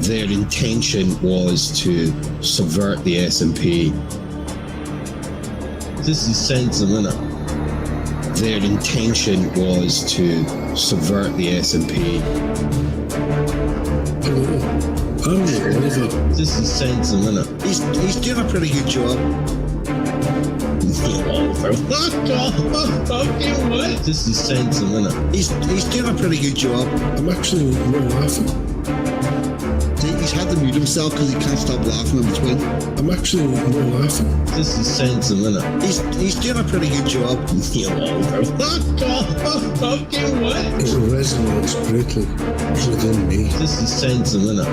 Their intention was to subvert the SNP. This is Sensum, innit? Their intention was to subvert the SNP. This is Sensum, innit? He's doing a pretty good job. This is Sensum, innit? He's doing a pretty good job. I'm actually not laughing. He's had to mute himself because he can't stop laughing in between. I'm actually not laughing. This is Sensum, innit? He's doing a pretty good job. It resonates greatly within me. This is Sensum, innit?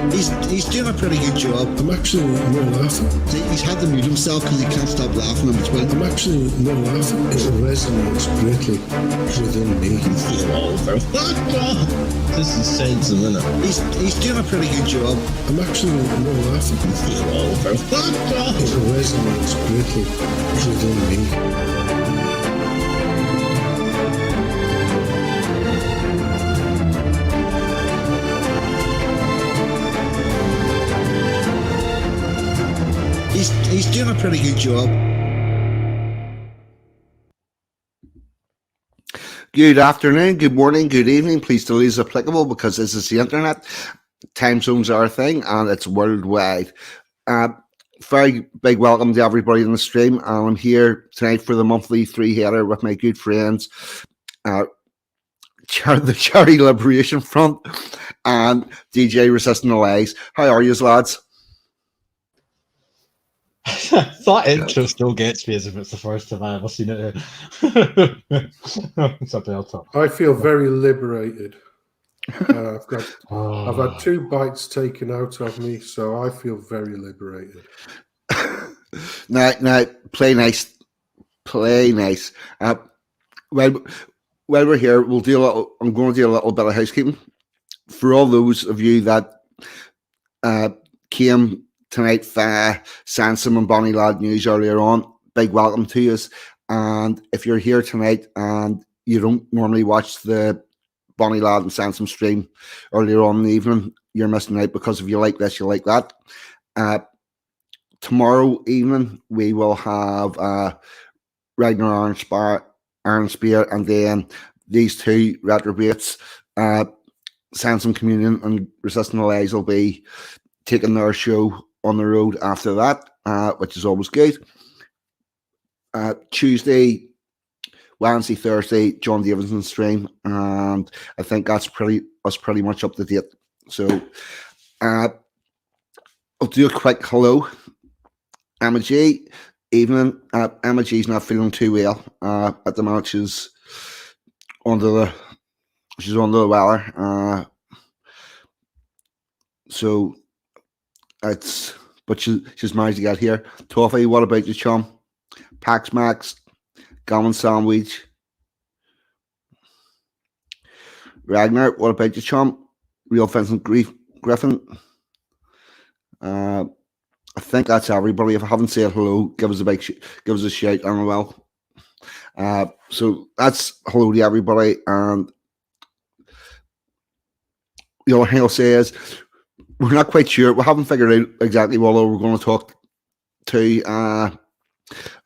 He's doing a pretty good job. I'm actually not laughing. He's had to mute himself because he can't stop laughing in between. I'm actually not laughing. It resonates greatly within me. This is Sensum, innit? He's doing a pretty good job. I'm actually not laughing. It resonates greatly within me. He's doing a pretty good job. Good afternoon, good morning, good evening. Please delete is applicable because this is the internet. Time zones are a thing and it's worldwide. Very big welcome to everybody in the stream. I'm here tonight for the monthly three-header with my good friends, the Charity Liberation Front and DJ Resisting the Lies. How are you, lads? That intro still gets me as if it's the first time I've ever seen it. It's a belter. I feel very liberated. I've had 2 bites taken out of me, so I feel very liberated. Now, play nice. While we're here, I'm going to do a little bit of housekeeping for all those of you that came tonight via Sensum and Bonnie Lad News earlier on. Big welcome to you. And if you're here tonight and you don't normally watch the Bonnie Lad and Sensum stream earlier on in the evening, you're missing out, because if you like this, you like that. Tomorrow evening we will have Ragnar Iron Spear, and then these two retrobates, Sensum Communen and Resisting the Lies, will be taking their show on the road after that, which is always good. Tuesday, Wednesday, Thursday, John Davidson stream, and I think that's pretty much up to date. So I'll do a quick hello. Emma G, evening. Emma G's not feeling too well at the moment. She's under the weather. So she's managed to get here. Toffee, what about you, chum? Pax Max, Gammon Sandwich. Ragnar, what about you, chum? Real Vincent Griffin. I think that's everybody. If I haven't said hello, give us a shout, and I will. So that's hello to everybody. And the other thing I'll say is, we're not quite sure. We haven't figured out exactly what we're going to talk to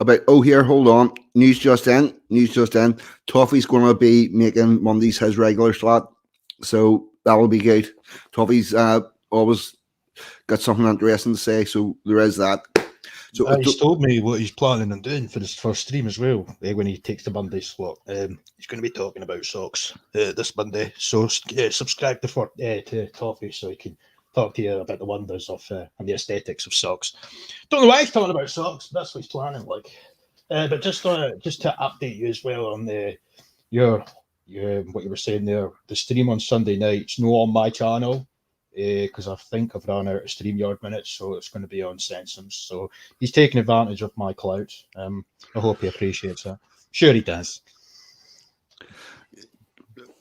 about. Oh, here, hold on. News just in. Toffee's going to be making Mondays his regular slot, so that'll be good. Toffee's always got something interesting to say, so there is that. So he's told me what he's planning on doing for his first stream as well, when he takes the Monday slot. He's going to be talking about socks this Monday, so subscribe to Toffee so he can talk to you about the wonders of and the aesthetics of socks. Don't know why he's talking about socks, but that's what he's planning like. But just to update you as well on your what you were saying there, the stream on Sunday night, it's no on my channel because I think I've run out of StreamYard minutes, so it's going to be on Sensum's. So he's taking advantage of my clout. I hope he appreciates that. Sure he does.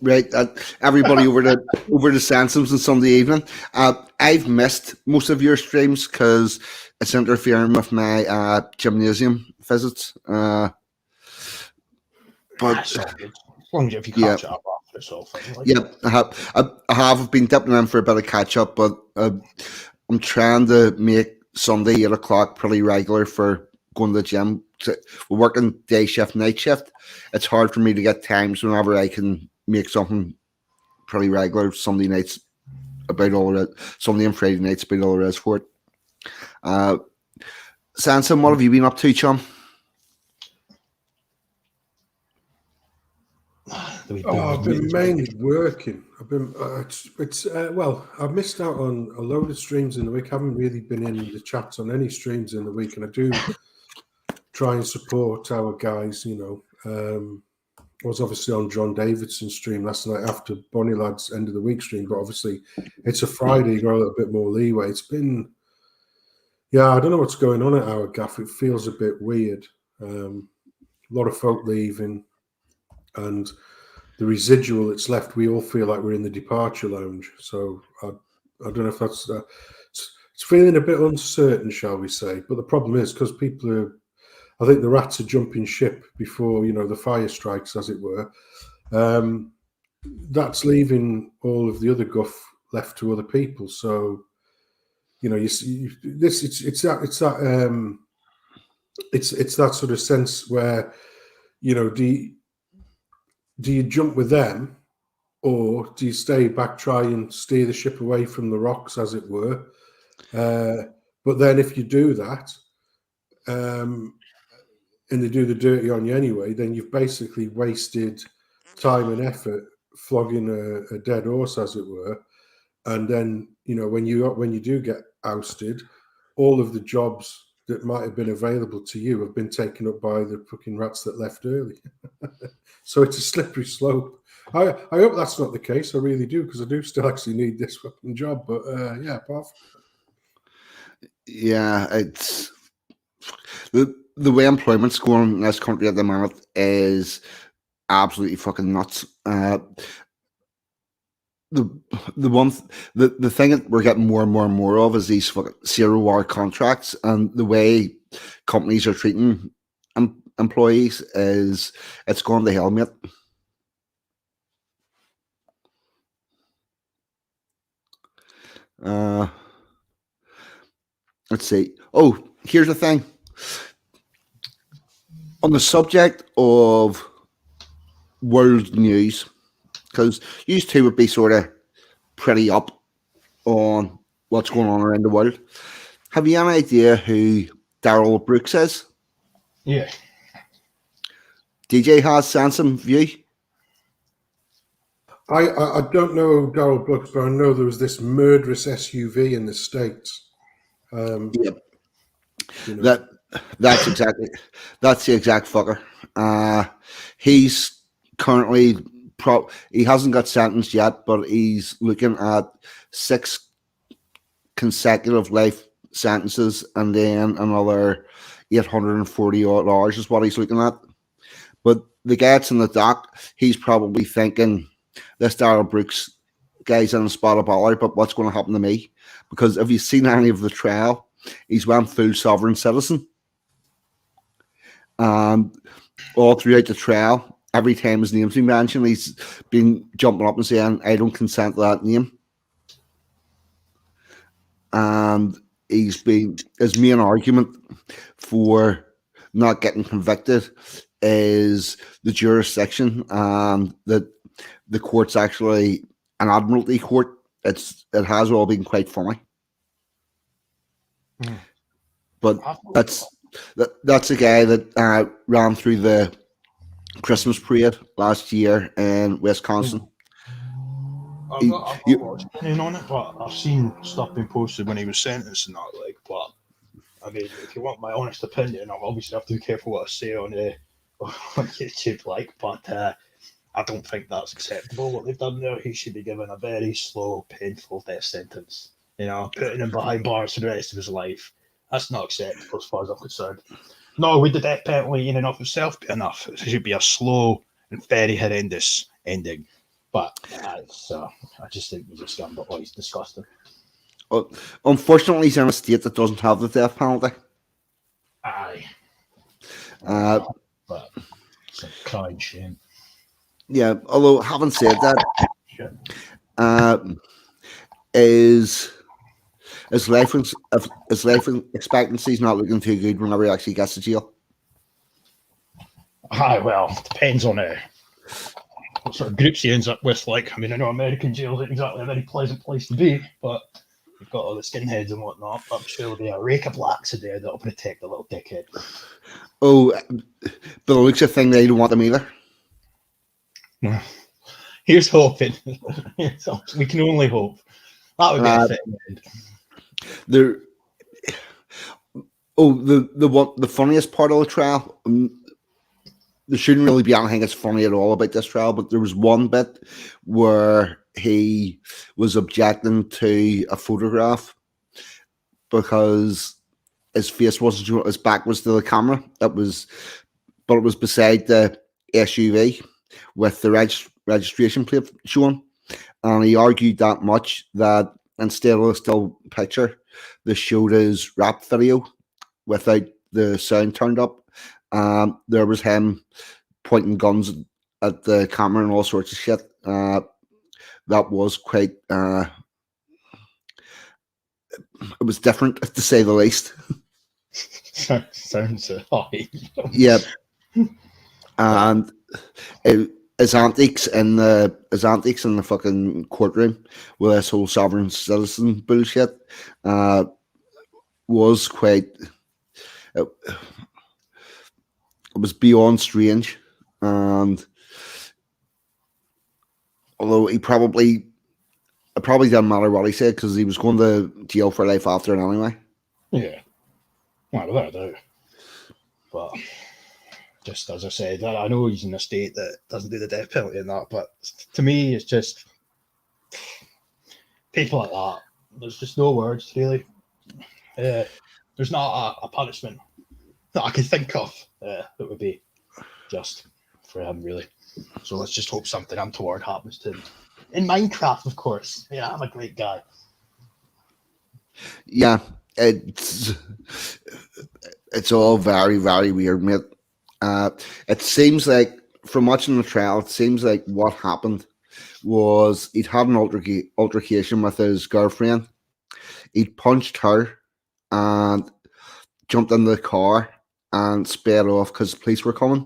Right, everybody over the Sensums on Sunday evening. I've missed most of your streams because it's interfering with my gymnasium visits. But that's all good. As long as if you catch it up after It's all fine. Like, Yeah, I have been dipping in for a bit of catch up, but I'm trying to make Sunday 8 o'clock pretty regular for going to the gym. We're working day shift, night shift. It's hard for me to get times whenever I can make something pretty regular. Sunday nights about all it. Sunday and Friday nights about all there is for it. Sensum, what have you been up to, chum? I've been mainly working. I've been well, I've missed out on a load of streams in the week. I haven't really been in the chats on any streams in the week, and I do try and support our guys. I was obviously on John Davidson's stream last night after Bonnie Lad's end of the week stream, but obviously it's a Friday, you got a little bit more leeway. It's been, I don't know what's going on at our gaff. It feels a bit weird. A lot of folk leaving, and the residual that's left, we all feel like we're in the departure lounge. So I don't know if that's it's feeling a bit uncertain, shall we say? But the problem is because people are, I think the rats are jumping ship before the fire strikes, as it were. That's leaving all of the other guff left to other people. So you see this. It's that sort of sense where do you jump with them, or do you stay back, try and steer the ship away from the rocks, as it were? But then if you do that, and they do the dirty on you anyway, then you've basically wasted time and effort flogging a dead horse, as it were. And then, when you do get ousted, all of the jobs that might have been available to you have been taken up by the fucking rats that left early. So it's a slippery slope. I hope that's not the case. I really do, because I do still actually need this fucking job. But apart from it's the way employment's going in this country at the moment is absolutely fucking nuts. The thing that we're getting more and more and more of is these fucking 0-hour contracts, and the way companies are treating employees is it's going to hell, mate. Let's see. Oh, here's the thing. On the subject of world news, because you two would be sort of pretty up on what's going on around the world. Have you any idea who Daryl Brooks is? Yeah. DJ has Sensum view. I don't know Daryl Brooks, but I know there was this murderous SUV in the States. Yep. That's the exact fucker. He's currently he hasn't got sentenced yet, but he's looking at 6 consecutive life sentences and then another 840 odd hours is what he's looking at. But the guy that's in the dock, he's probably thinking, this Daryl Brooks guy's in a spot of bother, but what's going to happen to me? Because if you've seen any of the trial, he's went full sovereign citizen. And all throughout the trial, every time his name's been mentioned, he's been jumping up and saying, I don't consent to that name. And his main argument for not getting convicted is the jurisdiction, and that the court's actually an admiralty court. It has all been quite funny. But that's the guy that ran through the Christmas parade last year in Wisconsin. I've not watched opinion on it, but I've seen stuff being posted when he was sentenced and that. Like, but I mean, if you want my honest opinion, I'll obviously have to be careful what I say on YouTube. Like, but I don't think that's acceptable. What they've done there, he should be given a very slow, painful death sentence. Putting him behind bars for the rest of his life. That's not acceptable as far as I'm concerned. No, would the death penalty in and of itself be enough? It should be a slow and very horrendous ending. But I just think he's a scumbag. Oh, he's disgusting. Unfortunately, he's in a state that doesn't have the death penalty. Aye. But it's a crying shame. Yeah, although having said that, Shit. uh, is is life expectancy is not looking too good whenever he actually gets to jail. Aye, well, depends on what sort of groups he ends up with. Like, I mean, I know American jail isn't exactly a very pleasant place to be, but you've got all the skinheads and whatnot. I'm sure there'll be a rake of blacks in there that'll protect the little dickhead. Oh, but the looks of thing they don't want them either. Here's hoping. We can only hope. That would be a fitting end. There. Oh, the funniest part of the trial. There shouldn't really be anything that's funny at all about this trial, but there was one bit where he was objecting to a photograph because his face wasn't, his back was to the camera. But it was beside the SUV with the registration plate showing, and he argued that much that instead of a still picture, they showed his rap video without the sound turned up. There was him pointing guns at the camera and all sorts of shit. That was quite. It was different, to say the least. Sounds high. Yeah, and his antics in the fucking courtroom with this whole sovereign citizen bullshit was quite. It was beyond strange, and although it probably didn't matter what he said because he was going to jail for life after it anyway. Yeah, well, without a doubt. But just as I said, I know he's in a state that doesn't do the death penalty and that, but to me, it's just people like that. There's just no words, really. There's not a punishment that I can think of that would be just for him, really. So let's just hope something untoward happens to him. In Minecraft, of course. Yeah, I'm a great guy. Yeah, it's all very, very weird, mate. It seems like, from watching the trial, it seems like what happened was he'd had an altercation with his girlfriend. He'd punched her and jumped in the car and sped off because the police were coming.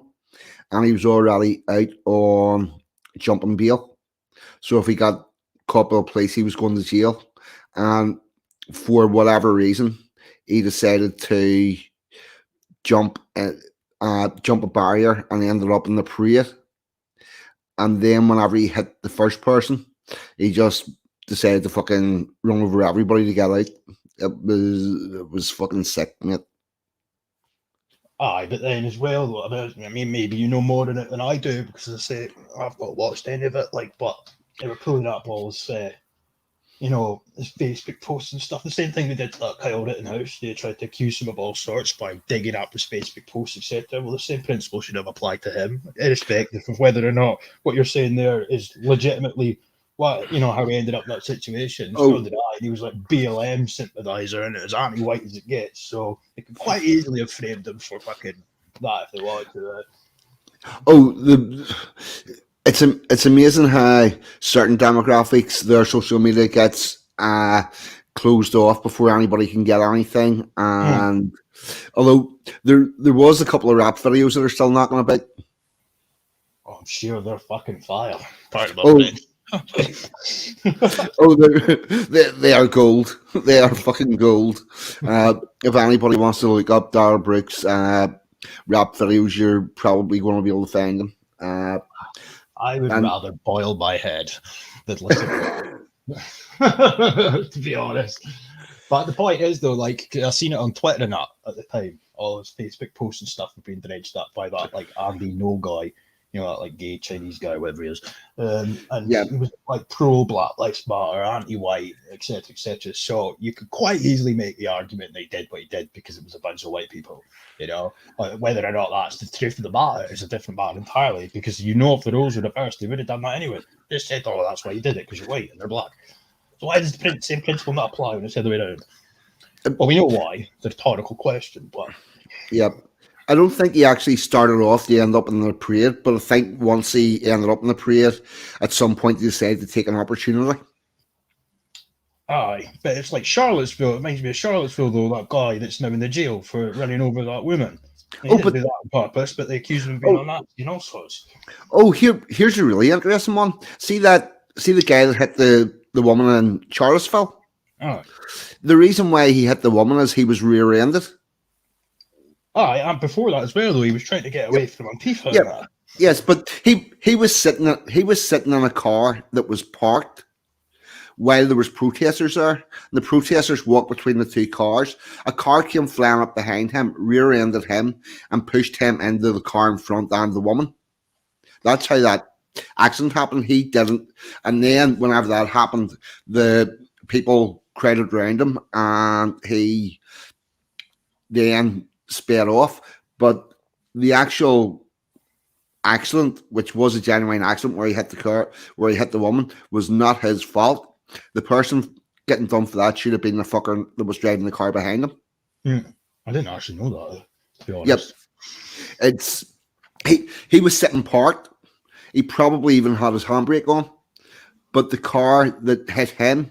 And he was already out on jumping bail. So if he got caught by the police, he was going to jail. And for whatever reason, he decided to jump a barrier and he ended up in the parade. And then whenever he hit the first person, he just decided to fucking run over everybody to get out. It was fucking sick, mate. Aye, but then as well, I mean, maybe you know more in it than I do because as I say I've not watched any of it. Like, but they were pulling up all his, his Facebook posts and stuff. The same thing they did to that Kyle Rittenhouse. They tried to accuse him of all sorts by digging up his Facebook posts, etc. Well, the same principle should have applied to him, irrespective of whether or not what you're saying there is legitimately how he ended up in that situation. So did I. He was like BLM sympathizer and as anti-white as it gets. So they could quite easily have framed him for fucking that if they wanted to. It's amazing how certain demographics, their social media gets closed off before anybody can get anything. And although there was a couple of rap videos that are still knocking about. Oh, I'm sure they're fucking fire. They are gold. They are fucking gold. If anybody wants to look up Daryl Brooks rap videos, you're probably going to be able to find them. I would rather boil my head than listen to it, to be honest. But the point is, though, like, I seen it on Twitter and that at the time. All his Facebook posts and stuff were being dredged up by that, like, Andy No guy, that, like, gay Chinese guy, whatever he is. He was, like, pro-Black Lives Matter, anti-white, etc., etc. So you could quite easily make the argument that he did what he did because it was a bunch of white people, Whether or not that's the truth of the matter is a different matter entirely because if the roles were reversed, they would have done that anyway. They just said, that's why you did it, because you're white and they're black. So why does the same principle not apply when it's the other way around? Well, we know why. It's a rhetorical question, but... Yep. I don't think he actually started off to end up in the parade, but I think once he ended up in the parade, at some point he decided to take an opportunity. Aye, but it's like Charlottesville. It reminds me of Charlottesville, though, that guy that's now in the jail for running over that woman. He didn't do that on purpose, but they accused him of being on that, you know, sorts. Oh, here's a really interesting one. See the guy that hit the woman in Charlottesville? Aye. The reason why he hit the woman is he was rear-ended. Aye, and before that as well, though, he was trying to get away from Antifa. Yep. And that. Yes, but he was sitting in a car that was parked while there was protesters there. The protesters walked between the two cars. A car came flying up behind him, rear-ended him, and pushed him into the car in front and the woman. That's how that accident happened. He didn't. And then whenever that happened, the people crowded around him and he then sped off. But the actual accident, which was a genuine accident where he hit the car, where he hit the woman, was not his fault. The person getting done for that should have been the fucker that was driving the car behind him. I didn't actually know that, to be honest. Yep. He was sitting parked. He probably even had his handbrake on. But the car that hit him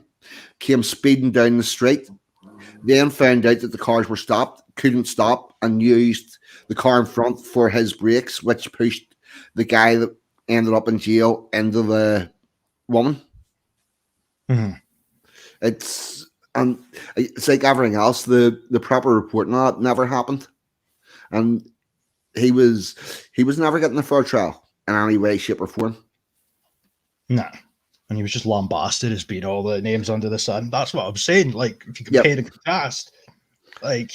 came speeding down the street, then found out that the cars were stopped, couldn't stop, and used the car in front for his brakes, which pushed the guy that ended up in jail into the woman. Mm-hmm. It's like everything else. The proper reporting on it never happened, and he was never getting a fair trial in any way, shape, or form. Nah. And he was just lambasted as being all the names under the sun. That's what I'm saying. Like, if you compare and contrast, like,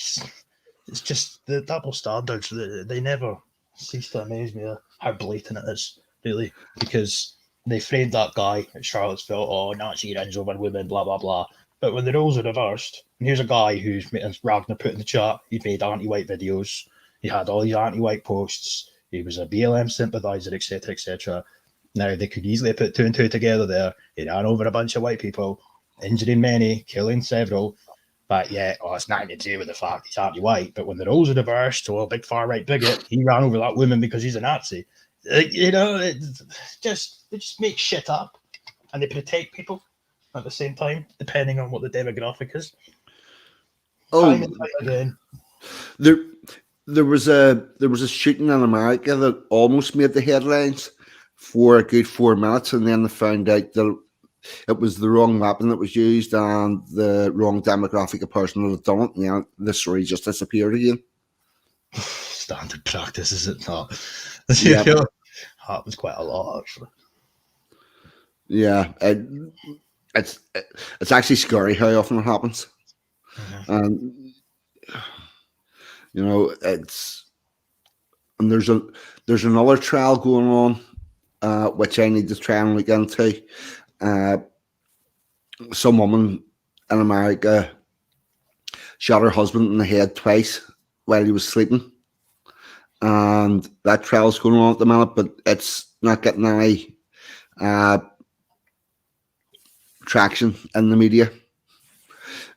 it's just the double standards. They never cease to amaze me how blatant it is, really. Because they framed that guy at Charlottesville, oh, Nazi runs over women, blah, blah, blah. But when the roles are reversed, and here's a guy who's, as Ragnar put in the chat, he'd made anti-white videos, he had all these anti-white posts, he was a BLM sympathizer, etc., etc. Now, they could easily put two and two together there. He ran over a bunch of white people, injuring many, killing several. But yeah, it's nothing to do with the fact he's anti-white. But when the roles are reversed, a big far-right bigot, he ran over that woman because he's a Nazi. You know, they just make shit up. And they protect people at the same time, depending on what the demographic is. Time and time again. There was a shooting in America that almost made the headlines for a good 4 minutes, and then they found out that it was the wrong weapon that was used and the wrong demographic of person that had done it. You know, the story just disappeared again. Standard practice, is it not? Yeah. Happens quite a lot, actually. Yeah, it's actually scary how often it happens. And you know, and there's another trial going on, which I need to try and look into. Some woman in America shot her husband in the head twice while he was sleeping, and that trial's going on at the minute, but it's not getting any traction in the media.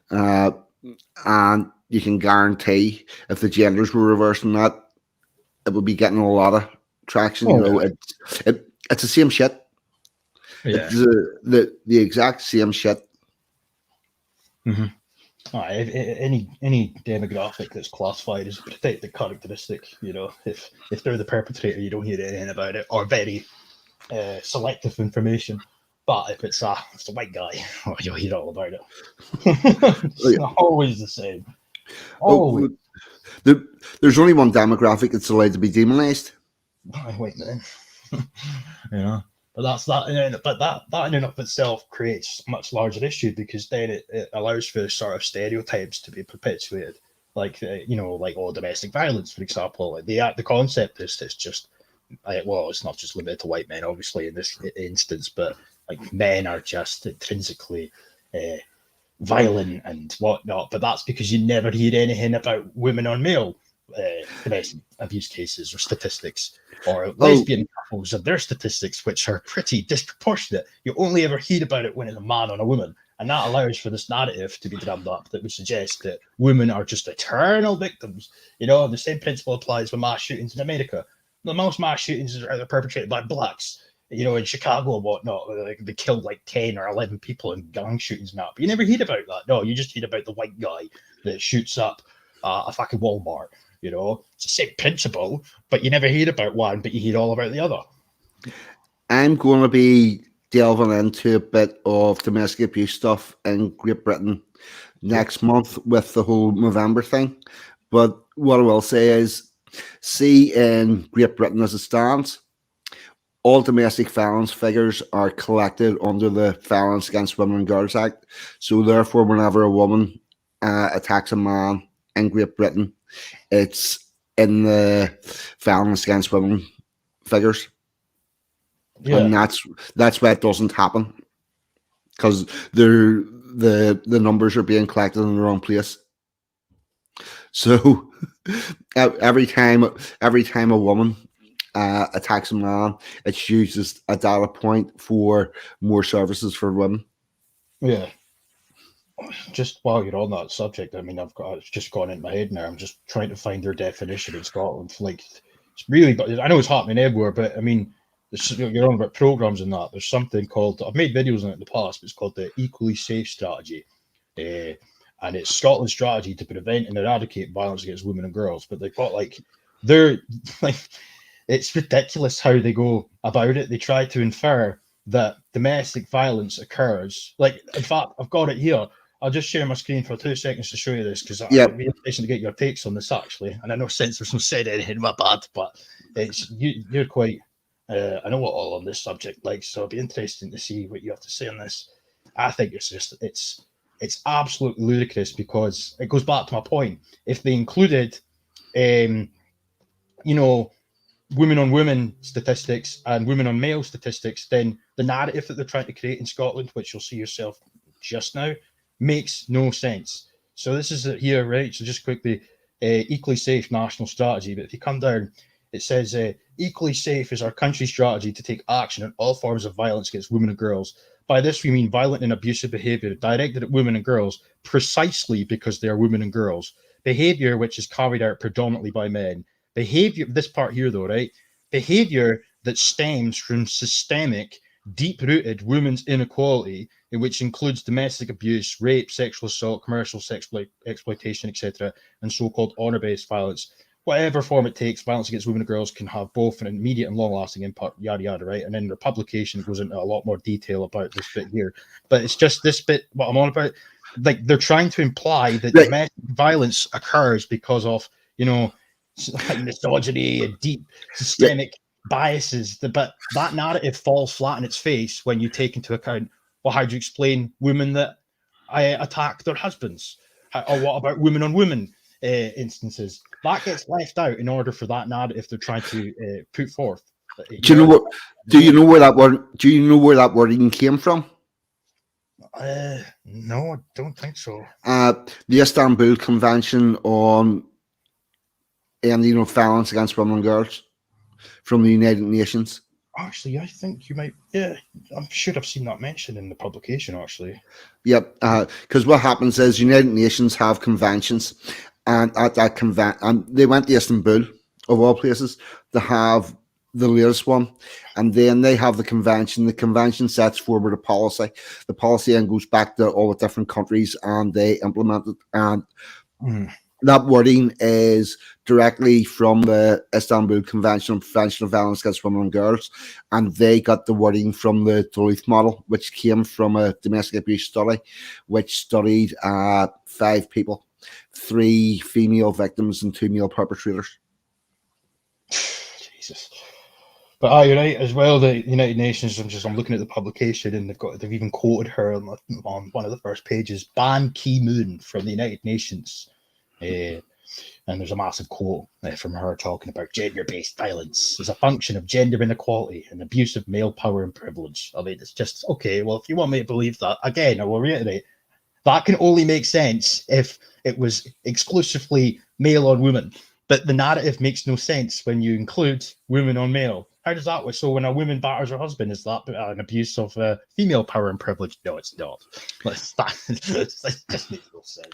And you can guarantee if the genders were reversing that, it would be getting a lot of traction. You know, it's the same shit. Yeah. It's the exact same shit. Mm-hmm. Any demographic that's classified as a protected characteristic, you know, if they're the perpetrator, you don't hear anything about it, or very selective information. But if it's a white guy, you'll hear all about it. It's always the same. Always. There's only one demographic that's allowed to be demonized. Wait a minute. Yeah. But that's that. But that in and of itself creates a much larger issue, because then it allows for sort of stereotypes to be perpetuated, like like domestic violence, for example. Like the concept is it's just it's not just limited to white men, obviously, in this instance, but like men are just intrinsically violent and whatnot. But that's because you never hear anything about women or male domestic abuse cases or statistics, or lesbian couples and their statistics, which are pretty disproportionate. You only ever hear about it when it's a man on a woman, And that allows for this narrative to be drummed up that would suggest that women are just eternal victims. You know, the same principle applies with mass shootings in America. The most mass shootings are perpetrated by blacks. You know, in Chicago and whatnot, they killed like 10 or 11 people in gang shootings now. But you never hear about that. No, you just hear about the white guy that shoots up a fucking Walmart. You know, it's the same principle, but you never hear about one, but you hear all about the other. I'm going to be delving into a bit of domestic abuse stuff in Great Britain next month with the whole November thing. But what I will say is, see, in Great Britain as it stands, all domestic violence figures are collected under the Violence Against Women and Girls Act. So therefore, whenever a woman attacks a man in Great Britain, it's in the Violence Against Women figures. Yeah. And that's why it doesn't happen, because the numbers are being collected in the wrong place. So every time a woman attacks a man, it's used as a data point for more services for women. Yeah. Just while you're on that subject, I mean, it's just gone in my head now. I'm just trying to find their definition in Scotland. Like, it's really, but I know it's happening everywhere, but I mean, you're on about programs and that. There's something called, I've made videos on it in the past, but it's called the Equally Safe Strategy. And it's Scotland's strategy to prevent and eradicate violence against women and girls. But they've got it's ridiculous how they go about it. They try to infer that domestic violence occurs. Like, in fact, I've got it here. I'll just share my screen for 2 seconds to show you this, because it'd be interesting to get your takes on this, actually. And I know Sensor's not said anything, my bad, but you're quite, I know what all on this subject like, so it'll be interesting to see what you have to say on this. I think it's absolutely ludicrous, because it goes back to my point. If they included, women on women statistics and women on male statistics, then the narrative that they're trying to create in Scotland, which you'll see yourself just now, makes no sense. So this is it here, right? So just quickly, equally safe national strategy. But if you come down, it says equally safe is our country's strategy to take action on all forms of violence against women and girls. By this, we mean violent and abusive behaviour directed at women and girls precisely because they are women and girls. Behaviour which is carried out predominantly by men. Behaviour, this part here though, right? Behaviour that stems from systemic, deep-rooted women's inequality, in which includes domestic abuse, rape, sexual assault, commercial sex exploitation, etc., and so-called honour-based violence. Whatever form it takes, violence against women and girls can have both an immediate and long-lasting impact, yada, yada, right? And then the publication goes into a lot more detail about this bit here. But it's just this bit, what I'm on about, like, they're trying to imply that domestic violence occurs because of, like misogyny and deep systemic biases. But that narrative falls flat on its face when you take into account, well, how do you explain women that attack their husbands? Or what about women on women instances? That gets left out in order for that narrative they're trying to put forth. Do you know where that wording came from? No, I don't think so. The Istanbul Convention on ending violence against women and girls from the United Nations. Actually, I think you might. Yeah, I'm sure I've seen that mentioned in the publication. Actually, yep. Because what happens is United Nations have conventions, and at that and they went to Istanbul, of all places, to have the latest one, and then they have the convention. The convention sets forward a policy. The policy then goes back to all the different countries, and they implement it. And that wording is directly from the Istanbul Convention on Prevention of Violence Against Women and Girls, and they got the wording from the Duluth model, which came from a domestic abuse study, which studied 5 people, 3 female victims and 2 male perpetrators. Jesus. But you're right as well. The United Nations. I'm looking at the publication, and they've even quoted her on one of the first pages. Ban Ki-moon from the United Nations. And there's a massive quote from her talking about gender-based violence as a function of gender inequality and abuse of male power and privilege. I mean, it's just, okay, well, if you want me to believe that, again, I will reiterate, that can only make sense if it was exclusively male on women. But the narrative makes no sense when you include women on male. How does that work? So when a woman batters her husband, is that an abuse of female power and privilege? No, it's not. That just makes no sense.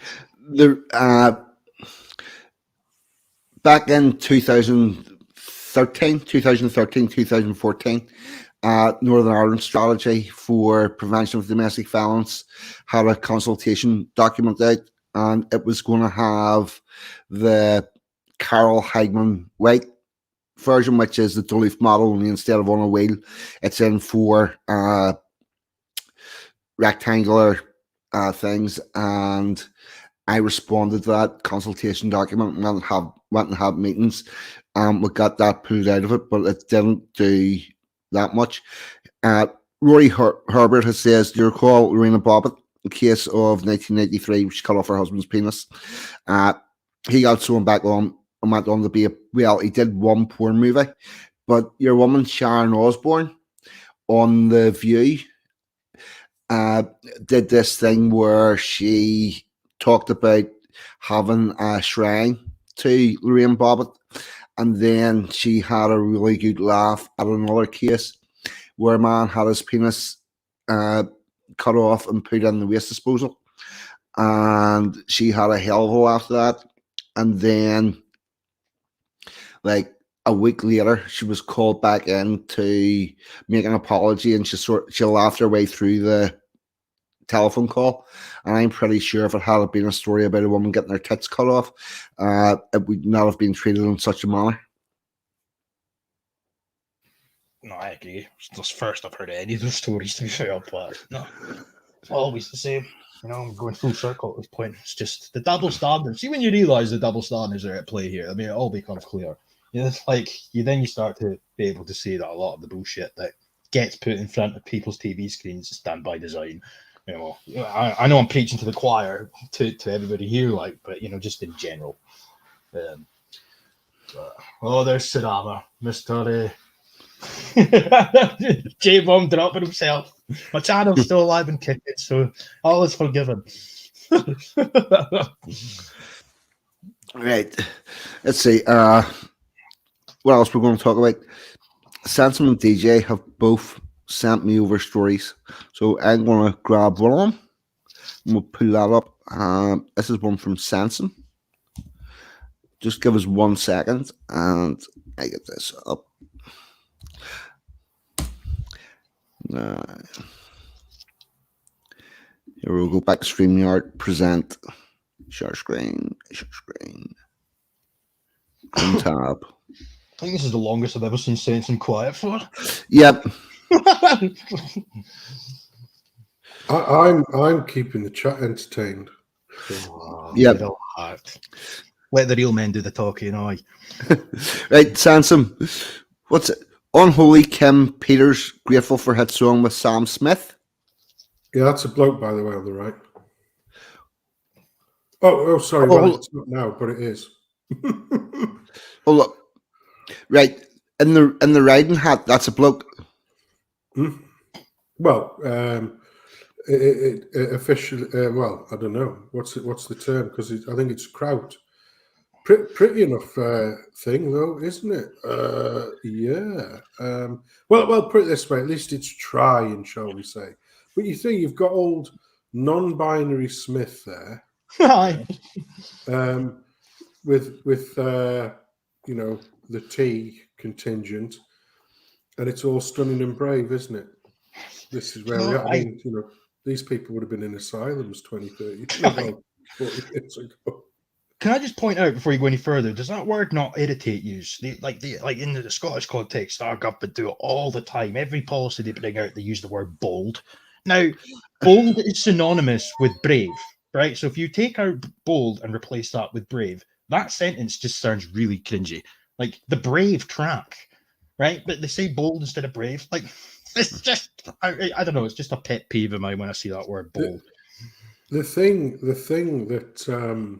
Back in 2013, 2014, Northern Ireland Strategy for Prevention of Domestic Violence had a consultation document out, and it was going to have the Carol Heigman White version, which is the Duluth model, only instead of on a wheel, it's in four rectangular things. And I responded to that consultation document and went and had meetings. We got that pulled out of it, but it didn't do that much. Rory Herbert has says, do you recall Lorena Bobbitt, the case of 1983, which cut off her husband's penis? He got thrown back on and went on to be he did one porn movie, but your woman Sharon Osbourne on The View did this thing where she talked about having a shrine to Lorraine Bobbitt, and then she had a really good laugh at another case where a man had his penis cut off and put in the waste disposal, and she had a hell of a laugh at that. And then, like a week later, she was called back in to make an apology, and she laughed her way through the telephone call. And I'm pretty sure if it had been a story about a woman getting her tits cut off, it would not have been treated in such a manner. No, I agree. It's the first I've heard any of those stories, to be fair, but no, it's always the same. You know, I'm going full circle at this point. It's just the double standards. See, when you realise the double standards are at play here, I mean, it all becomes clear. You know, it's like you start to be able to see that a lot of the bullshit that gets put in front of people's TV screens is done by design. You know, I know I'm preaching to the choir to everybody here, like, but you know, just in general. There's Sadama, Mr. J-Bomb dropping himself. My channel's still alive and kicking, so all is forgiven. Right. Let's see. What else we're going to talk about? Sensum and DJ have both sent me over stories, so I'm going to grab one of them and we'll pull that up. This is one from Sensum. Just give us 1 second and I get this up. Here we'll go back to StreamYard, present, share screen, tab. I think this is the longest I've ever seen Sensum quiet for. Yep. I'm keeping the chat entertained. Yep. Let the real men do the talking, aye. Right, Sensum. What's it? Unholy Kim Peters, grateful for hit song with Sam Smith. Yeah, that's a bloke, by the way, on the right. Oh, sorry. Well, it's not now, but it is. Oh, look. Right. In the riding hat, that's a bloke. Well, officially, well, I don't know. What's the term? Because I think it's kraut. Pretty enough thing, though, isn't it? Yeah. Well, put it this way. At least it's trying, shall we say? But you think you've got old non-binary Smith there, with you know, the T contingent, and it's all stunning and brave, isn't it? This is where we are. I mean, you know, these people would have been in asylums 20, 30, 40 years ago. Can I just point out before you go any further? Does that word not irritate you? Like in the Scottish context, our government do it all the time. Every policy they bring out, they use the word bold. Now, bold is synonymous with brave, right? So if you take out bold and replace that with brave, that sentence just sounds really cringy. Like the brave track, right? But they say bold instead of brave. Like it's just, I don't know. It's just a pet peeve of mine when I see that word bold. The thing that.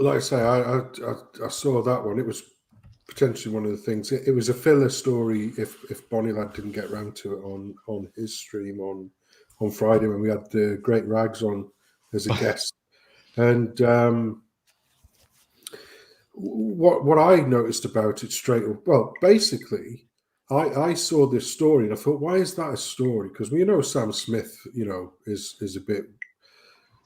Like I say, I saw that one. It was potentially one of the things. It was a filler story if Bonnie Lad didn't get round to it on his stream on Friday when we had the Great Rags on as a guest. And what I noticed about it straight up, well, basically, I saw this story and I thought, why is that a story? Because we know Sam Smith, is a bit,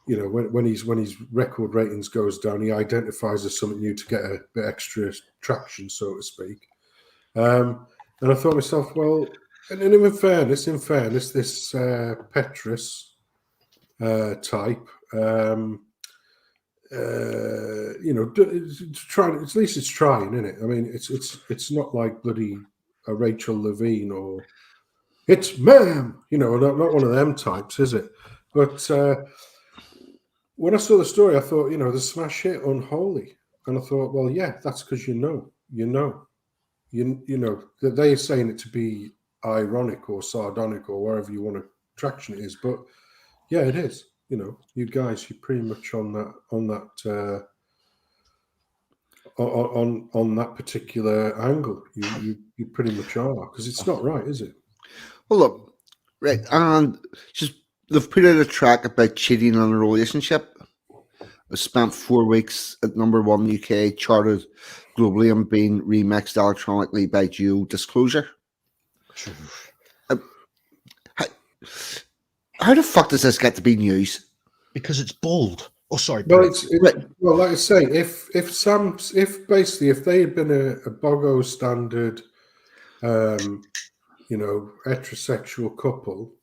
when his record ratings goes down, he identifies as something new to get a bit extra traction, so to speak. And I thought to myself, well, and in fairness, this Petrus type. Trying, at least it's trying, isn't it? I mean, it's not like bloody a Rachel Levine or it's ma'am, not one of them types, is it? But when I saw the story, I thought, the smash hit Unholy, and I thought, well, yeah, that's because that they're saying it to be ironic or sardonic or wherever you want to traction it is, but yeah, it is. You guys, you're pretty much on that on that particular angle. You pretty much are, because it's not right, is it? Well, look, right, and just they've put out a track about cheating in a relationship. It spent 4 weeks at #1 UK, charted globally, and being remixed electronically by Duo Disclosure. How the fuck does this get to be news? Because it's bold. Oh, sorry. Well, well, like I say, if basically if they had been a Bogo standard, heterosexual couple,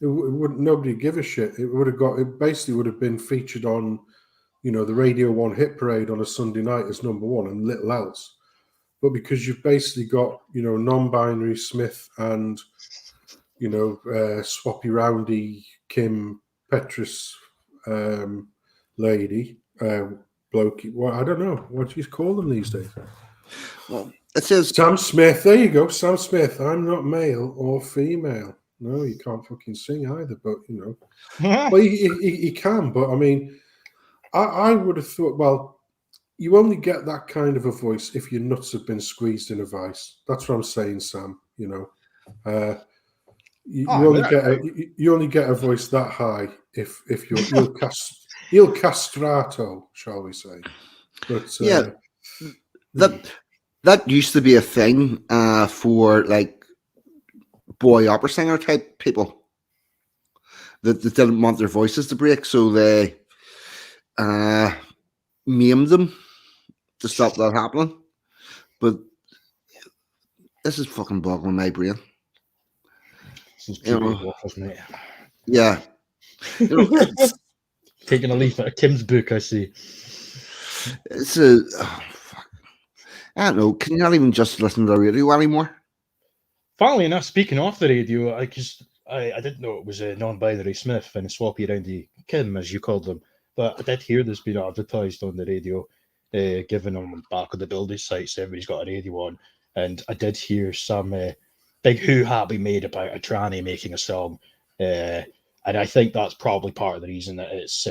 it wouldn't nobody give a shit. It basically would have been featured on, the Radio 1 hit parade on a Sunday night as #1 and little else. But because you've basically got, non-binary Smith and, swappy roundy Kim Petrus lady, blokey, well, I don't know what you call them these days. Well, it says Sam Smith. There you go, Sam Smith. I'm not male or female. No, you can't fucking sing either, but well, he can. But I mean, I would have thought, well, you only get that kind of a voice if your nuts have been squeezed in a vice. That's what I'm saying, Sam. You only get a voice that high if you'll castrato, shall we say? But yeah, that used to be a thing for like boy opera singer type people that didn't want their voices to break, so they maimed them to stop that happening. But this is fucking boggling my brain. Waffles, mate. Yeah. Taking a leaf out of Kim's book, I see. It's fuck. I don't know. Can you not even just listen to the radio anymore? Funnily enough, speaking of the radio, I didn't know it was a non-binary Smith and a swappy around Kim, as you called them. But I did hear this being advertised on the radio, given on the back of the building sites. Everybody's got a radio on. And I did hear some big hoo-ha be made about a tranny making a song. And I think that's probably part of the reason that it's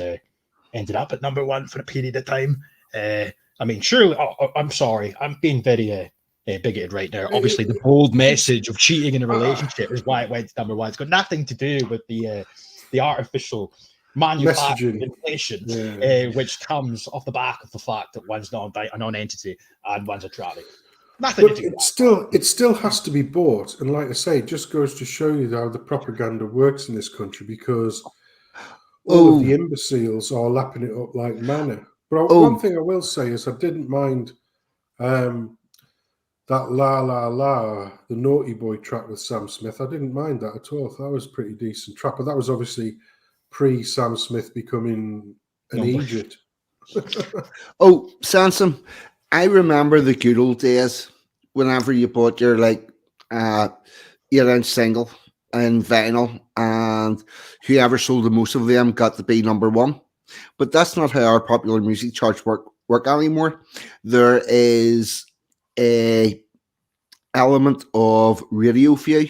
ended up at #1 for a period of time. I mean, surely, I'm sorry, I'm being very bigoted right now. Obviously, the bold message of cheating in a relationship is why it went to #1. It's got nothing to do with the artificial manufactured inflation, which comes off the back of the fact that one's a non-entity and one's a tranny. Nothing but it still has to be bought, and like I say, it just goes to show you how the propaganda works in this country, because all of the imbeciles are lapping it up like manna. But one thing I will say is I didn't mind that La La La, the Naughty Boy track with Sam Smith. I didn't mind that at all. That was a pretty decent track, but that was obviously pre-Sam Smith becoming an Egypt. Sensum, I remember the good old days whenever you bought your 8-inch single in vinyl, and whoever sold the most of them got to be #1. But that's not how our popular music charts work anymore. There is a element of radio view,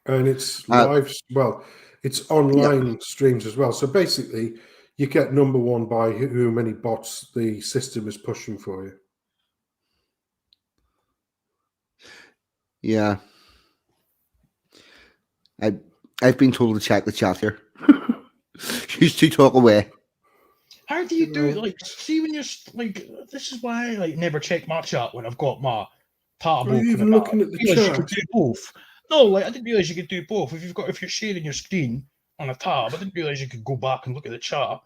and it's live. Well, it's online streams as well. So basically, you get #1 by how many bots the system is pushing for you. Yeah. I've been told to check the chat here. Used to talk away. How do you do it? Like, see when you're like, this is why I like never check my chat when I've got my tab Are you open. even looking at the You could chat? do both. No, like I didn't realize you could do both. If you're sharing your screen on a tab, I didn't realize you could go back and look at the chat.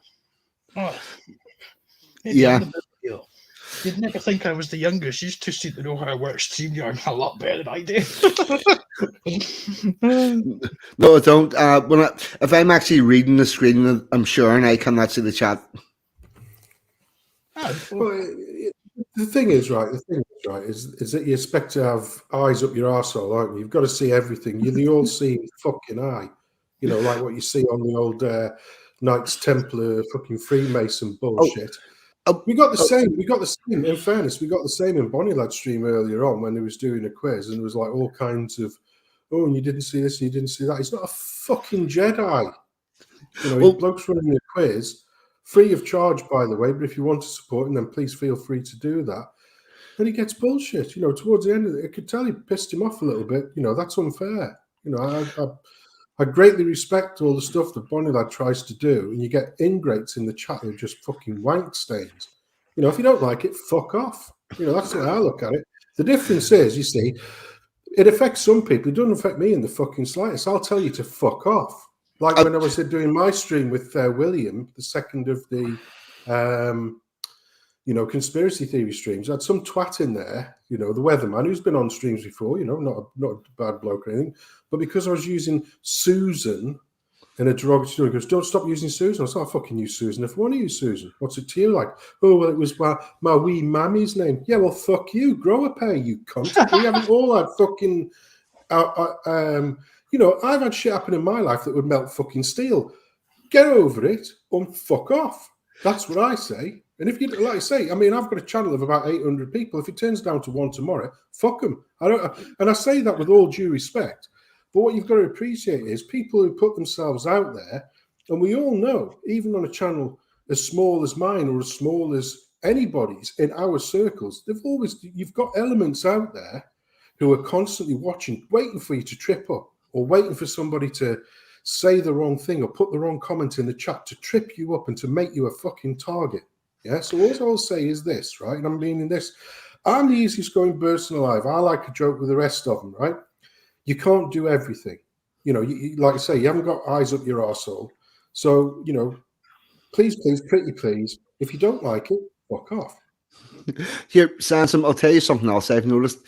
Oh, maybe Yeah. I'm the bit deal. You'd never think I was the youngest. You two seem to know how it works. StreamYard a lot better than I do. No, I don't. If I'm actually reading the screen, I'm sure, and I cannot see the chat. Well, the thing is, right, is that you expect to have eyes up your arsehole, aren't you? You've got to see everything. You're the all-seeing fucking eye. You know, like what you see on the old Knights Templar fucking Freemason bullshit. We got the same. We got the same. In fairness, we got the same in Bonnie Lad stream earlier on when he was doing a quiz, and there was like all kinds of, oh, and you didn't see this, and you didn't see that. He's not a fucking Jedi. You know, bloke's running a quiz, free of charge, by the way. But if you want to support him, then please feel free to do that. Then he gets bullshit. You know, towards the end of it, I could tell he pissed him off a little bit. You know, that's unfair. You know, I greatly respect all the stuff that Bonnie Lad tries to do, and you get ingrates in the chat who are just fucking wank stains. You know, if you don't like it, fuck off. You know, that's the way I look at it. The difference is, you see, it affects some people. It doesn't affect me in the fucking slightest. I'll tell you to fuck off. Like when I was doing my stream with William, the second of the, you know, conspiracy theory streams, I had some twat in there, you know, the weatherman who's been on streams before, you know, not a bad bloke or anything, but because I was using Susan in a derogatory, he goes, don't stop using Susan. I was like, I fucking use Susan if I want to use Susan. What's it to you like? Oh, well, it was my wee mammy's name. Yeah, well, fuck you. Grow a pair, you cunt. We haven't all had fucking, you know, I've had shit happen in my life that would melt fucking steel. Get over it and fuck off. That's what I say. And if you, like I say, I mean, I've got a channel of about 800 people. If it turns down to one tomorrow, fuck them. And I say that with all due respect. But what you've got to appreciate is people who put themselves out there, and we all know, even on a channel as small as mine or as small as anybody's in our circles, you've got elements out there who are constantly watching, waiting for you to trip up or waiting for somebody to say the wrong thing or put the wrong comment in the chat to trip you up and to make you a fucking target. Yeah, so all I'll say is this, right? And I'm meaning this. I'm the easiest going person alive. I like a joke with the rest of them, right? You can't do everything. You know, like I say, you haven't got eyes up your arsehole. So, you know, please, pretty please, if you don't like it, fuck off. Here, Sensum, I'll tell you something else I've noticed.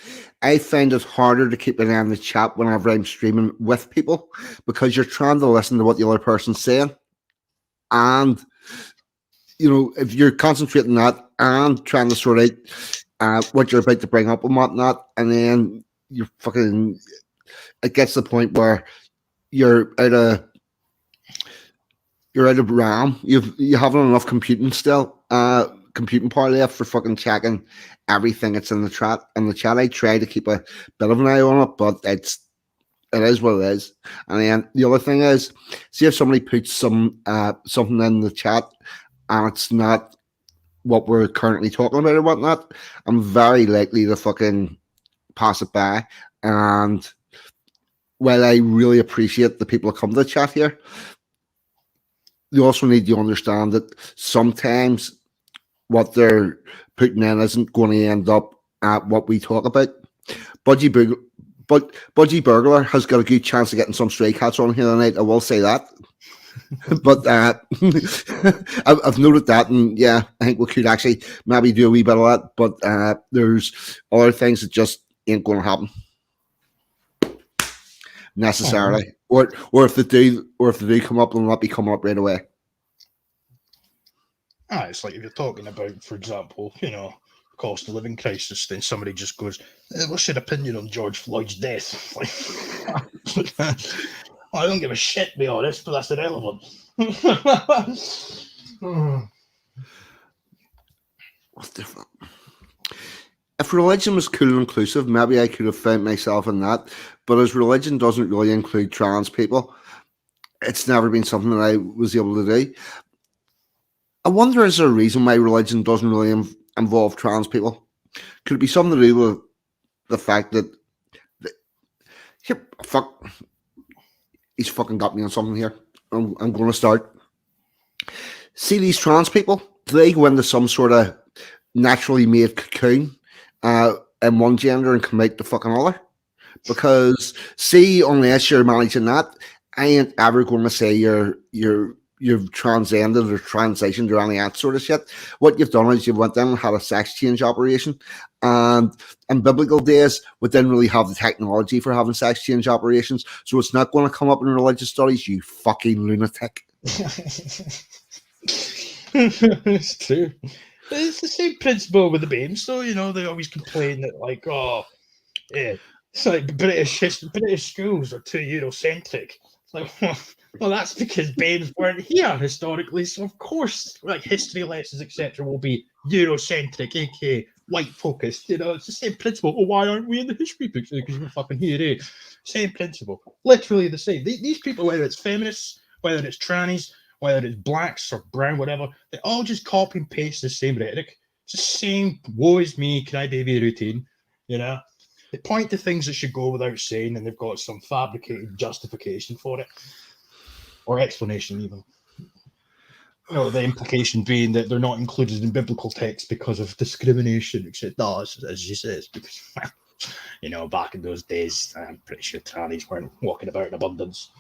I find it harder to keep an eye on the chat whenever I'm streaming with people because you're trying to listen to what the other person's saying. And, you know, if you're concentrating on that and trying to sort out what you're about to bring up and whatnot, and then you're fucking, it gets to the point where you're out of RAM. You haven't enough computing still. Computing power left for fucking checking everything that's in the chat. And the chat, I try to keep a bit of an eye on it, but it is what it is. And then the other thing is, see if somebody puts something in the chat and it's not what we're currently talking about or whatnot, I'm very likely to fucking pass it by. And while I really appreciate the people that come to the chat here, you also need to understand that sometimes what they're putting in isn't going to end up at what we talk about. Budgie Burglar has got a good chance of getting some stray cats on here tonight. I will say that. But I've noted that, and yeah, I think we could actually maybe do a wee bit of that. But there's other things that just ain't going to happen necessarily, or if they do come up, they'll not be coming up right away. It's like if you're talking about, for example, you know, cost of living crisis, then somebody just goes, what's your opinion on George Floyd's death? Like, I don't give a shit, to be honest, but that's irrelevant. What's different? If religion was cool and inclusive, maybe I could have found myself in that. But as religion doesn't really include trans people, it's never been something that I was able to do. I wonder, is there a reason why religion doesn't really involve trans people? Could it be something to do with the fact that he's fucking got me on something here. I'm going to start. see these trans people, do they go into some sort of naturally made cocoon in one gender and come out the fucking other? Because see, unless you're managing that, I ain't ever going to say you've transcended or transitioned or any of that sort of shit. What you've done is you went in and had a sex change operation, and in biblical days we didn't really have the technology for having sex change operations, so it's not going to come up in religious studies, you fucking lunatic. It's true. It's the same principle with the babes, though. You know, they always complain that, like, oh, yeah, it's like British schools are too Eurocentric. It's like, well, that's because babes weren't here historically, so of course, like, history lessons, etc., will be Eurocentric, aka white focused. You know, it's the same principle. Oh, why aren't we in the history books? Because you were fucking here, eh? Same principle, literally the same. These people, whether it's feminists, whether it's trannies, whether it's blacks or brown, whatever, they all just copy and paste the same rhetoric. It's the same, woe is me, can I baby routine? You know? They point to things that should go without saying, and they've got some fabricated justification for it. Or explanation, even. You know, the implication being that they're not included in biblical texts because of discrimination, etc. No, as she says, because, you know, back in those days, I'm pretty sure trannies weren't walking about in abundance.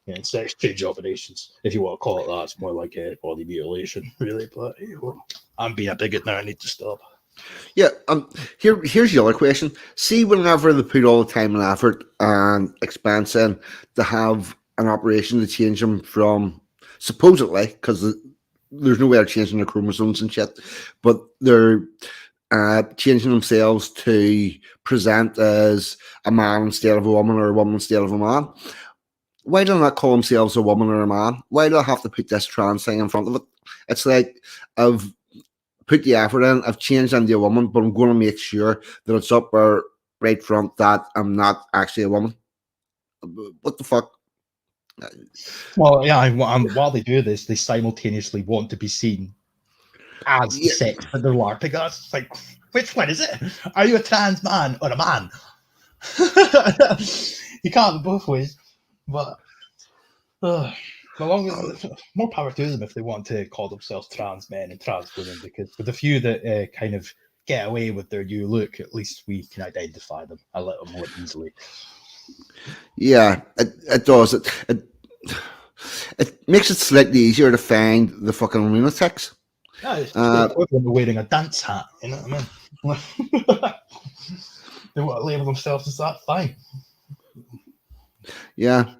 Yeah, sex change operations, if you want to call it that. It's more like a body mutilation, really. But I'm being a bigot now. I need to stop. Yeah, here's the other question. See, whenever they put all the time and effort and expense in to have an operation to change them from, supposedly, because there's no way of changing their chromosomes and shit, but they're changing themselves to present as a man instead of a woman or a woman instead of a man. Why do they not call themselves a woman or a man? Why do I have to put this trans thing in front of it? It's like, I've put the effort in, I've changed into a woman, but I'm going to make sure that it's up or right front that I'm not actually a woman. What the fuck? Well, yeah, while they do this, they simultaneously want to be seen as the sex that they're LARPing at. It's like, which one is it? Are you a trans man or a man? You can't be both ways. But more power to them if they want to call themselves trans men and trans women, because with the few that kind of get away with their new look, at least we can identify them a little more easily. Yeah, it does. It makes it slightly easier to find the fucking lunatics. Yeah, it's the equivalent of wearing a dance hat, you know what I mean? They want to label themselves as that, fine. Yeah.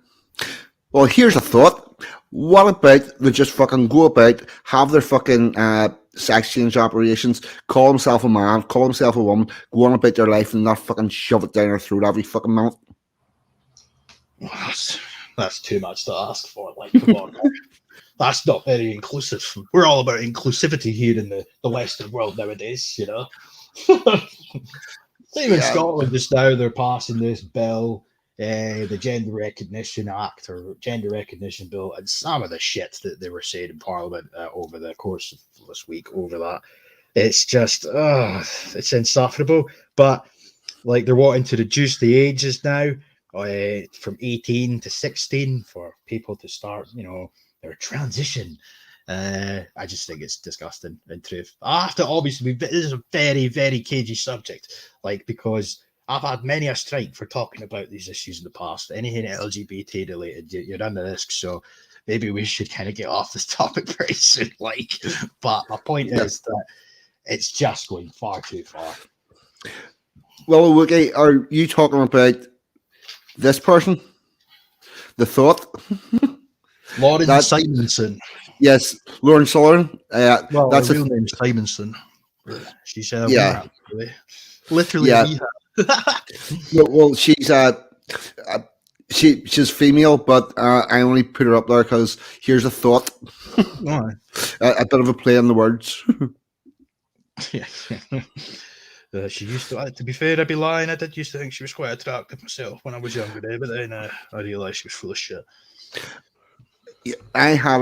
Well, here's a thought. What about they just fucking go about, have their fucking sex change operations, call himself a man, call himself a woman, go on about their life and not fucking shove it down their throat every fucking minute? That's too much to ask for. Like, come on. That's not very inclusive. We're all about inclusivity here in the Western world nowadays, you know. Even Scotland just now, they're passing this bill, the Gender Recognition Act or Gender Recognition Bill, and some of the shit that they were saying in Parliament over the course of this week over that. It's just, it's insufferable. But like, they're wanting to reduce the ages now from 18 to 16 for people to start, you know, their transition. I just think it's disgusting, in truth. After, obviously, this is a very, very cagey subject, like, because I've had many a strike for talking about these issues in the past. Anything LGBT related, you're under this, so maybe we should kind of get off this topic very soon. Like, but my point is that it's just going far too far. Well, okay, are you talking about this person? The thought? Lauren Simonson. Yes, Lauren Sullivan. Well, that's her real name is Simonson. She's rehab, really. Literally rehab. Well, she's she's female, but I only put her up there because here's a thought. A bit of a play on the words. Yeah. She used to be fair, I'd be lying. I did used to think she was quite attractive myself when I was younger, but then I realised she was full of shit. Yeah, I had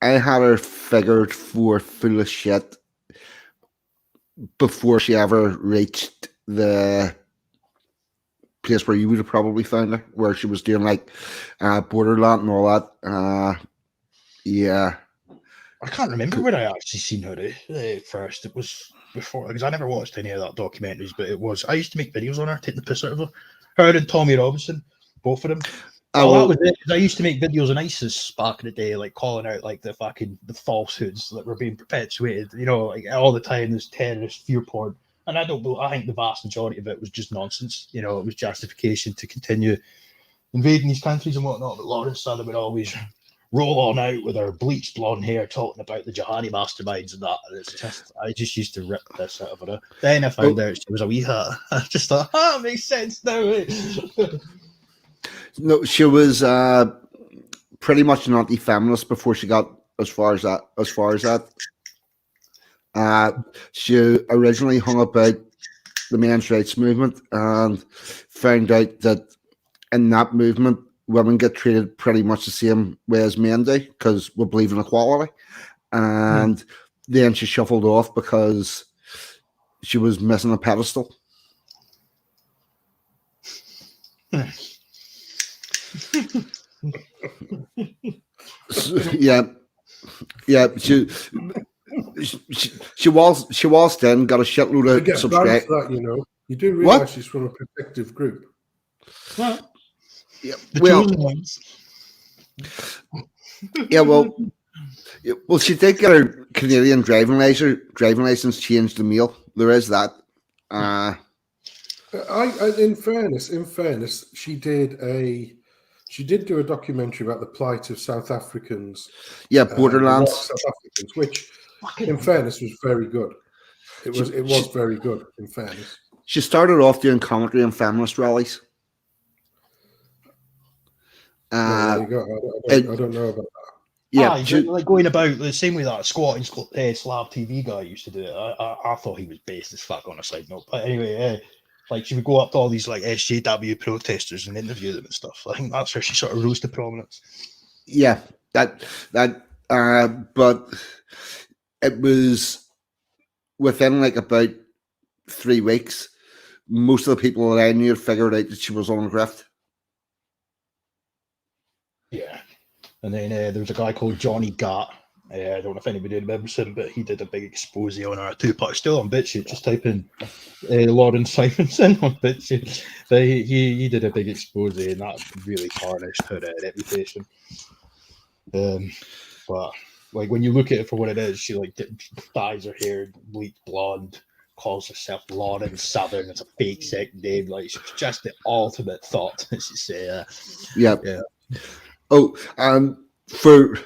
her figured for full of shit before she ever reached the place where you would have probably found her, where she was doing like Borderland and all that. Yeah. I can't remember when I actually seen her first. It was before, because I never watched any of that documentaries, but it was. I used to make videos on her, taking the piss out of her. Her and Tommy Robinson, both of them. Well, that was it. 'Cause I used to make videos on ISIS back in the day, like calling out like the falsehoods that were being perpetuated. You know, like all the time there's terrorist fear porn, and I think the vast majority of it was just nonsense. You know, it was justification to continue invading these countries and whatnot. But Lauren Southern would always roll on out with her bleached blonde hair, talking about the jihadi masterminds and that. And it's just, I just used to rip this out of her. Then I found out she was a wee hat. I just thought, it makes sense now. No, she was pretty much an anti-feminist before she got as far as that. She originally hung about the men's rights movement and found out that in that movement, women get treated pretty much the same way as men do because we believe in equality. And then she shuffled off because she was missing a pedestal. Yeah. She was then got a shitload of subscribers. You know, you do realize she's from a protective group. Well, yeah, chosen ones. Yeah, well, she did get her Canadian driving license changed to male. There is that. In fairness, she did do a documentary about the plight of South Africans. Yeah, borderlands. South Africans, which, in fairness, was very good. It was very good. In fairness, she started off doing commentary on feminist rallies. there you go. I don't know about that. Yeah, like going about the same way that Scottish Slav TV guy used to do it. I thought he was based as fuck on a side note, but anyway, like she would go up to all these like SJW protesters and interview them and stuff. I think that's where she sort of rose to prominence. Yeah, but it was within like about 3 weeks. Most of the people that I knew had figured out that she was on a grift. Yeah. And then there was a guy called Johnny Gatt. I don't know if anybody remembers him, but he did a big expose on our two-part. Still on Bitchute. Just type in Lauren Simonson on Bitchute. But he did a big expose, and that really tarnished her reputation. But like when you look at it for what it is, she like dyes her hair bleach blonde, calls herself Lauren Southern. It's a fake second name. Like she's just the ultimate thought, as you say. Yeah. Oh, for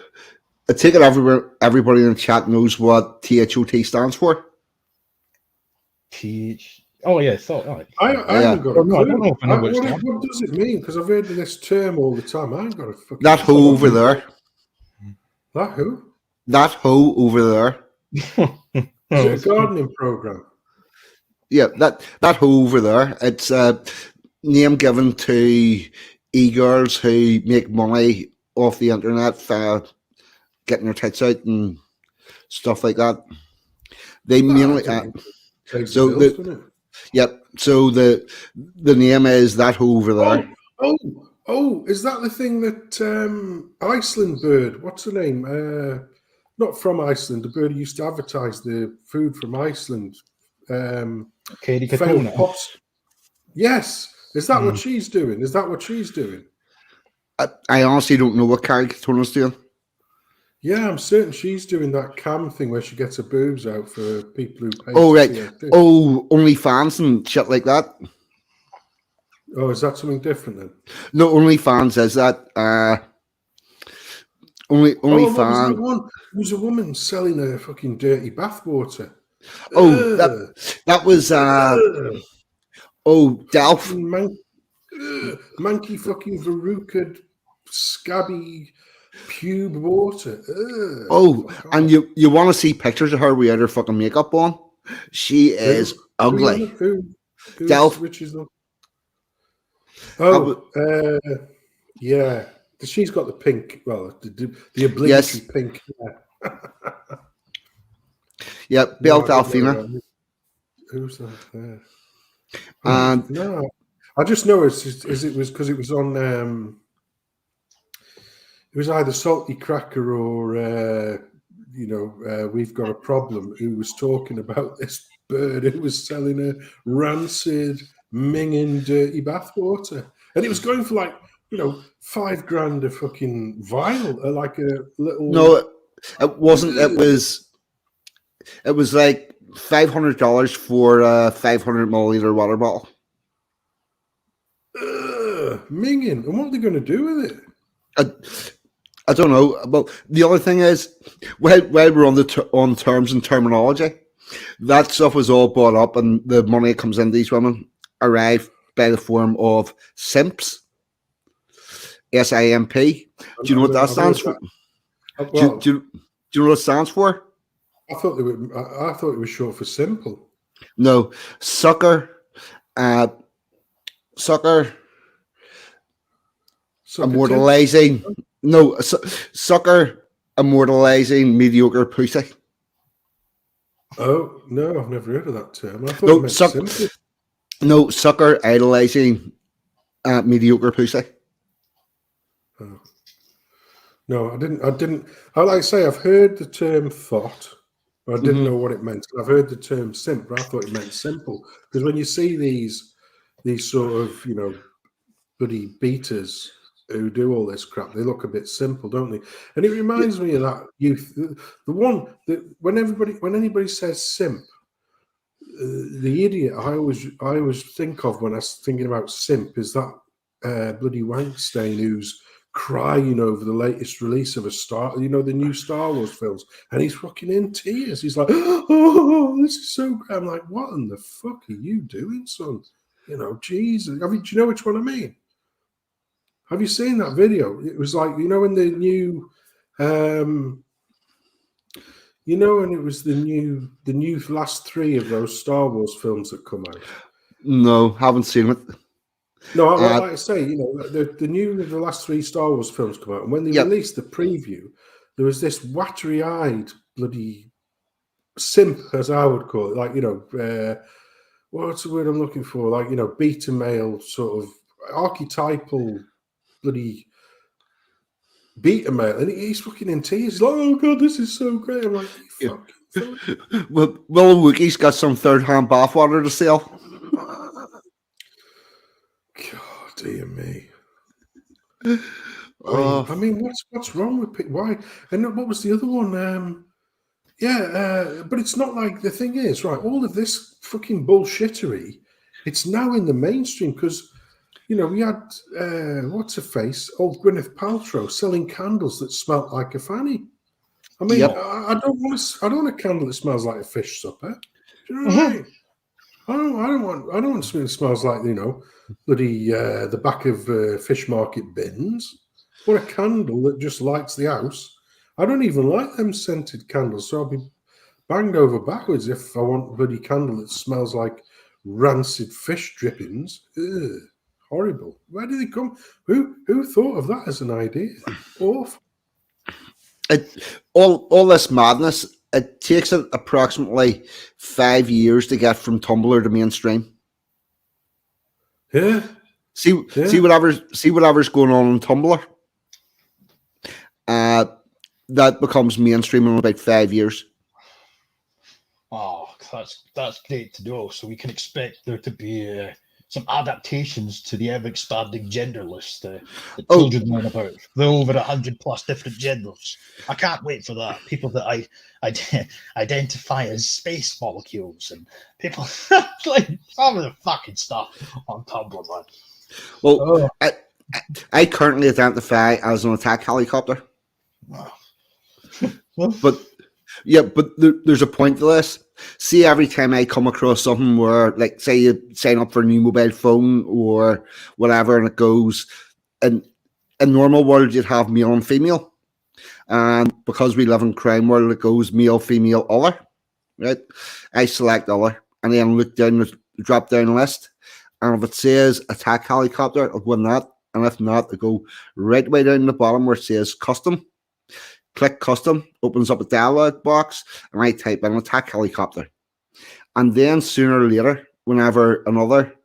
I take it everybody in the chat knows what THOT stands for. Oh yeah, thought. Oh, I haven't got a clue. I don't know if I know what does it mean? Because I've heard this term all the time. I haven't got a fucking. That hoe over there. That who? That hoe over there. Is it a gardening program? Yeah, that hoe over there. It's a name given to e-girls who make money off the internet for getting their tits out and stuff like that. They mainly so the name is that hoe over there. Oh, is that the thing that Iceland bird? What's the name? Not from Iceland. The bird who used to advertise the food from Iceland. Katie Katona. Yes. Is that what she's doing? I honestly don't know what Carrie Katona's doing. Yeah, I'm certain she's doing that cam thing where she gets her boobs out for people who pay. Oh, right. Oh, OnlyFans and shit like that. Oh, is that something different then? No, OnlyFans is that. OnlyFans. There was a woman selling a fucking dirty bathwater. Oh, that was. Delph. Manky fucking verrucad, scabby pube water. And you want to see pictures of her without her fucking makeup on? She is ugly. Delph. Which is yeah. She's got the pink. Well, the obligatory pink. Yeah, Belle Delphina. Who's that there? And no, I just know it was because it was on. It was either Salty Cracker or we've got a problem, who was talking about this bird who was selling a rancid, minging, dirty bathwater, and it was going for like $5,000 a fucking vial, like a little. No, it wasn't. It was like $500 for a 500 milliliter water bottle. Minging, and what are they going to do with it? I don't know. But the other thing is, while we're on terms and terminology, that stuff was all brought up, and the money that comes in these women arrive by the form of simps. SIMP. Do you know what that stands for? Well, Do you know what it stands for? I thought it was short for simple. No, sucker, immortalizing. No, sucker immortalizing mediocre pussy. Oh no, I've never heard of that term. I thought it meant simple. No, sucker idolizing mediocre pussy. Oh. No, I didn't. I like to say I've heard the term thought, but I didn't know what it meant. I've heard the term simp, but I thought it meant simple. Because when you see these sort of bloody beaters who do all this crap, they look a bit simple, don't they? And it reminds me of that youth, the one that when anybody says simp, the idiot I always think of when I'm thinking about simp is that bloody Wankstein who's crying over the latest release of the new Star Wars films, and he's fucking in tears. He's like, "Oh, this is so great." I'm like, "What in the fuck are you doing, son? Jesus." Do you know which one I mean? Have you seen that video? It was like, in the new, and it was the new last 3 of those Star Wars films that come out. No, haven't seen it. No, like I say, the last 3 Star Wars films come out, and when they released the preview, there was this watery-eyed bloody simp, as I would call it, like what's the word I'm looking for? Like beta male sort of archetypal bloody beta male, and he's fucking in tears. He's like, "Oh god, this is so great!" I'm like, "Fuck." Well, Wookiee's got some third-hand bathwater to sell. God, dear me. Oh. I mean, what's wrong with people? Why? And what was the other one? But it's not like, the thing is, right, all of this fucking bullshittery, it's now in the mainstream because, we had, what's her face, old Gwyneth Paltrow selling candles that smelt like a fanny. I mean, I don't want a candle that smells like a fish supper. Do you know what I mean? I don't want something that smells like, bloody the back of fish market bins. Or a candle that just lights the house. I don't even like them scented candles, so I'll be banged over backwards if I want a bloody candle that smells like rancid fish drippings. Ugh, horrible. Where do they come? Who thought of that as an idea? Awful. All this madness, it takes it approximately 5 years to get from Tumblr to mainstream. Yeah. See whatever's going on Tumblr. That becomes mainstream in about 5 years. Oh, that's great to know. So we can expect there to be some adaptations to the ever-expanding gender list that children learn about. There are over 100+ different genders. I can't wait for that. People that I identify as space molecules and people like some of the fucking stuff on Tumblr, man. Well, I currently identify as an attack helicopter. But there's a point to this. See, every time I come across something where, like, say you sign up for a new mobile phone or whatever, and it goes, and in normal world you'd have male and female, and because we live in crime world, it goes male, female, other. Right? I select other, and then look down the drop down list, and if it says attack helicopter, I'll go on that, and if not, I go right way down the bottom where it says custom. Click custom, opens up a dialog box, and I type in attack helicopter. And then sooner or later, whenever another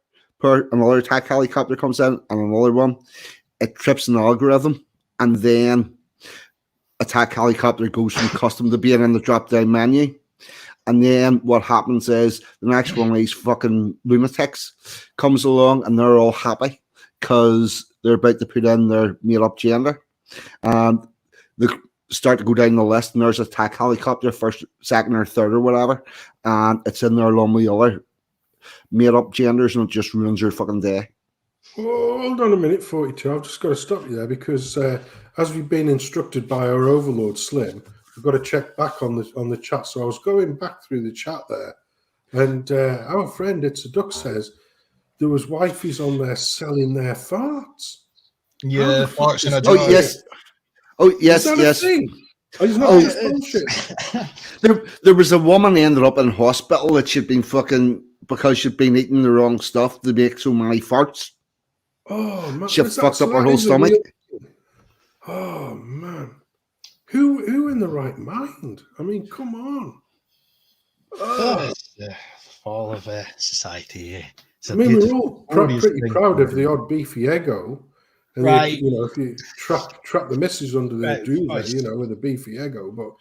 attack helicopter comes in and another one, it trips an algorithm, and then attack helicopter goes from custom to being in the drop down menu. And then what happens is the next one of these fucking lunatics comes along and they're all happy because they're about to put in their made up gender. And they start to go down the list and there's attack helicopter, first, second, or third, or whatever. And it's in there along with the other made up genders and it just ruins your fucking day. Oh, hold on a minute, 42. I've just got to stop you there because as we've been instructed by our overlord Slim, we've got to check back on the chat. So I was going back through the chat there, and our friend It's a Duck says there was wifeys on there selling their farts. Yeah, farts in a Oh jar. yes, oh yes, Is that yes. a thing? It's not Oh, just bullshit. There was a woman ended up in hospital that she'd been fucking because she'd been eating the wrong stuff to make so many farts. Oh man, She fucked up her whole stomach. Oh man, who in the right mind? I mean, come on. Oh, it's the fall of society. It's I a mean, we're beautiful, all glorious pretty thing. proud of the odd beefy ego. And Right. you know, if you trap the missus under the Right, duvet, Christ. you know, with a beefy ego, but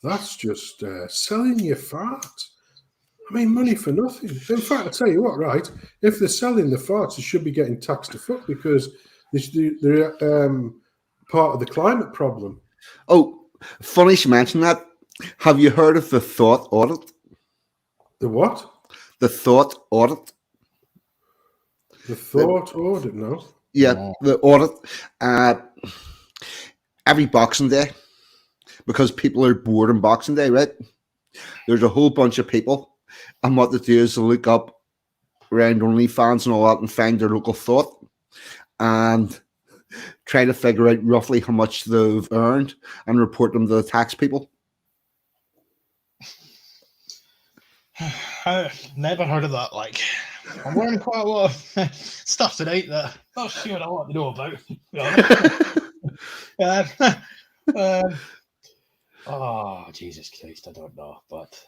that's just selling your farts. I mean, money for nothing. In fact, I'll tell you what, right? If they're selling the farts, they should be getting taxed to fuck because they're part of the climate problem. Oh, funny you mentioned that. Have you heard of the thought audit? The what? The thought audit. The thought audit, no? Yeah, No. the audit. Every Boxing Day, because people are bored on Boxing Day, right? There's a whole bunch of people, and what they do is they look up around OnlyFans and all that and find their local thought and try to figure out roughly how much they've earned and report them to the tax people. I've never heard of that. Like, I'm learning quite a lot of stuff tonight that I'm not sure I want to know about. Oh, Jesus Christ, I don't know. But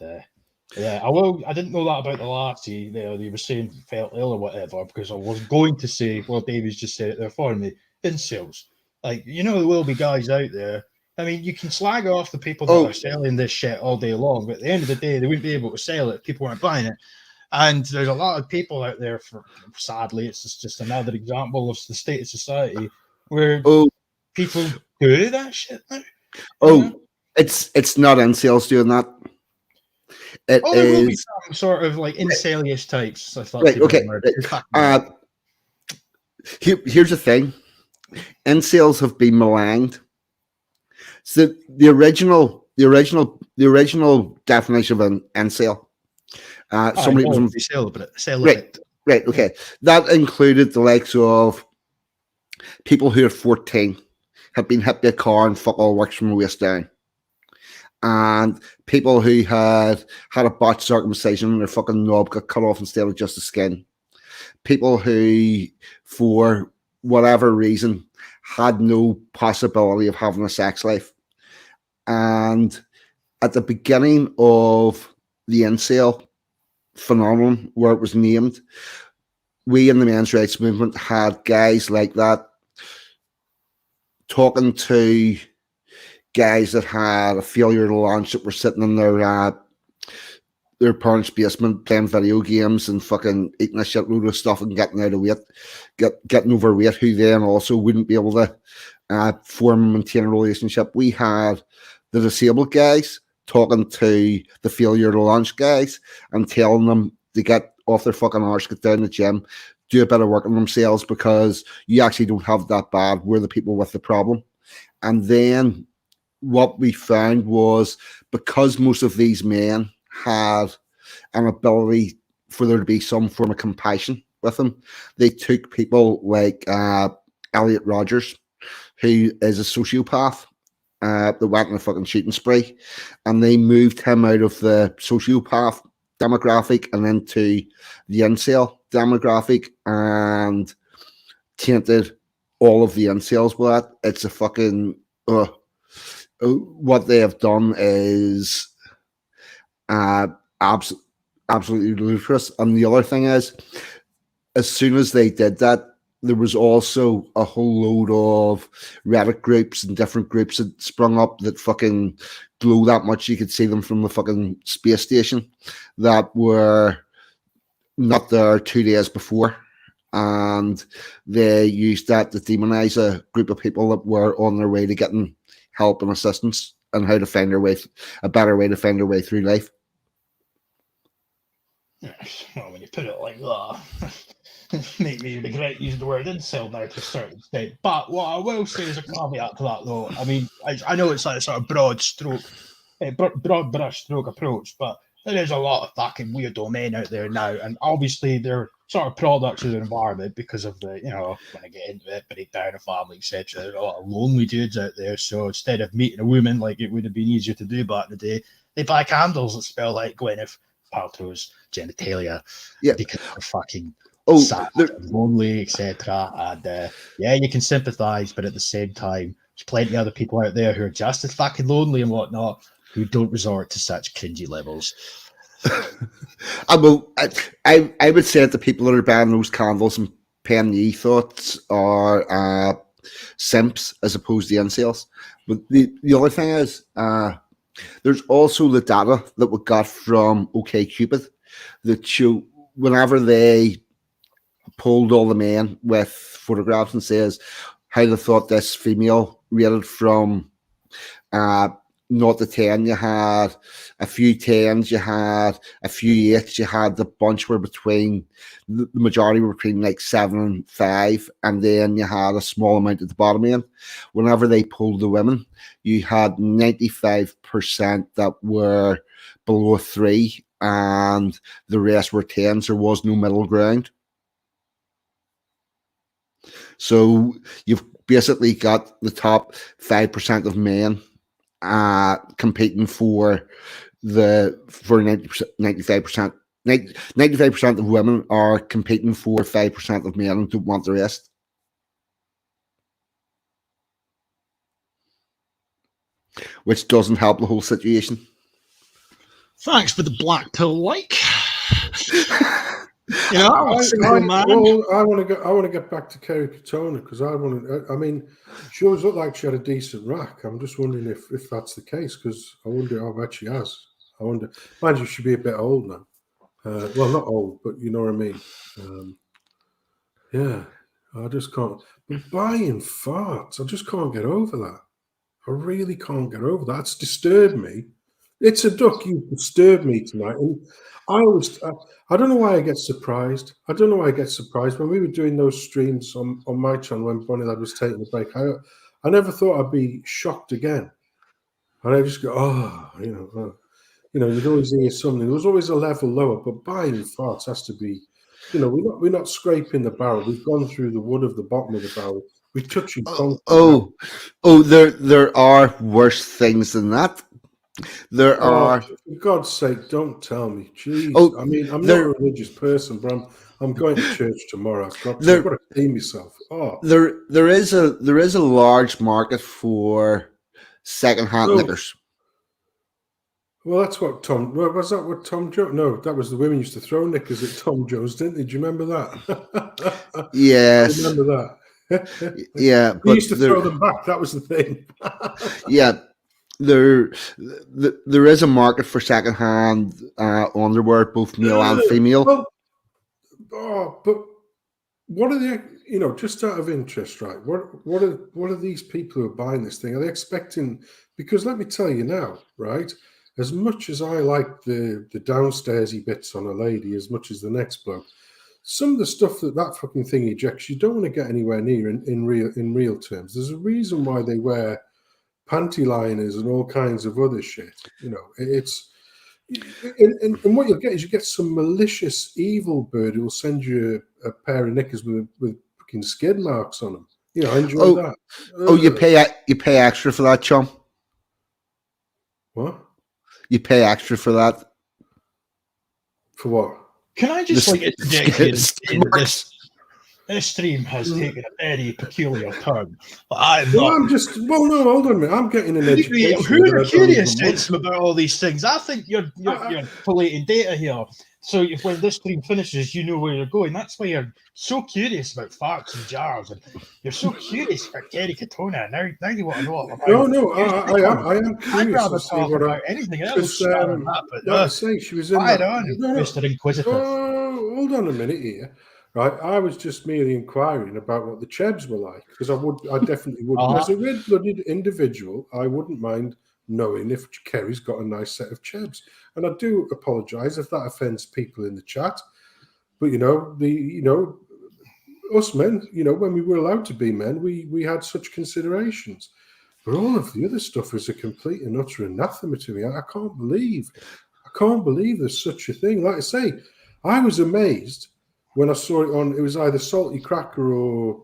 yeah, I didn't know that about the lassie there. They were saying felt ill or whatever, because I was going to say, well, David's just said it there for me, incels. Like, you know, there will be guys out there. I mean, you can slag off the people that are selling this shit all day long, but at the end of the day, they wouldn't be able to sell it if people weren't buying it. And there's a lot of people out there, sadly, it's just another example of the state of society where people do that shit now. It's not incels doing that. It there will be is some sort of like incelish types. I thought. right. Okay. Here's the thing: incels have been maligned. So the original definition of an incel. Somebody was celibate. Right. Okay. That included the likes of people who are 14, have been hit by a car and fuck all works from the waist down, and people who had a botched circumcision and their fucking knob got cut off instead of just the skin. People who, for whatever reason, had no possibility of having a sex life. And at the beginning of the incel phenomenon, where it was named, we in the men's rights movement had guys like that talking to guys that had a failure to launch, that were sitting in their parents' basement playing video games and fucking eating a shitload of stuff and getting out of weight, getting overweight, who then also wouldn't be able to form and maintain a relationship. We had the disabled guys talking to the failure to launch guys and telling them to get off their fucking arse, get down to the gym, do a bit of work on themselves, because you actually don't have that bad. We're the people with the problem. And then what we found was, because most of these men had an ability for there to be some form of compassion with them, they took people like Elliot Rogers, who is a sociopath, that went on a fucking shooting spree, and they moved him out of the sociopath demographic and into the incel demographic and tainted all of the incels with that. It's a fucking what they have done is absolutely ludicrous. And the other thing is, as soon as they did that, there was also a whole load of Reddit groups and different groups that sprung up that fucking glow that much you could see them from the fucking space station that were not there 2 days before. And they used that to demonize a group of people that were on their way to getting help and assistance and how to find their way, a better way to find their way through life. Well, when you put it like that, make me regret using the word incel now to a certain extent. But what I will say is a caveat to that, though. I mean, I know it's like a sort of broad brush stroke approach, but there is a lot of fucking weirdo men out there now, and obviously they're sort of products of their environment because of the, you know, when I get into it, breakdown of family, etc. There's a lot of lonely dudes out there, so instead of meeting a woman like it would have been easier to do back in the day, they buy candles that smell like Gwyneth Paltrow's genitalia, because they're fucking sad and lonely, etc. And yeah, you can sympathise, but at the same time, there's plenty of other people out there who are just as fucking lonely and whatnot who don't resort to such cringy levels. I would say that the people that are buying those candles and paying the thoughts are simps as opposed to incels. But the other thing is, there's also the data that we got from OkCupid that show whenever they polled all the men with photographs and says how they thought this female rated from 0 to 10, you had a few 10s, you had a few 8s, you had the bunch were between, the majority were between like 7 and 5, and then you had a small amount at the bottom end. Whenever they polled the women, you had 95% that were below 3, and the rest were 10s. There was no middle ground. So you've basically got the top 5% of men competing for 95%. 95% of women are competing for 5% of men and don't want the rest. Which doesn't help the whole situation. Thanks for the black pill like. You know, I want to get back to Kerry Katona because I mean, she always looked like she had a decent rack. I'm just wondering if that's the case because I wonder how much she has. I wonder. Mind you, she'd be a bit old now. Well, not old, but you know what I mean. Yeah, I just can't. But buying farts, I just can't get over that. I really can't get over that. It's disturbed me. It's a duck. You disturbed me tonight. And I don't know why I get surprised. I don't know why I get surprised. When we were doing those streams on my channel when Bonnie Lad was taking a break, I never thought I'd be shocked again. And I just go, you'd always hear something. There was always a level lower, but buying farts has to be, we're not scraping the barrel. We've gone through the wood of the bottom of the barrel. We're touching concrete. There are worse things than that. There are. For God's sake, don't tell me. Jeez. I mean, I'm not a religious person, but I'm going to church tomorrow. I've got to clean myself. There is a large market for secondhand liquors. Well, that's what Tom. Well, was that what Tom Jones? No, that was the women used to throw knickers at Tom Jones, didn't they? Do you remember that? Yes. I remember that. Yeah, he used to throw them back. That was the thing. Yeah. There is a market for secondhand underwear, both male and female. But what are they? Just out of interest, right? What are these people who are buying this thing? Are they expecting? Because let me tell you now, right? As much as I like the downstairsy bits on a lady, as much as the next bloke, some of the stuff that fucking thing ejects, you don't want to get anywhere near in real terms. There's a reason why they wear panty liners and all kinds of other shit. It's and what you'll get is you get some malicious evil bird who will send you a pair of knickers with fucking skid marks on them. Enjoy that. You pay extra for that, chum. What? You pay extra for that. For what? Can I just interject here? this stream has taken a very peculiar turn. But I'm Well, not. No, hold on a minute. I'm getting an education. Who that are I don't curious, even want. Sensum, about all these things? I think you're collating data here. So if when this stream finishes, you know where you're going. That's why you're so curious about farts and jars, and you're so curious about Kerry Katona. Now you want to know all about. No, I am I'd curious rather to see talk what about anything else because rather than that. But like I say, she was in fire that. on, No, Mr. Inquisitive. Oh, hold on a minute here. Right, I was just merely inquiring about what the Chebs were like because I definitely wouldn't. As a red-blooded individual, I wouldn't mind knowing if Kerry's got a nice set of Chebs, and I do apologise if that offends people in the chat. But us men, when we were allowed to be men, we had such considerations. But all of the other stuff is a complete and utter anathema to me. I can't believe there's such a thing. Like I say, I was amazed when I saw it on. It was either Salty Cracker or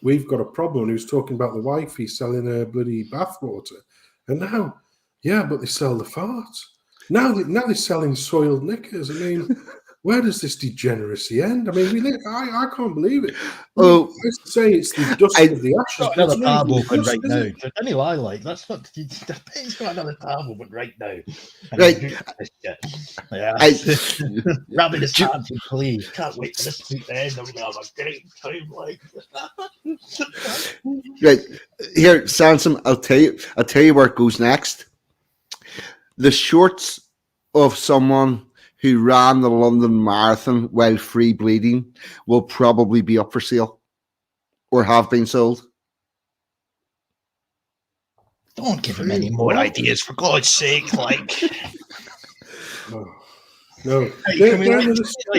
We've Got a Problem. He was talking about the wifey selling her bloody bathwater, and now, yeah, but they sell the farts. Now they're selling soiled knickers. I mean, where does this degeneracy end? I mean, I can't believe it. Oh, I say it's the dust of the ashes. Got another It's not tab even open dust, right is now. it? Any lie, like that's what he's got another tab open right now. And Right. he's doing this shit. Yeah, I, rubbing his hands in glee. Can't wait for this tweet to end. I'm gonna have a great time. Like, right here, Sensum, I'll tell you where it goes next. The shorts of someone who ran the London Marathon while free bleeding will probably be up for sale or have been sold. don't give him any more ideas, for God's sake. Like, No. can we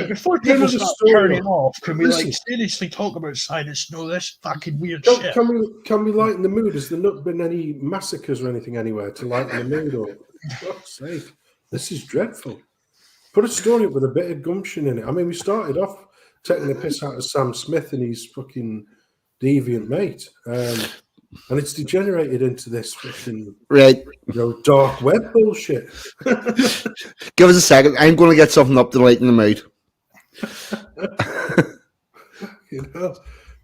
before people start turning off? Can we seriously talk about science? Know this fucking weird shit. Can we lighten the mood? Has there not been any massacres or anything anywhere to lighten the mood? Or for God's sake, this is dreadful. Put a story up with a bit of gumption in it. I mean, we started off taking the piss out of Sam Smith and his fucking deviant mate, and it's degenerated into this fucking dark web bullshit. Give us a second. I'm going to get something up to lighten the mood.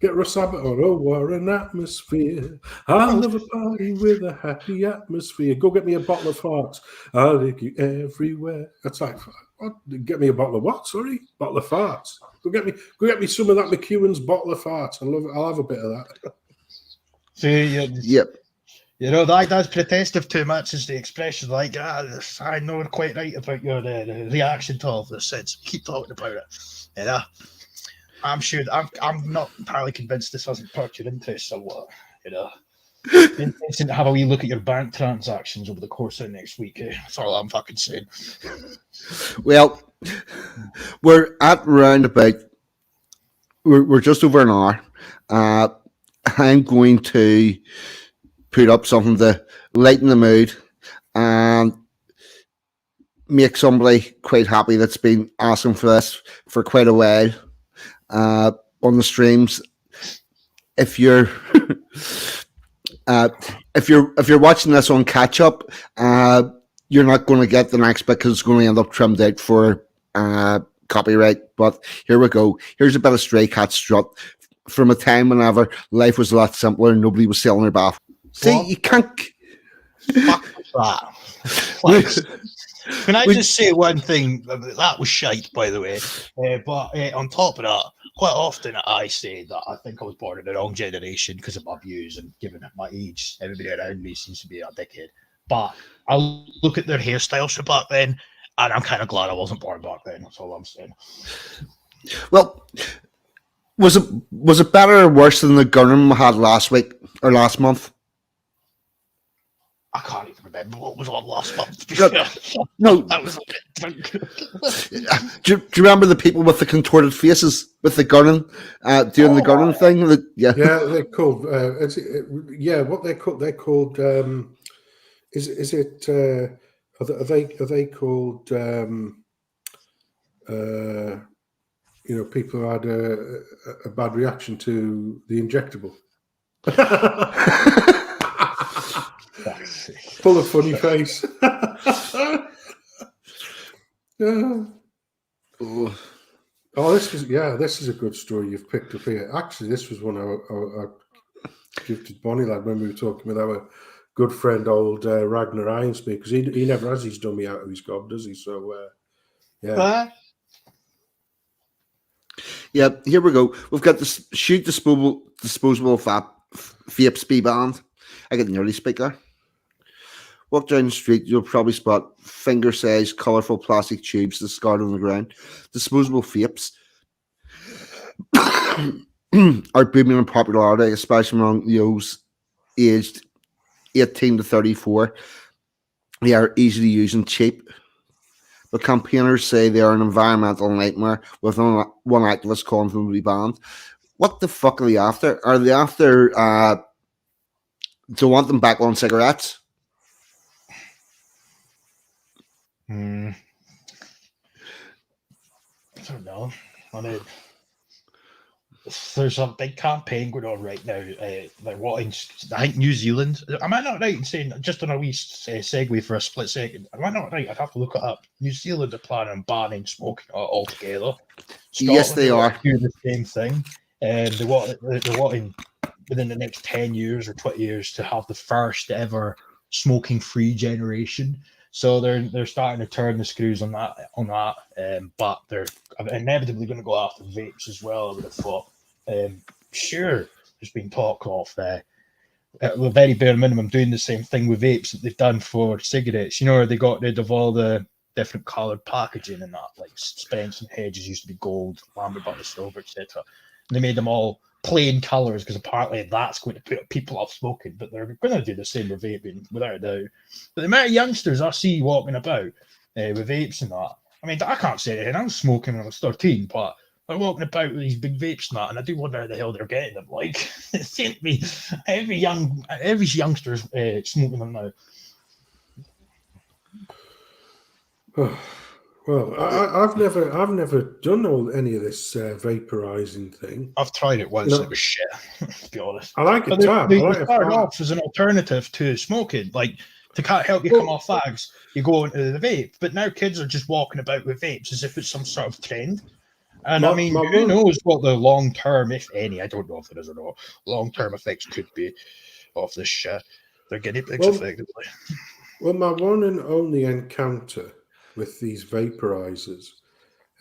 Get Russ Abbott on. Oh, what an atmosphere. I love a party with a happy atmosphere. Go get me a bottle of farts. I'll lick you everywhere. That's like, what? Get me a bottle of what? Sorry? Bottle of farts. Go get me some of that McEwen's bottle of farts. I'll have a bit of that. See, yep. You know, that's protestive too much is the expression like, I know quite right about your reaction to all of this. Sense. Keep talking about it. You know? I'm sure I'm not entirely convinced this hasn't perked your interest somewhat, you know. Interesting to have a wee look at your bank transactions over the course of next week. That's all I'm fucking saying. Well, we're at round about. We're just over an hour. I'm going to put up something to lighten the mood and make somebody quite happy that's been asking for this for quite a while. On the streams, if you're watching this on catch up, you're not going to get the next bit because it's going to end up trimmed out for copyright. But here we go. Here's a bit of Stray Cat strut from a time whenever life was a lot simpler and nobody was selling their bath. See, you can't. Fuck that. Can I just say one thing? That was shite, by the way. But on top of that, quite often I say that I think I was born in the wrong generation because of my views, and given my age, everybody around me seems to be a dickhead. But I look at their hairstyles from back then, and I'm kind of glad I wasn't born back then. That's all I'm saying. Well, was it better or worse than the Gurnham we had last week or last month? I can't even remember what was on last month. No, that was a bit drunk. do you remember the people with the contorted faces with the Gurnham doing the Gurnham thing? Yeah, they're called. What they're called? They're called. Is it? Are they called? People who had a bad reaction to the injectable. Full of funny face. Oh, this is a good story you've picked up here. Actually, this was one I gifted Bonnie lad when we were talking with our good friend old Ragnar Ironsby, because he never has his dummy out of his gob, does he? So yeah. Yeah, here we go. We've got this shoot disposable vapes be banned. I can nearly speak there. Walk down the street, you'll probably spot finger-sized, colourful plastic tubes discarded on the ground. Disposable vapes are booming in popularity, especially among those aged 18 to 34. They are easy to use and cheap. But campaigners say they are an environmental nightmare, with one activist calling for them to be banned. What the fuck are they after? Are they after to want them back on cigarettes? I don't know. I mean, there's a big campaign going on right now. They're wanting, I think, New Zealand. Am I not right in saying, just on a wee segue for a split second, am I not right? I'd have to look it up. New Zealand are planning on banning smoking altogether. Yes, they are. Do the same thing. They're wanting within the next 10 years or 20 years to have the first ever smoking-free generation. So they're starting to turn the screws on that. But they're inevitably going to go after vapes as well, I would have thought. Sure, there's been talk of the very bare minimum doing the same thing with vapes that they've done for cigarettes. You know, where they got rid of all the different coloured packaging and that, like Spence and Hedges used to be gold, Lambert Butter silver, etc. They made them all plain colours because apparently that's going to put people off smoking, but they're going to do the same with vaping without a doubt. But the amount of youngsters I see walking about with vapes and that, I mean, I can't say anything. I was smoking when I was 13, but they're walking about with these big vapes and that, and I do wonder how the hell they're getting them. Like, it seems to be every youngster's smoking them now. Well, I've never done any of this vaporizing thing. I've tried it once and it was shit, to be honest. I like it. They started off as an alternative to smoking, like to help you come off fags. You go into the vape, but now kids are just walking about with vapes as if it's some sort of trend. And I mean, who knows what the long term, if any, I don't know if there is or not, long term effects could be of this shit. They're guinea pigs, effectively. Well, my one and only encounter with these vaporizers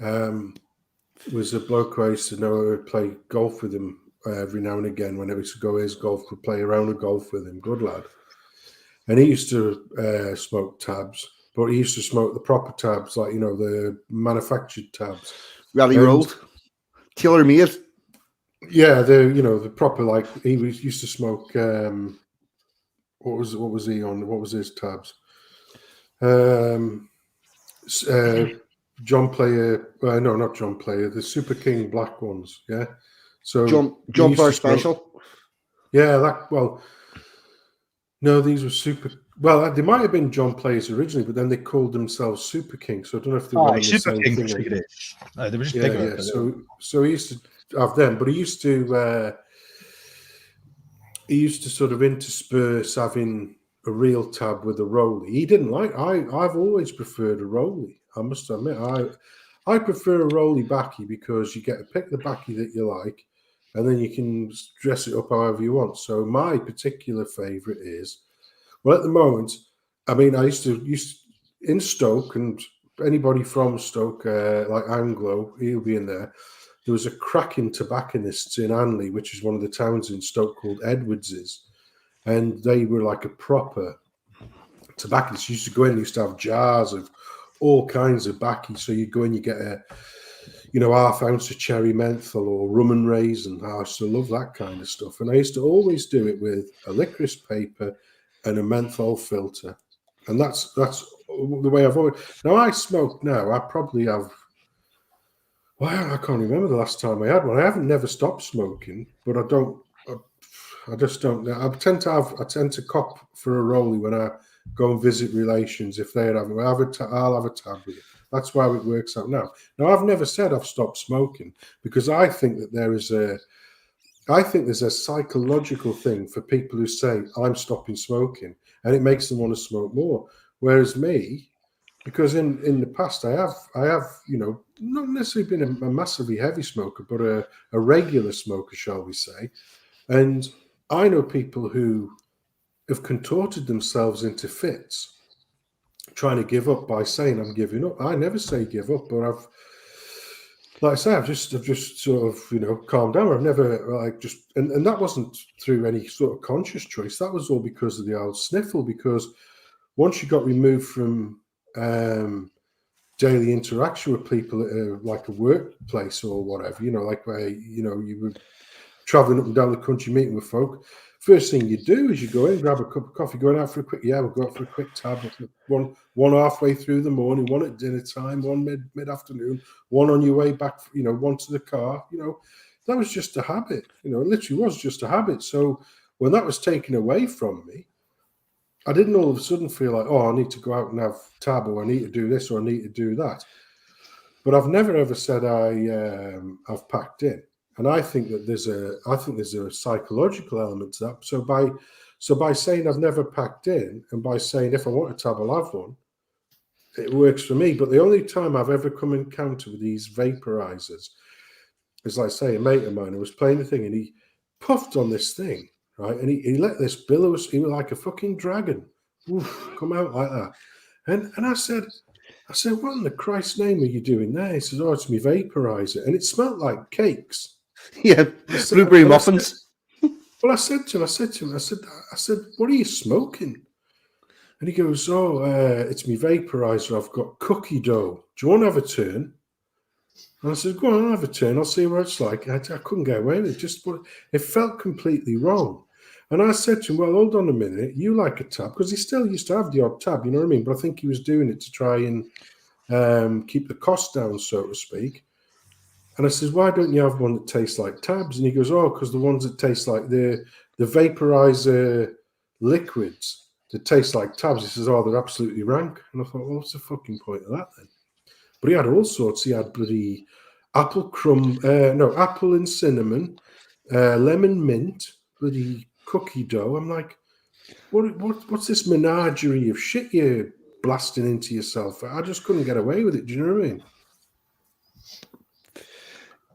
was a bloke who I used to know who would play golf with him every now and again. When I used to go his golf, would play around a golf with him. Good lad. And he used to smoke tabs, but he used to smoke the proper tabs, like, you know, the manufactured tabs. Rally rolled, tailor made. Yeah, the proper, like, he used to smoke. What was he on? What was his tabs? John Player. No, not John Player. The Super King black ones. Yeah. So John Player Special. Yeah. No, these were super. Well, they might have been John Players originally, but then they called themselves Super King. So I don't know if they were the Super same King thing. They were just bigger. Yeah. So he used to have them, but he used to sort of intersperse having a real tab with a rollie. He didn't like. I've always preferred a rollie. I must admit, I prefer a rollie backy because you get to pick the backy that you like, and then you can dress it up however you want. So my particular favourite is, well, at the moment, I mean, I used to in Stoke, and anybody from Stoke, like Anglo, he'll be in there. There was a cracking tobacconists in Anley, which is one of the towns in Stoke called Edwards's, and they were like a proper tobacconist. You used to go in, they used to have jars of all kinds of baccy. So you go in, you get a, half ounce of cherry menthol or rum and raisin. I used to love that kind of stuff, and I used to always do it with a licorice paper and a menthol filter, and that's the way I've always. Now I smoke now. I probably have. Well, I can't remember the last time I had one. I haven't never stopped smoking, but I don't. I just don't. I tend to cop for a rollie when I go and visit relations. If they're having, I'll have a tab with it. That's why it works out now. Now, I've never said I've stopped smoking, because I think that there's a psychological thing for people who say I'm stopping smoking, and it makes them want to smoke more. Whereas me, because in the past I have not necessarily been a massively heavy smoker, but a regular smoker, shall we say. And I know people who have contorted themselves into fits trying to give up by saying I'm giving up. I never say give up, but I've just sort of calmed down. I've never and that wasn't through any sort of conscious choice. That was all because of the old sniffle. Because once you got removed from daily interaction with people at like a workplace or whatever, like where you were traveling up and down the country meeting with folk. First thing you do is you go in, grab a cup of coffee, going out for a quick, we'll go out for a quick tab. One halfway through the morning, one at dinner time, one mid-afternoon, one on your way back, one to the car. That was just a habit. It literally was just a habit. So when that was taken away from me, I didn't all of a sudden feel like, oh, I need to go out and have tab, or I need to do this, or I need to do that. But I've never ever said I've packed in. And I think that there's a psychological element to that. So by saying I've never packed in, and by saying if I want a tab, I'll have one, it works for me. But the only time I've ever come encounter with these vaporizers is, like I say, a mate of mine who was playing the thing, and he puffed on this thing, right? And he let this billow, he was like a fucking dragon, come out like that. And I said, what in the Christ's name are you doing there? He says, oh, it's me vaporizer. And it smelled like cakes. Yeah, blueberry muffins. I said to him, what are you smoking? And he goes, oh, it's me vaporizer. I've got cookie dough. Do you want to have a turn? And I said, go on, I'll have a turn. I'll see what it's like. I couldn't get away with it. It felt completely wrong. And I said to him, well, hold on a minute. You like a tab? Because he still used to have the odd tab, you know what I mean? But I think he was doing it to try and keep the cost down, so to speak. And I says, why don't you have one that tastes like tabs? And he goes, oh, because the ones that taste like the vaporizer liquids that taste like tabs, he says, oh, they're absolutely rank. And I thought, well, what's the fucking point of that then? But he had all sorts. He had bloody apple and cinnamon, lemon mint, bloody cookie dough. I'm like, what's this menagerie of shit you're blasting into yourself? I just couldn't get away with it. Do you know what I mean?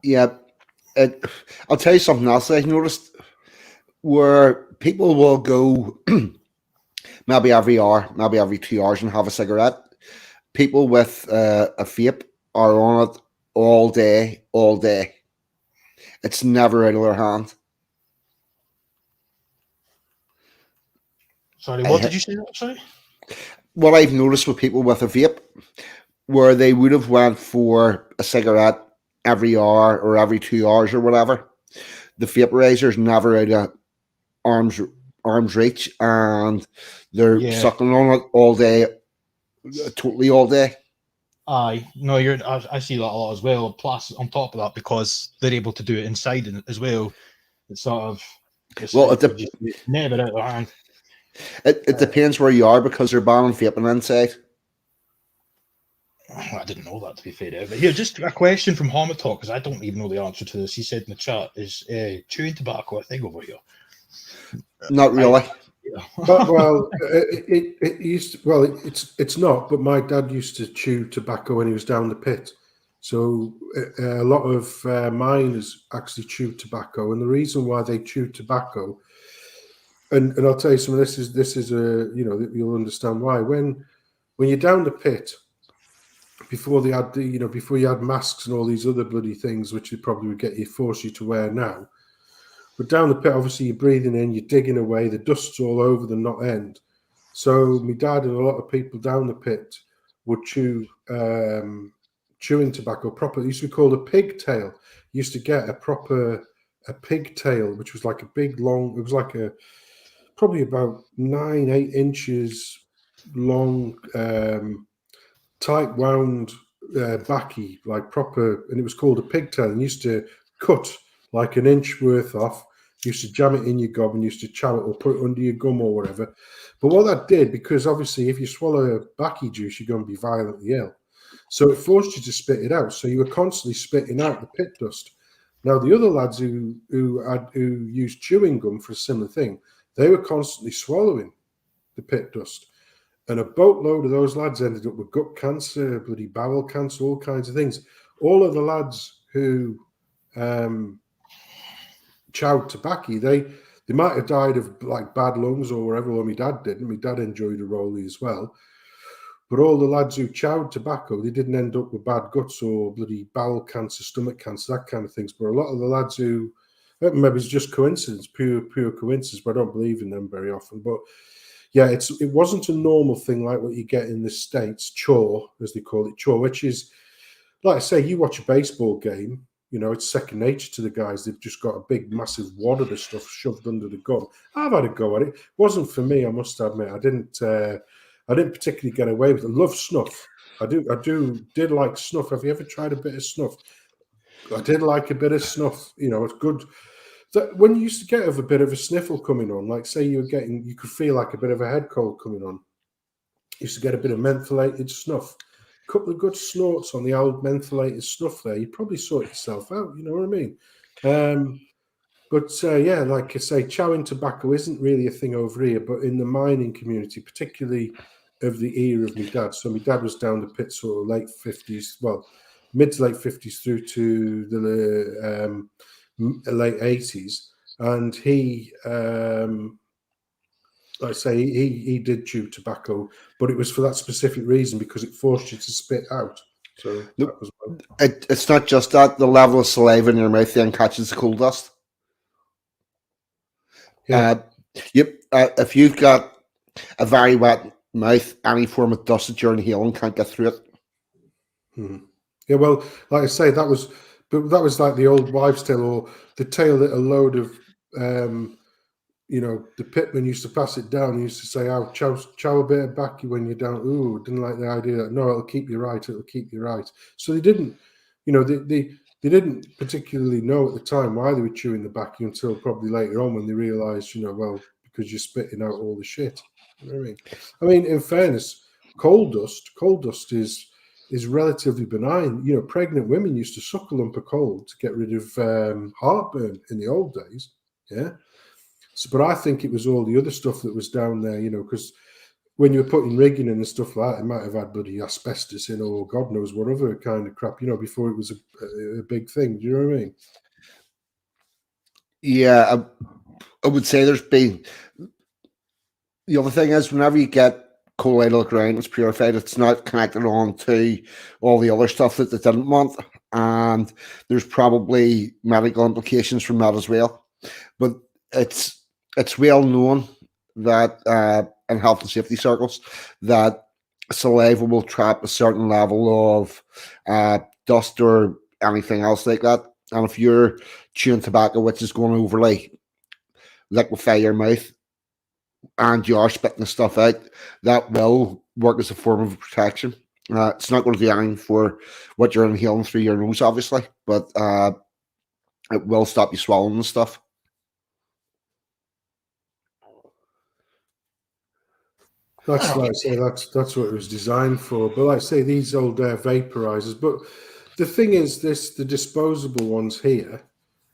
Yeah, I'll tell you something else I've noticed, where people will go maybe every hour, maybe every 2 hours and have a cigarette. People with a vape are on it all day. It's never out of their hand. Sorry, what did you say? Sorry? What I've noticed with people with a vape, where they would have went for a cigarette every hour or every 2 hours or whatever, the vaporizer's never out of arm's reach, and they're sucking on it all day, totally all day. Aye, no, I see that a lot as well. Plus, on top of that, because they're able to do it inside as well, it's sort of never out of their hand. It depends where you are, because they're banning vaping inside. I didn't know that, to be fair. But here, just a question from Homitalk, because I don't even know the answer to this. He said in the chat, is chewing tobacco a thing over here? Not really. But, well, it used to, well, it's not. But my dad used to chew tobacco when he was down the pit, so a lot of miners actually chew tobacco, and the reason why they chew tobacco, and I'll tell you some of this is a you'll understand why when you're down the pit. Before they had before you had masks and all these other bloody things, which they probably would force you to wear now. But down the pit, obviously, you're breathing in, you're digging away, the dust's all over the knot end. So my dad and a lot of people down the pit would chew chewing tobacco proper. It used to be called a pigtail. You used to get a pigtail, which was like a big long. It was like probably about 9-8 inches long. Tight wound backy, like proper, and it was called a pigtail, and used to cut like an inch worth off, used to jam it in your gob and used to chow it or put it under your gum or whatever. But what that did, because obviously if you swallow backy juice, you're going to be violently ill. So it forced you to spit it out. So you were constantly spitting out the pit dust. Now, the other lads who used chewing gum for a similar thing, they were constantly swallowing the pit dust. And a boatload of those lads ended up with gut cancer, bloody bowel cancer, all kinds of things. All of the lads who chowed tobacco, they might have died of like bad lungs or whatever. Well, my dad didn't. My dad enjoyed a rollie as well. But all the lads who chowed tobacco, they didn't end up with bad guts or bloody bowel cancer, stomach cancer, that kind of things. But a lot of the lads who, maybe it's just coincidence, pure coincidence, but I don't believe in them very often. But yeah, it wasn't a normal thing like what you get in the States, chore, as they call it, chore, which is, like I say, you watch a baseball game, you know, it's second nature to the guys. They've just got a big, massive wad of the stuff shoved under the gun. I've had a go at it. It wasn't for me, I must admit. I didn't particularly get away with it. I love snuff. I did like snuff. Have you ever tried a bit of snuff? I did like a bit of snuff. You know, it's good. When you used to get a bit of a sniffle coming on, like say you could feel like a bit of a head cold coming on. You used to get a bit of mentholated snuff. A couple of good snorts on the old mentholated snuff there. You probably sort yourself out. You know what I mean? But yeah, like I say, chowing tobacco isn't really a thing over here, but in the mining community, particularly of the era of my dad. So my dad was down the pit sort of late 50s, well, mid to late 50s through to the late 80s. And he, like I say, he did chew tobacco, but it was for that specific reason, because it forced you to spit out. So that was it's not just that, the level of saliva in your mouth then catches the coal dust. Yeah. If you've got a very wet mouth, any form of dust that you're inhaling can't get through it. Mm-hmm. Yeah, well, like I say, that was like the old wives' tale, or the tale that a load of, you know, the pitmen used to pass it down. He used to say, "Oh, chow a bit of baccy when you're down." Ooh, didn't like the idea that. No, it'll keep you right. It'll keep you right. So they didn't, you know, they didn't particularly know at the time why they were chewing the baccy until probably later on when they realised, you know, well, because you're spitting out all the shit. You know what I mean? I mean, in fairness, coal dust is relatively benign. You know, pregnant women used to suck a lump of coal to get rid of heartburn in the old days. Yeah. So, but I think it was all the other stuff that was down there, you know, because when you were putting rigging in and stuff like that, it might have had bloody asbestos in, or God knows what other kind of crap, you know, before it was a big thing. Do you know what I mean? Yeah, I would say there's been. The other thing is, whenever you get coal out of the ground, it's purified, it's not connected on to all the other stuff that they didn't want. And there's probably medical implications from that as well. But it's well known that in health and safety circles that saliva will trap a certain level of dust or anything else like that. And if you're chewing tobacco, which is going to overly liquefy your mouth, and you are spitting the stuff out, that will work as a form of protection. It's not going to do anything for what you're inhaling through your nose, obviously, but it will stop you swallowing the stuff. That's like I say, that's what it was designed for. But like I say, these old vaporizers. But the thing is, the disposable ones here,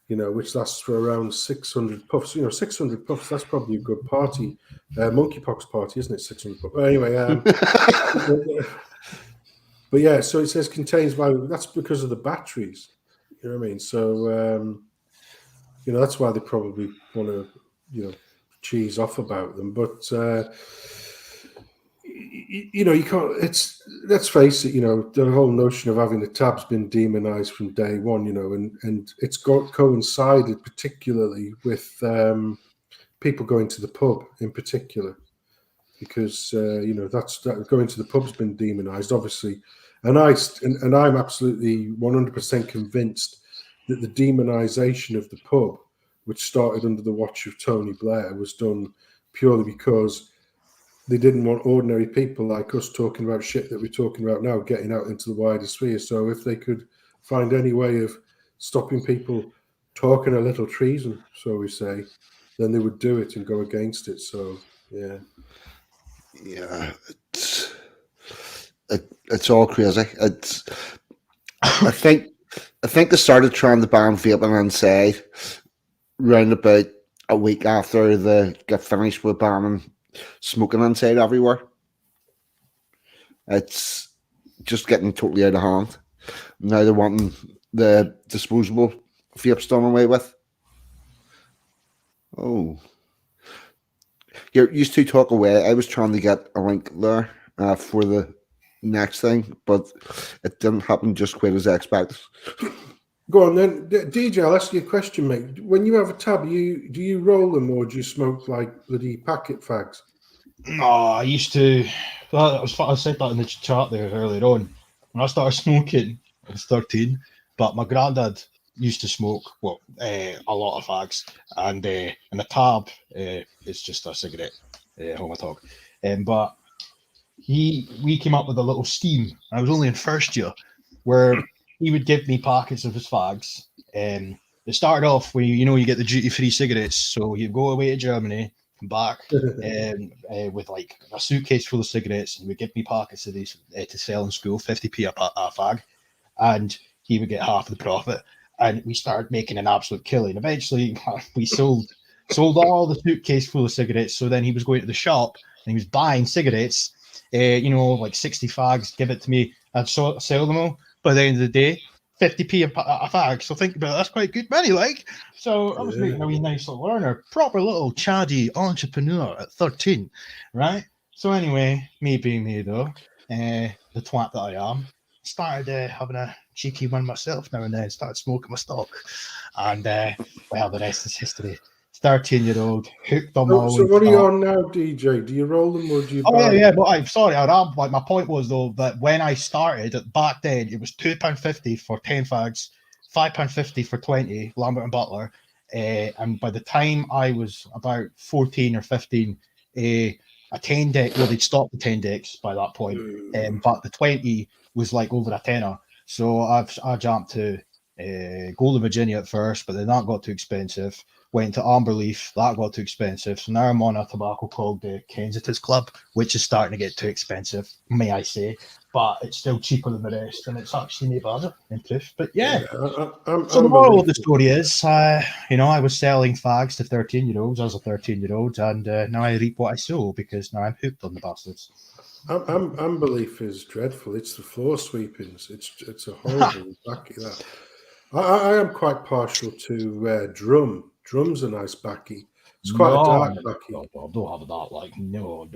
you know, which lasts for around 600 puffs. You know, 600 puffs. That's probably a good party, monkeypox party, isn't it? 600 puffs. But anyway, but yeah. So it says contains value. That's because of the batteries. You know what I mean? So you know, that's why they probably want to, you know, cheese off about them. But you know, you can't. Let's face it. You know, the whole notion of having a tab's been demonized from day one. You know, and it's coincided particularly with people going to the pub in particular, because you know that going to the pub's been demonized, obviously, and I'm absolutely 100% convinced that the demonization of the pub, which started under the watch of Tony Blair, was done purely because they didn't want ordinary people like us talking about shit that we're talking about now getting out into the wider sphere. So if they could find any way of stopping people talking a little treason, so we say, then they would do it and go against it. So yeah, it's all crazy. I think they started trying to ban vaping inside round about a week after they get finished with banning smoking inside everywhere. It's just getting totally out of hand. Now they're wanting the disposable vapes done away with. Oh, you used to talk away. I was trying to get a link there for the next thing, but it didn't happen just quite as I expected. Go on then, DJ. I'll ask you a question, mate. When you have a tab, do you roll them or do you smoke like bloody packet fags? No, I used to. Well, I said that in the chat there earlier on. When I started smoking, I was 13, but my granddad used to smoke a lot of fags, and a tab is just a cigarette. Home I talk, but we came up with a little scheme. I was only in first year, where he would give me packets of his fags. It started off when you get the duty-free cigarettes, so you go away to Germany, come back with like a suitcase full of cigarettes, and he would give me packets of these to sell in school, 50p a fag, and he would get half the profit. And we started making an absolute killing. Eventually, we sold all the suitcase full of cigarettes. So then he was going to the shop and he was buying cigarettes. Like 60 fags, give it to me. I'd sell them all. By the end of the day, 50p a fag. So think about it, that's quite good money, like. So I was making a wee nice little learner, proper little chatty entrepreneur at 13, right? So anyway, me being me though, the twat that I am, started having a cheeky one myself now and then, started smoking my stock. And well, the rest is history. 13-year-old, hooked on my own. So what are you on now, DJ? Do you roll them or do you buy yeah, but I'm sorry, like my point was though that when I started back then, it was £2.50 for 10 fags, £5.50 for 20, Lambert and Butler. And by the time I was about 14 or 15, a 10 deck, well, they'd stopped the 10 decks by that point, but the 20 was like over a tenner. So I jumped to Golden Virginia at first, but then that got too expensive. Went to Amberleaf, that got too expensive. So now I'm on a tobacco called the Kensington's Club, which is starting to get too expensive, may I say. But it's still cheaper than the rest, and it's actually made better in proof. But yeah. So the moral of the story is, I was selling fags to 13-year-olds as a 13-year-old, and now I reap what I sow because now I'm hooked on the bastards. Unbelief is dreadful. It's the floor sweepings. It's a horrible backy that. I am quite partial to drum. Drum's a nice backy. It's quite a dark backy. No, don't have that. Like no.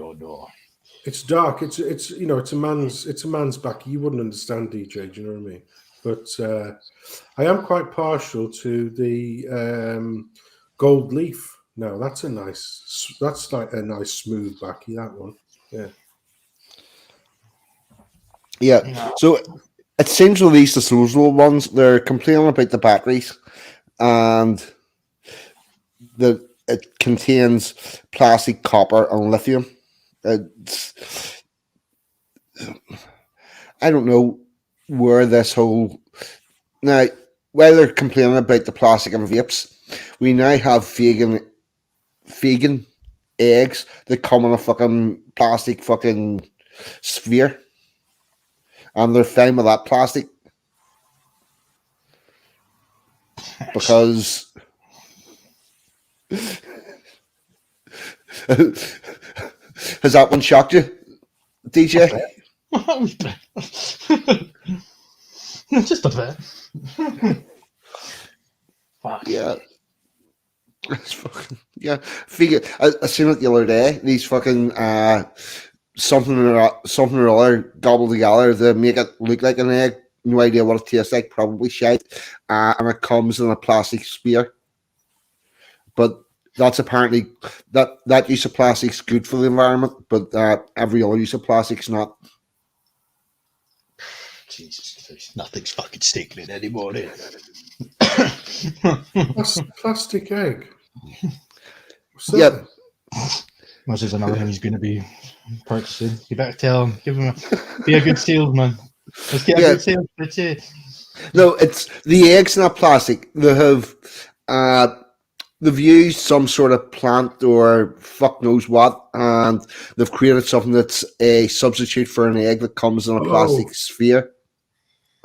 It's dark. It's a man's backy. You wouldn't understand, DJ. Do you know what I mean? But I am quite partial to the gold leaf. No, that's like a nice smooth backy. That one, yeah. Yeah. So it seems with these disposable ones, they're complaining about the batteries and it contains plastic, copper, and lithium. I don't know where this whole now. While they're complaining about the plastic and vapes, we now have vegan eggs that come in a fucking plastic fucking sphere, and they're fine with that plastic because. Has that one shocked you, DJ? Just a bit. Fuck. Yeah. Yeah. I seen it the other day. These fucking something or other gobbled together to make it look like an egg. No idea what it tastes like. Probably shite. And it comes in a plastic sphere. But that's apparently that use of plastic's good for the environment, but every other use of plastic's not. Jesus Christ, nothing's fucking sacred anymore. Plastic egg. Yeah. This is another thing he's going to be purchasing. You better tell him. Be a good salesman. Let's get a good sales. That's it. No, it's the eggs not plastic. They have. They've used some sort of plant or fuck knows what, and they've created something that's a substitute for an egg that comes in a plastic sphere.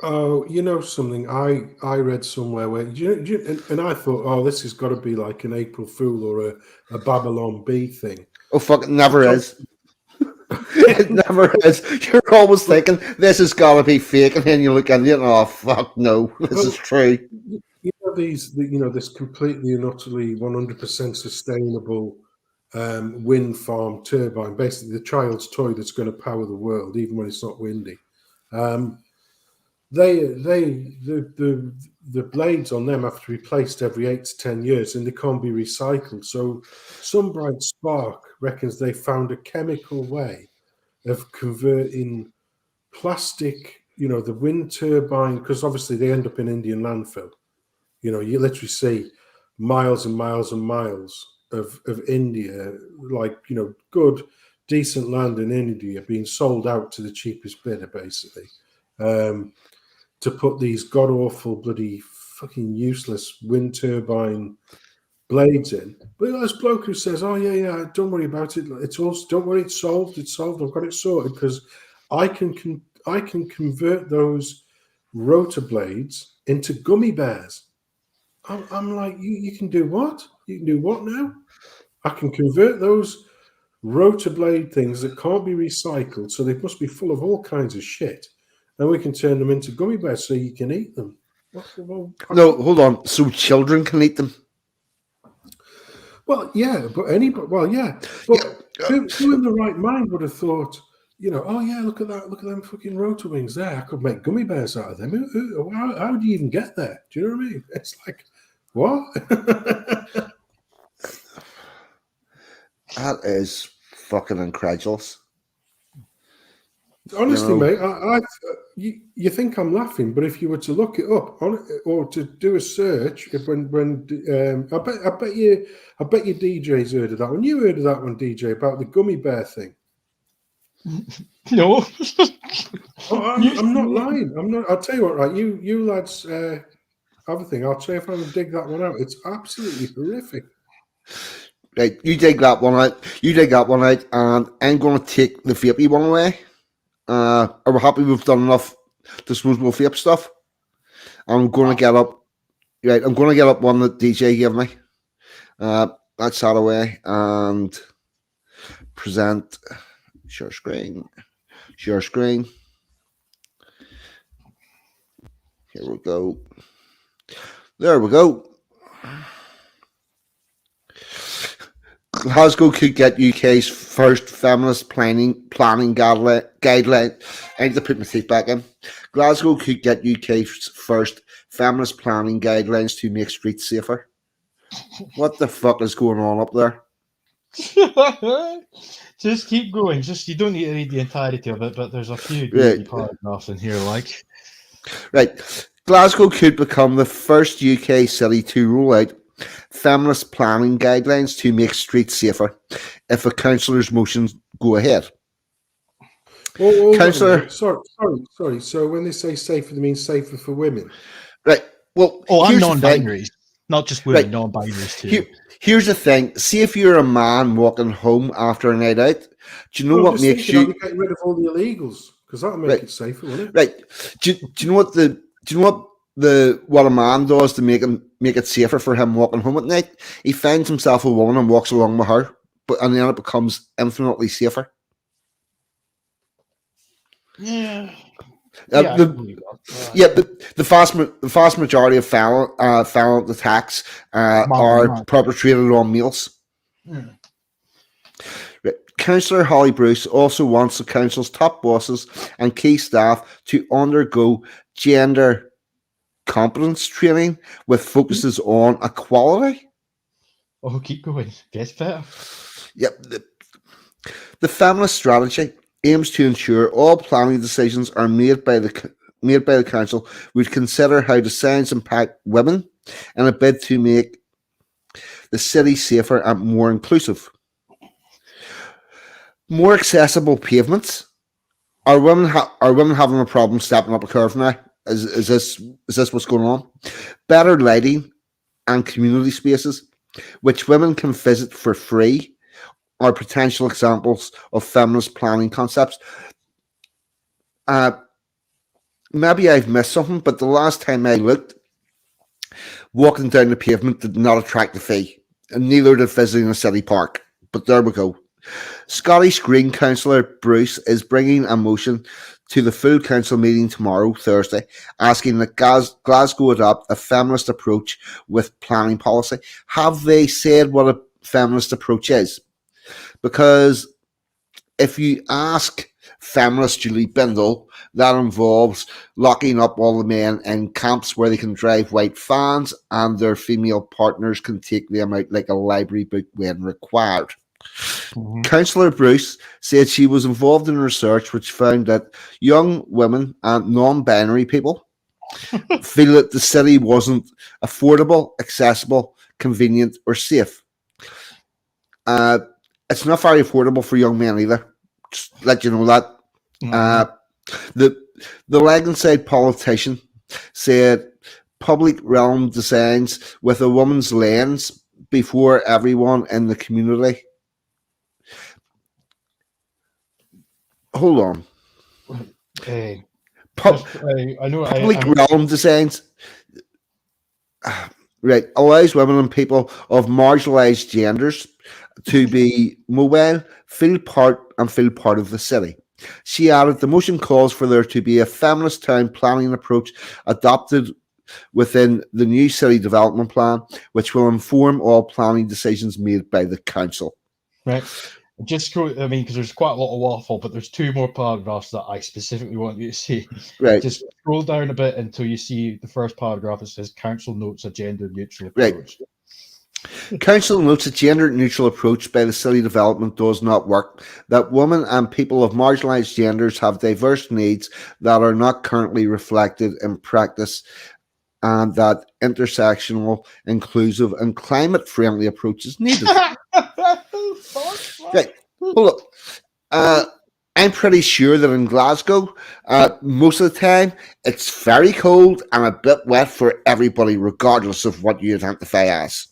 Oh, you know something? I read somewhere where and I thought, oh, this has got to be like an April Fool or a Babylon Bee thing. Oh fuck! It never is. It never is. You're always thinking this has got to be fake, and then you look at it and oh fuck no, this is true. You know this completely and utterly 100% sustainable wind farm turbine, basically the child's toy that's going to power the world, even when it's not windy. The blades on them have to be replaced every 8 to 10 years, and they can't be recycled. So, some bright spark reckons they found a chemical way of converting plastic, the wind turbine, because obviously they end up in Indian landfill. You literally see miles and miles and miles of India, like, good, decent land in India being sold out to the cheapest bidder, basically, to put these god-awful, bloody, fucking useless wind turbine blades in. But this bloke who says, oh, yeah, don't worry about it. Don't worry, it's solved. It's solved. I've got it sorted because I can convert those rotor blades into gummy bears. I'm like, you can do what? You can do what now? I can convert those rotor blade things that can't be recycled, so they must be full of all kinds of shit, and we can turn them into gummy bears so you can eat them. No, hold on. So children can eat them? Well, yeah, but yeah. But who in the right mind would have thought, oh yeah, look at them fucking rotor wings there. I could make gummy bears out of them. How do you even get there? Do you know what I mean? It's like, what? That is fucking incredulous. Honestly, mate, you think I'm laughing, but if you were to look it up or to do a search, I bet you DJ's heard of that one. You heard of that one, DJ, about the gummy bear thing? No. I'm not lying. I'm not. I'll tell you what, right? You lads have a thing. I'll tell you if I can dig that one out. It's absolutely horrific. Right, you dig that one out. And I'm going to take the vapey one away. Are we happy we've done enough disposable vape stuff? I'm going to get up. Right, I'm going to get up one that DJ gave me. That's that away and present. Share screen. Here we go. There we go. Glasgow could get UK's first feminist planning guideline. I need to put my teeth back in. Glasgow could get UK's first feminist planning guidelines to make streets safer. What the fuck is going on up there? Just keep going. You don't need to read the entirety of it, but there's a few paragraphs in here, like. Right. Glasgow could become the first UK city to roll out feminist planning guidelines to make streets safer if a councillor's motions go ahead. Councillor, sorry. So when they say safer, they mean safer for women, right? Well, and non-binaries, not just women, right. Non-binaries too. Here's the thing: see if you're a man walking home after a night out, do you know what makes you get rid of all the illegals? Because that'll make it safer, won't it? Right? Do you know what a man does to make it safer for him walking home at night? He finds himself a woman and walks along with her, and then it becomes infinitely safer. Yeah. The vast majority of felon attacks are perpetrated on males. Mm. Councillor Holly Bruce also wants the council's top bosses and key staff to undergo gender competence training with focuses on equality. Oh, keep going. Gets better. Yep. The feminist strategy aims to ensure all planning decisions are made by the council would consider how decisions impact women in a bid to make the city safer and more inclusive. More accessible pavements. Are women having a problem stepping up a curve now? Is this what's going on? Better lighting and community spaces, which women can visit for free, are potential examples of feminist planning concepts. Maybe I've missed something, but the last time I looked, walking down the pavement did not attract a fee, and neither did visiting a city park. But there we go. Scottish Green Councillor Bruce is bringing a motion to the full council meeting tomorrow, Thursday, asking that Glasgow adopt a feminist approach with planning policy. Have they said what a feminist approach is? Because if you ask feminist Julie Bindel, that involves locking up all the men in camps where they can drive white vans and their female partners can take them out like a library book when required. Mhm. Councillor Bruce said she was involved in research which found that young women and non-binary people feel that the city wasn't affordable, accessible, convenient, or safe. It's not very affordable for young men either. Just let you know that. The Leganside politician said public realm designs with a woman's lens before everyone in the community. Hold on. I know. Public realm designs right allows women and people of marginalised genders to be mobile, feel part of the city. She added, the motion calls for there to be a feminist town planning approach adopted within the new city development plan, which will inform all planning decisions made by the council. Right. Just scroll. I mean, because there's quite a lot of waffle, but there's two more paragraphs that I specifically want you to see. Right. Just scroll down a bit until you see the first paragraph. It says council notes a gender neutral approach. Right. Council notes a gender neutral approach by the city development does not work, that women and people of marginalised genders have diverse needs that are not currently reflected in practice, and that intersectional, inclusive, and climate friendly approaches needed. Right. Hold up. I'm pretty sure that in Glasgow, most of the time, it's very cold and a bit wet for everybody, regardless of what you identify as.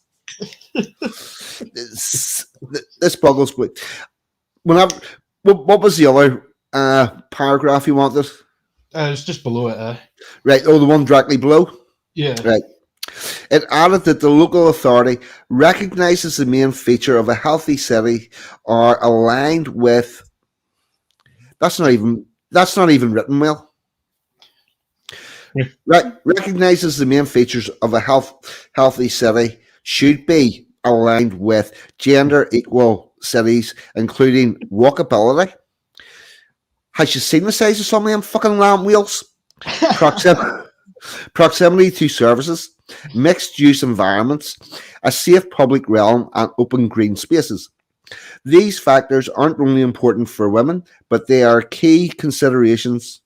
This boggles me. What was the other paragraph you wanted? It's just below it. Right. Oh, the one directly below? Yeah. Right. It added that the local authority recognises the main feature of a healthy city are aligned with. That's not even written well. Right. Recognises the main features of a healthy city should be aligned with gender equal cities, including walkability. Has you seen the size of some of them fucking lamp wheels? Proximity to services, mixed use environments, a safe public realm, and open green spaces. These factors aren't only important for women, but they are key considerations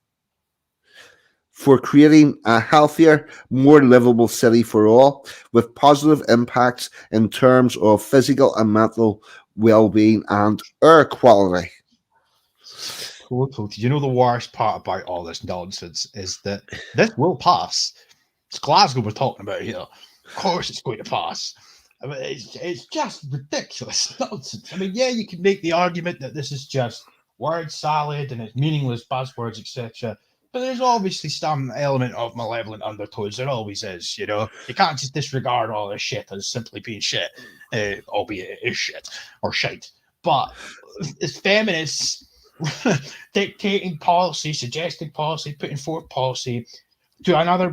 for creating a healthier, more livable city for all, with positive impacts in terms of physical and mental well-being and air quality. Total. Do you know the worst part about all this nonsense is that this will pass. It's Glasgow we're talking about here. Of course it's going to pass. I mean, it's just ridiculous nonsense. I mean, yeah, you can make the argument that this is just word salad and it's meaningless buzzwords, etc. But there's obviously some element of malevolent undertones. There always is, you know. You can't just disregard all this shit as simply being shit, albeit it is shit or shite. But as feminists dictating policy, suggesting policy, putting forth policy to another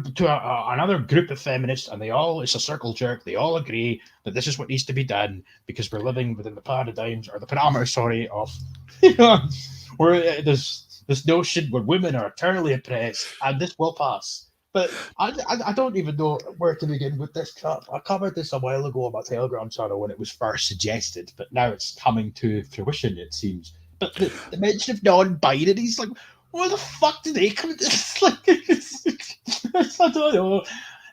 group of feminists, and it's a circle jerk. They all agree that this is what needs to be done because we're living within the paradigms or the parameters, of where there's this notion where women are eternally oppressed, and this will pass. But I don't even know where to begin with this crap. I covered this a while ago on my Telegram channel when it was first suggested, but now it's coming to fruition, it seems. But the mention of non-binaries, like, where the fuck did they come? Like, I don't know.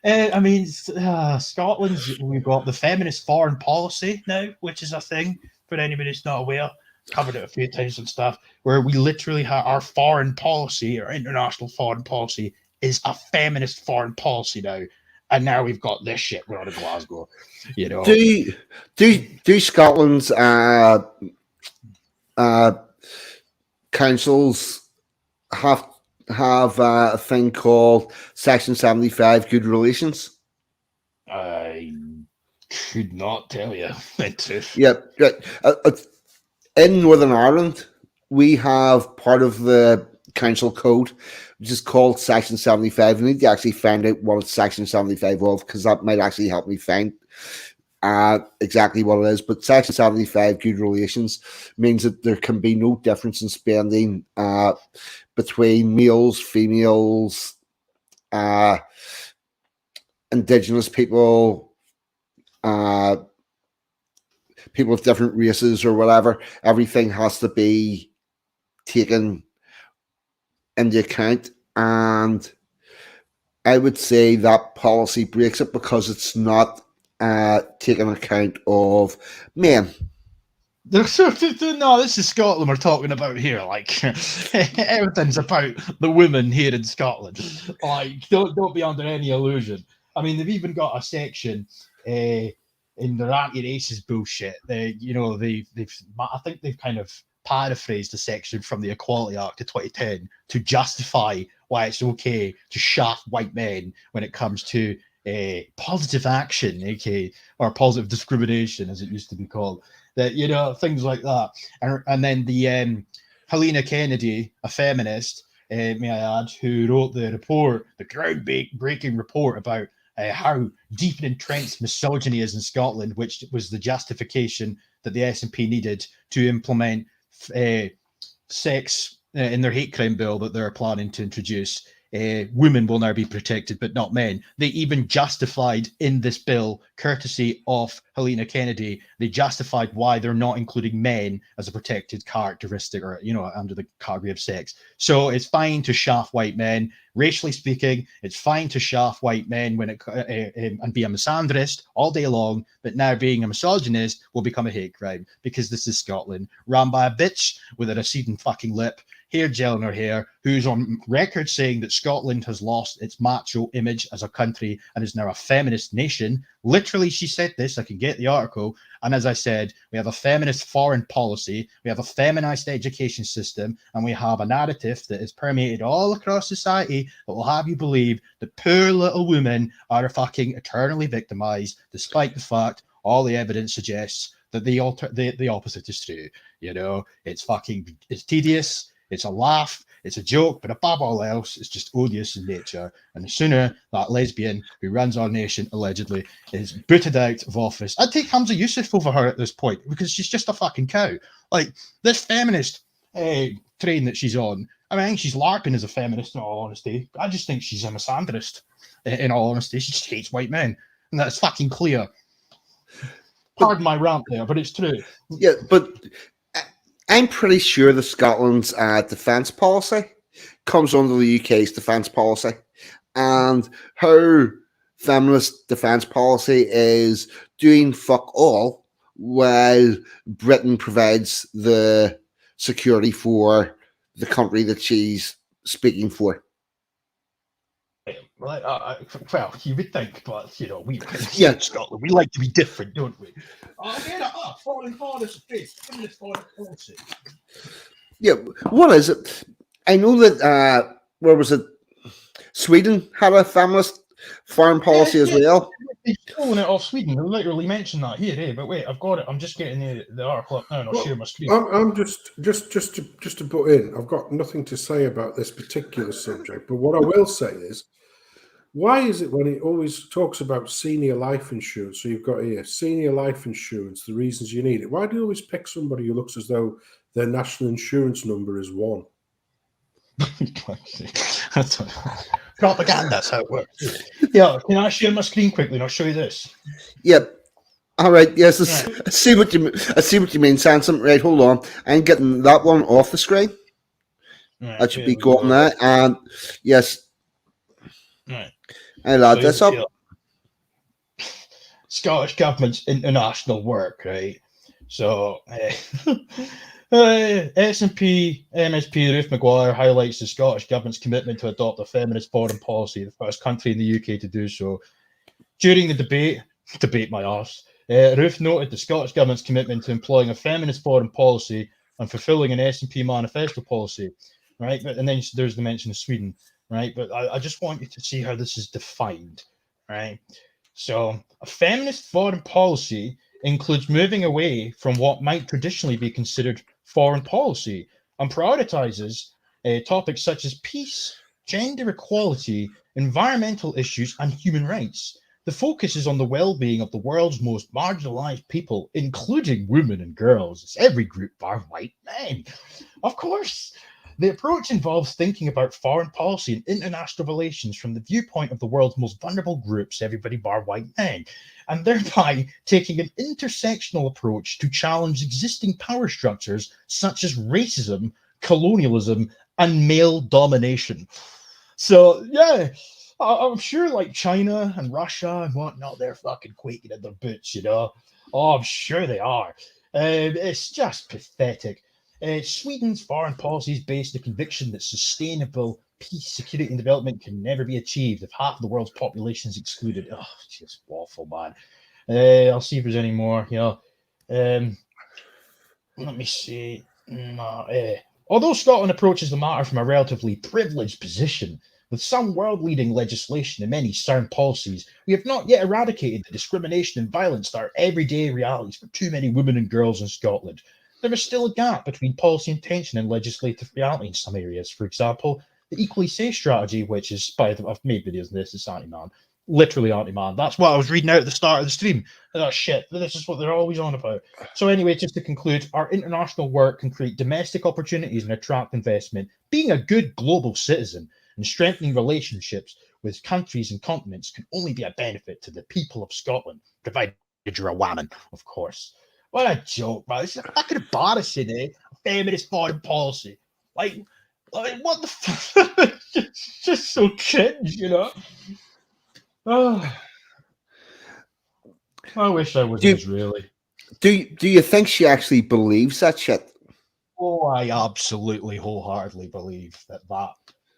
I mean, Scotland's, we've got the feminist foreign policy now, which is a thing for anybody who's not aware. Covered it a few times and stuff, where we literally have our foreign policy, our international foreign policy, is a feminist foreign policy now. And now we've got this shit going on in Glasgow. You know, do Scotland's councils have a thing called Section 75 good relations? I could not tell you. Yeah, in Northern Ireland, we have part of the council code, which is called Section 75. I need to actually find out what it's Section 75 of, because that might actually help me find exactly what it is. But Section 75, good relations, means that there can be no difference in spending between males, females, Indigenous people, people of different races or whatever. Everything has to be taken into account, and I would say that policy breaks it because it's not taking account of men. No, this is Scotland we're talking about here. Like everything's about the women here in Scotland. Like, don't be under any illusion. I mean, they've even got a section in their anti-racist bullshit. I think they've kind of paraphrased the section from the Equality Act of 2010 to justify why it's okay to shaft white men when it comes to positive action, aka or positive discrimination, as it used to be called. That, things like that. And then the Helena Kennedy, a feminist, may I add, who wrote the report, the groundbreaking report about how deep and entrenched misogyny is in Scotland, which was the justification that the SNP needed to implement sex in their hate crime bill that they're planning to introduce. Women will now be protected, but not men. They even justified in this bill, courtesy of Helena Kennedy, they justified why they're not including men as a protected characteristic or, under the category of sex. So it's fine to shaft white men. Racially speaking, it's fine to shaft white men when and be a misandrist all day long, but now being a misogynist will become a hate crime because this is Scotland, run by a bitch with a receding fucking lip, hair gel in her hair, who's on record saying that Scotland has lost its macho image as a country and is now a feminist nation. Literally, she said this. I can get the article. And as I said, we have a feminist foreign policy, we have a feminized education system, and we have a narrative that is permeated all across society that will have you believe that poor little women are fucking eternally victimized, despite the fact all the evidence suggests that the opposite is true. It's tedious. It's a laugh, it's a joke, but above all else, it's just odious in nature. And the sooner that lesbian who runs our nation allegedly is booted out of office, I'd take Hamza Yusuf over her at this point because she's just a fucking cow. Like, this feminist train that she's on, I think she's LARPing as a feminist in all honesty. I just think she's a misandrist in all honesty. She just hates white men. And that's fucking clear. Pardon my rant there, but it's true. Yeah, but I'm pretty sure the Scotland's defence policy comes under the UK's defence policy, and her feminist defence policy is doing fuck all while Britain provides the security for the country that she's speaking for. Well, you would think, but we in Scotland, we like to be different, don't we? Foreign policy, feminist foreign policy. Yeah, what is it? I know that where was it? Sweden had a feminist foreign policy as well. They've stolen it off Sweden. They literally mentioned that here, but wait, I've got it. I'm just getting the article up now, and I'll share my screen. I'm just to put in. I've got nothing to say about this particular subject, but what I will say is, why is it when it always talks about senior life insurance? So you've got here senior life insurance, the reasons you need it. Why do you always pick somebody who looks as though their national insurance number is 1? Propaganda, that's how it works. Yeah, can I share my screen quickly and I'll show you this? Yep. All right. Yes, I see what you mean, Sensum. Right, hold on. I'm getting that one off the screen. Right, that should be going there. And yes. Right. I'll add this up. Scottish Government's international work, right? So, SNP MSP Ruth Maguire highlights the Scottish Government's commitment to adopt a feminist foreign policy, the first country in the UK to do so. During the debate my arse, Ruth noted the Scottish Government's commitment to employing a feminist foreign policy and fulfilling an SNP manifesto policy, right? And then there's the mention of Sweden. Right, but I just want you to see how this is defined, right? So a feminist foreign policy includes moving away from what might traditionally be considered foreign policy and prioritizes topics such as peace, gender equality, environmental issues, and human rights. The focus is on the well-being of the world's most marginalized people, including women and girls. It's every group bar white men. Of course. The approach involves thinking about foreign policy and international relations from the viewpoint of the world's most vulnerable groups, everybody bar white men, and thereby taking an intersectional approach to challenge existing power structures such as racism, colonialism, and male domination. So, yeah, I'm sure like China and Russia and whatnot, they're fucking quaking in their boots, you know? Oh, I'm sure they are. It's just pathetic. Sweden's foreign policy is based on the conviction that sustainable peace, security, and development can never be achieved if half of the world's population is excluded. Oh, just awful, man. I'll see if there's any more. You know, let me see. Although Scotland approaches the matter from a relatively privileged position, with some world-leading legislation and many sound policies, we have not yet eradicated the discrimination and violence that are everyday realities for too many women and girls in Scotland. There is still a gap between policy intention and legislative reality in some areas. For example, the equally safe strategy, which is, I've made videos on this, it's anti-man, literally anti-man. That's what I was reading out at the start of the stream. Oh, shit, this is what they're always on about. So anyway, just to conclude, our international work can create domestic opportunities and attract investment. Being a good global citizen and strengthening relationships with countries and continents can only be a benefit to the people of Scotland, provided you're a woman, of course. What a joke, man. This is fucking embarrassing, eh? Feminist foreign policy. Like what the fuck? just so cringe, you know? Oh, I wish I was Israeli. Do you think she actually believes that shit? Oh, I absolutely wholeheartedly believe that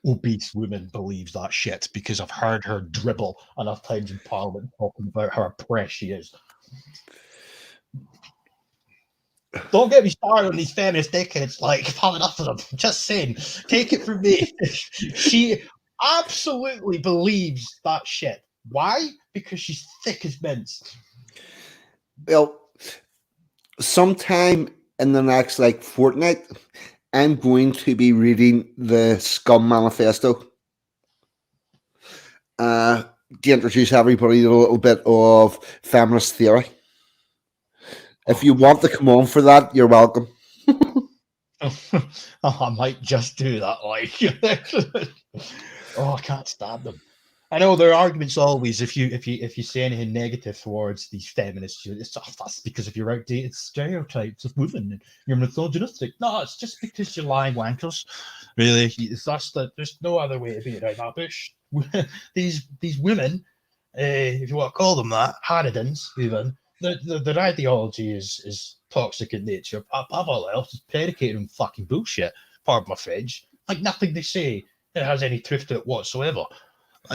obese woman believes that shit because I've heard her dribble enough times in Parliament talking about how oppressed she is. Don't get me started on these feminist dickheads. Like, I've had enough of them. Just saying. Take it from me. She absolutely believes that shit. Why? Because she's thick as mince. Well, sometime in the next fortnight, I'm going to be reading the Scum Manifesto to introduce everybody to a little bit of feminist theory. If you want to come on for that, you're welcome. I might just do that. Like, I can't stand them. I know their arguments always. If you say anything negative towards these feminists, that's because of your outdated stereotypes of women and you're misogynistic. No, it's just because you're lying wankers. Really, there's no other way to be it right now. Bush. these women, if you want to call them that, harridans even. Their ideology is toxic in nature. Above all else, it's predicated on fucking bullshit. Pardon my French. Like nothing they say that has any truth to it whatsoever.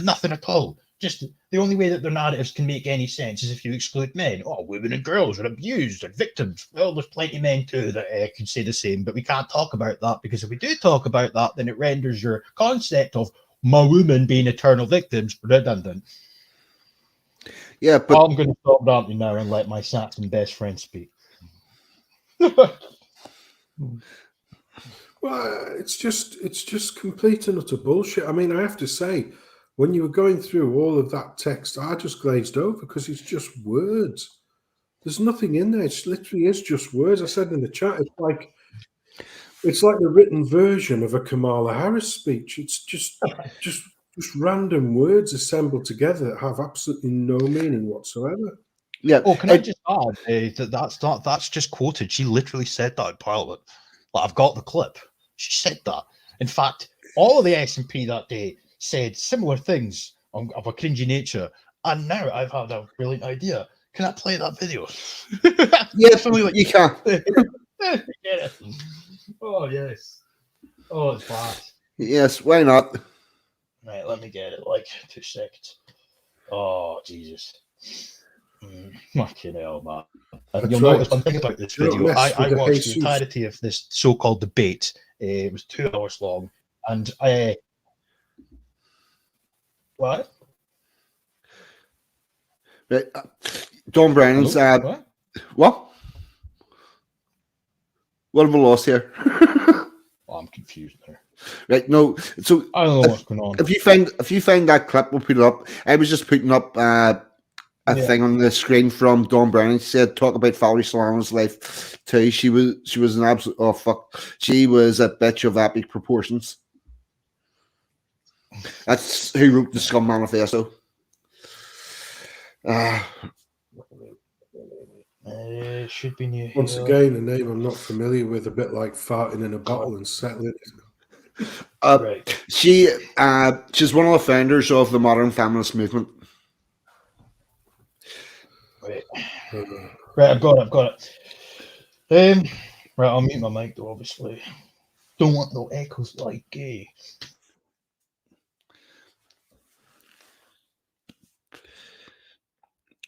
Nothing at all. Just the only way that their narratives can make any sense is if you exclude men. Oh, women and girls are abused and victims. Well, there's plenty of men too that can say the same, but we can't talk about that because if we do talk about that, then it renders your concept of my women being eternal victims redundant. Yeah, but I'm going to stop ranting now and let my Saxon best friend speak. Well, it's just complete and utter bullshit. I mean, I have to say, when you were going through all of that text, I just glazed over because it's just words. There's nothing in there. It literally is just words. I said in the chat, it's like the written version of a Kamala Harris speech. It's just random words assembled together that have absolutely no meaning whatsoever. yeah. Oh, can I just add that's just quoted. She literally said that in Parliament. Like, I've got the clip. She said that. In fact, all of the SNP that day said similar things of a cringy nature. And now I've had a brilliant idea. Can I play that video? Yes, you can. Get it. Oh, yes. Oh, it's bad. Yes, why not? Right, let me get it. Like 2 seconds. Oh, Jesus. Fucking hell, man. And you'll notice one thing about this video. I watched the entirety of this so-called debate. It was 2 hours long. And what? Right. Don Brennan's What? What? What have we lost here? Oh, I'm confused there. Right, no. So I don't know what's going on. if you find that clip, we'll put it up. I was just putting up a thing on the screen from Dawn Brown. She said, "Talk about Valerie Solano's life too. She was an absolute She was a bitch of epic proportions." That's who wrote the Scum Manifesto. Should be new. Once again, a name I'm not familiar with, a bit like farting in a bottle and settling it. Right. She's one of the founders of the modern feminist movement. Right, I've got it. Right, I'll mute my mic though, obviously. Don't want no echoes like gay.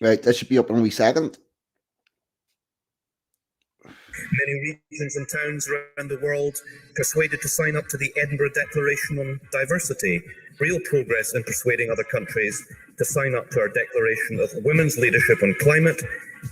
Right, that should be up in a wee second. Many regions and towns around the world persuaded to sign up to the Edinburgh Declaration on Diversity. Real progress in persuading other countries to sign up to our declaration of women's leadership on climate,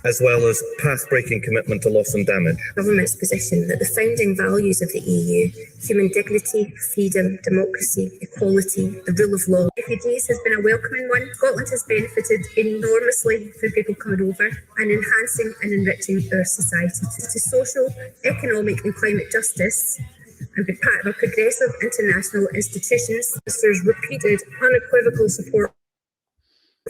as well as path-breaking commitment to loss and damage. Government's position that the founding values of the EU, human dignity, freedom, democracy, equality, the rule of law. Refugees has been a welcoming one. Scotland has benefited enormously from people coming over and enhancing and enriching our society to social, economic and climate justice, and be part of a progressive international institutions. There's repeated, unequivocal support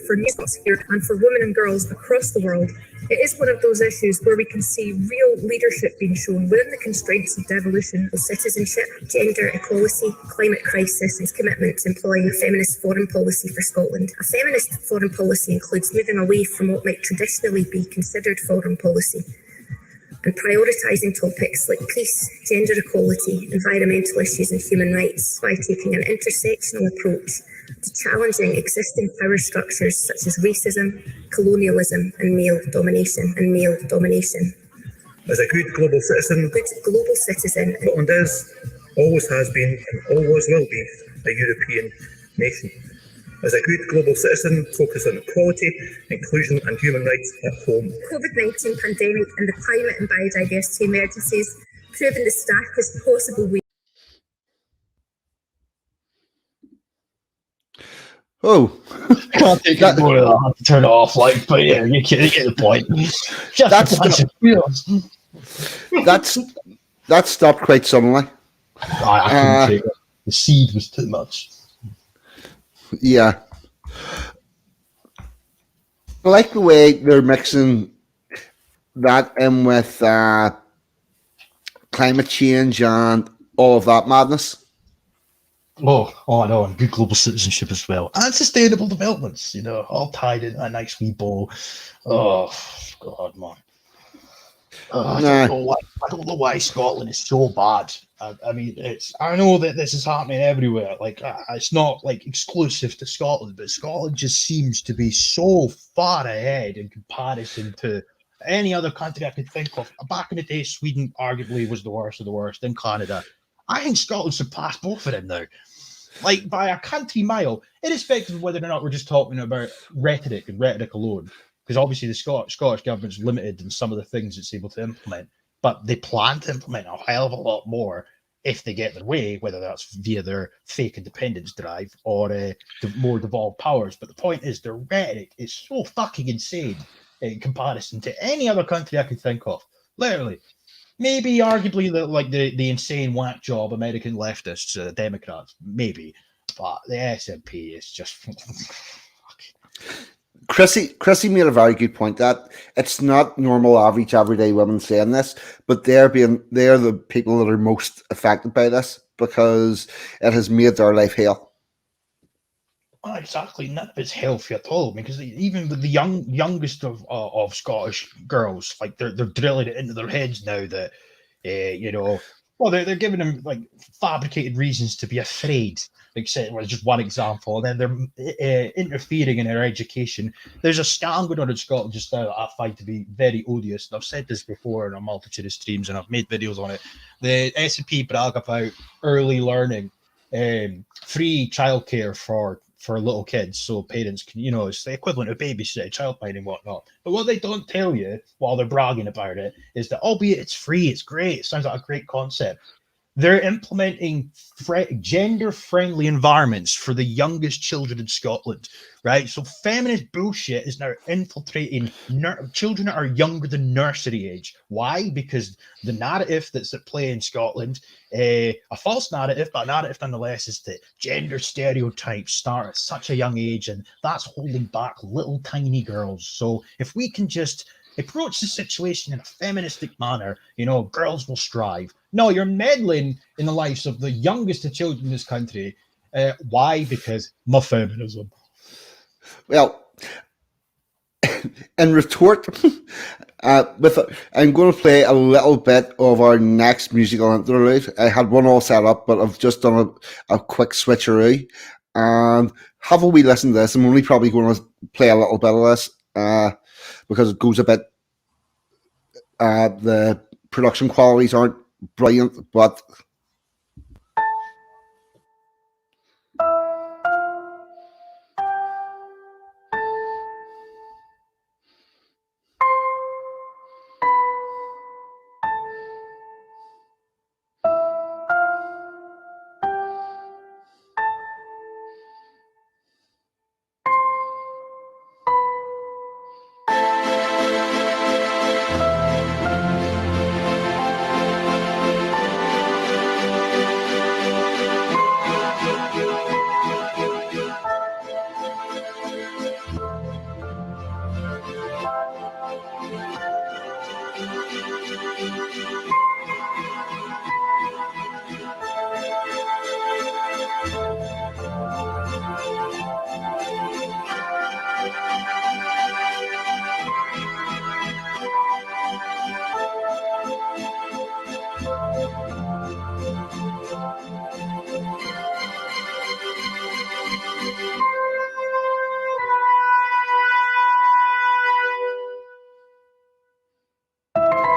for new Scots here and for women and girls across the world. It is one of those issues where we can see real leadership being shown within the constraints of devolution of citizenship, gender equality, climate crisis, and commitment to employing a feminist foreign policy for Scotland. A feminist foreign policy includes moving away from what might traditionally be considered foreign policy and prioritising topics like peace, gender equality, environmental issues and human rights by taking an intersectional approach to challenging existing power structures such as racism, colonialism and male domination. As a good global citizen, Scotland is, always has been and always will be a European nation. As a good global citizen, focus on equality, inclusion and human rights at home. COVID-19 pandemic and the climate and biodiversity emergencies proven the starkest possible way. Oh, Can't take it more than I have to turn it off, like, but yeah, you get the point. That stopped quite suddenly. I couldn't take it. The seed was too much. Yeah. I like the way they're mixing that in with climate change and all of that madness. Oh, I know, and good global citizenship as well. And sustainable developments, all tied in a nice wee bow. Oh, God, man. I don't know why Scotland is so bad. I mean, I know that this is happening everywhere. Like, it's not like exclusive to Scotland, but Scotland just seems to be so far ahead in comparison to any other country I could think of. Back in the day, Sweden arguably was the worst of the worst, then Canada. I think Scotland surpassed both of them now, like by a country mile, irrespective of whether or not we're just talking about rhetoric and rhetoric alone. Because obviously the Scottish government's limited in some of the things it's able to implement, but they plan to implement a hell of a lot more if they get their way, whether that's via their fake independence drive or the more devolved powers. But the point is, their rhetoric is so fucking insane in comparison to any other country I could think of. Literally. Maybe arguably the insane whack job American leftists, Democrats, maybe. But the SNP is just... Chrissy made a very good point that it's not normal, average, everyday women saying this, but they're the people that are most affected by this because it has made their life hell. Oh, exactly, none of it's healthy at all. Because even with the youngest of Scottish girls, like they're drilling it into their heads now that they're giving them like fabricated reasons to be afraid. Like, say, well, just one example, and then they're interfering in their education. There's a scam going on in Scotland just now that I find to be very odious. And I've said this before in a multitude of streams, and I've made videos on it. The SNP brag about early learning, free childcare for for little kids, so parents can, you know, it's the equivalent of babysit, childminding and whatnot. But what they don't tell you while they're bragging about it is that, albeit it's free, it's great, it sounds like a great concept, they're implementing gender-friendly environments for the youngest children in Scotland, right? So feminist bullshit is now infiltrating children that are younger than nursery age. Why? Because the narrative that's at play in Scotland, a false narrative, but a narrative nonetheless, is that gender stereotypes start at such a young age, and that's holding back little tiny girls. So if we can just approach the situation in a feministic manner, you know, girls will strive. No, you're meddling in the lives of the youngest of children in this country. Why? Because my feminism. Well, in retort, I'm going to play a little bit of our next musical interlude. I had one all set up, but I've just done a quick switcheroo. And have a wee listen to this. I'm only probably going to play a little bit of this because it goes a bit. The production qualities aren't brilliant, but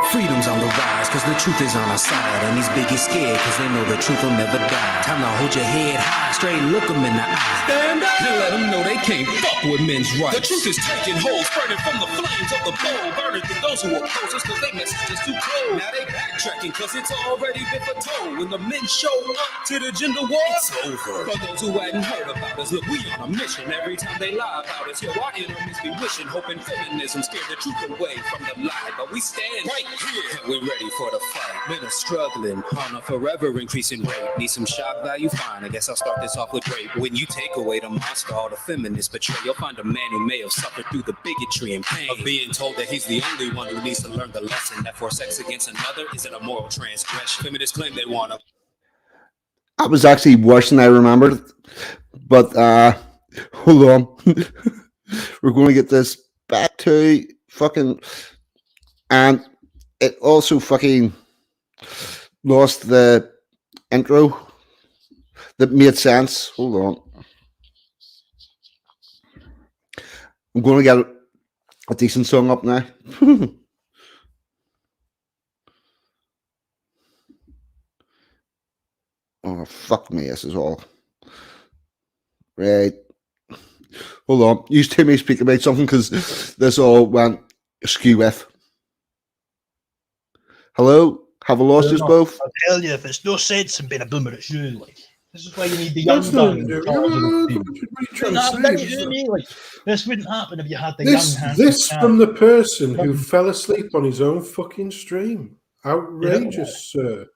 Freedom's on the rise, cause the truth is on our side. And these biggies scared, cause they know the truth will never die. Time to hold your head high, straight look them in the eye. Stand up and let them know they can't fuck with men's rights. The truth is taking hold, spreading from the flames of the bowl. Burning through those who oppose us, cause they messages too cold. Now they backtracking, cause it's already been foretold. When the men show up to the gender war, it's over. For those who hadn't heard about us, look, we on a mission. Every time they lie about us, yo, our enemies be wishing, hoping feminism scared the truth away from the lie. But we stand right here, we're ready for the fight. Men are struggling on a forever increasing rate. Need some shock value? Fine, I guess I'll start this off with rape. When you take away the monster, all the feminists betray, you'll find a man who may have suffered through the bigotry and pain of being told that he's the only one who needs to learn the lesson that for sex against another isn't a moral transgression. Feminists claim they want to. that was actually worse than I remembered. But hold on. We're going to get this back to fucking... And it also fucking lost the intro that made sense. Hold on. I'm going to get a decent song up now. Oh, fuck me, this is all. Right. Hold on. Use Timmy speak about something because this all went askew with. Hello? Have I lost you both? I'll tell you, if it's no sense in being a boomer, it's you. Like, this is why you need the That's young not guy. what you're trying to say. Like, this wouldn't happen if you had the This young hands. this from the person who fell asleep on his own fucking stream. Outrageous, sir.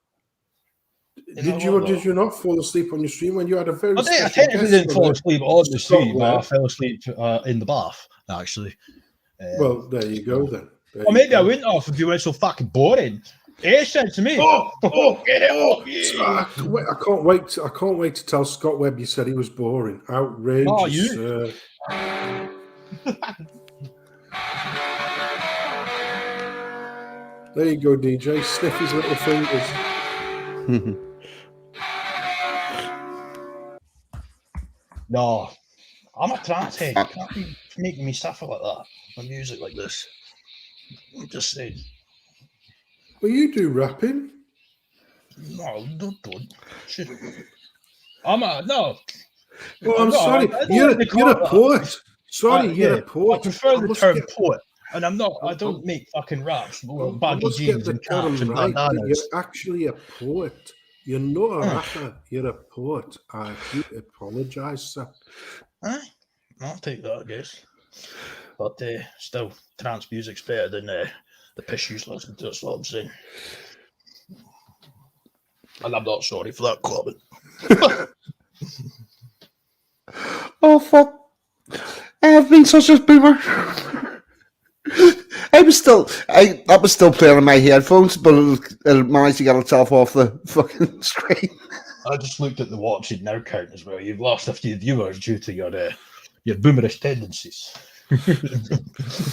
Did you or did you not fall asleep on your stream when you had a very I special technically guest didn't fall on asleep on the stream, but I Scotland? fell asleep in the bath, actually. Well, there you go then. There Or you maybe I go. wouldn't have if you weren't so fucking boring. He said to me, get it off you. I can't wait to tell Scott Webb you said he was boring. Outrageous, Oh, you? sir. There you go, DJ. Sniff his little fingers. No, I'm a trance head. You can't be making me suffer like that with music like this. I'm just saying. Well, you do rapping. No, don't. Shit. I'm a no. Well, I'm sorry. I don't You're want to call a it that. poet. Sorry, you're Yeah, a poet. I prefer the must term get- poet, and I'm not. I don't make fucking raps or I baggy must get jeans the and caps term and right. That bandanas. you're actually a poet. You're not a rapper. You're a poet. I do apologise, sir. Aye, I'll take that, I guess. But still, trance music's better than the piss you listen to. That's what I'm saying. And I'm not sorry for that comment. Oh fuck! I've been such a boomer. That was still playing on my headphones, but it managed to get itself off the fucking screen. I just looked at the watching now count as well. You've lost a few viewers due to your boomerish tendencies.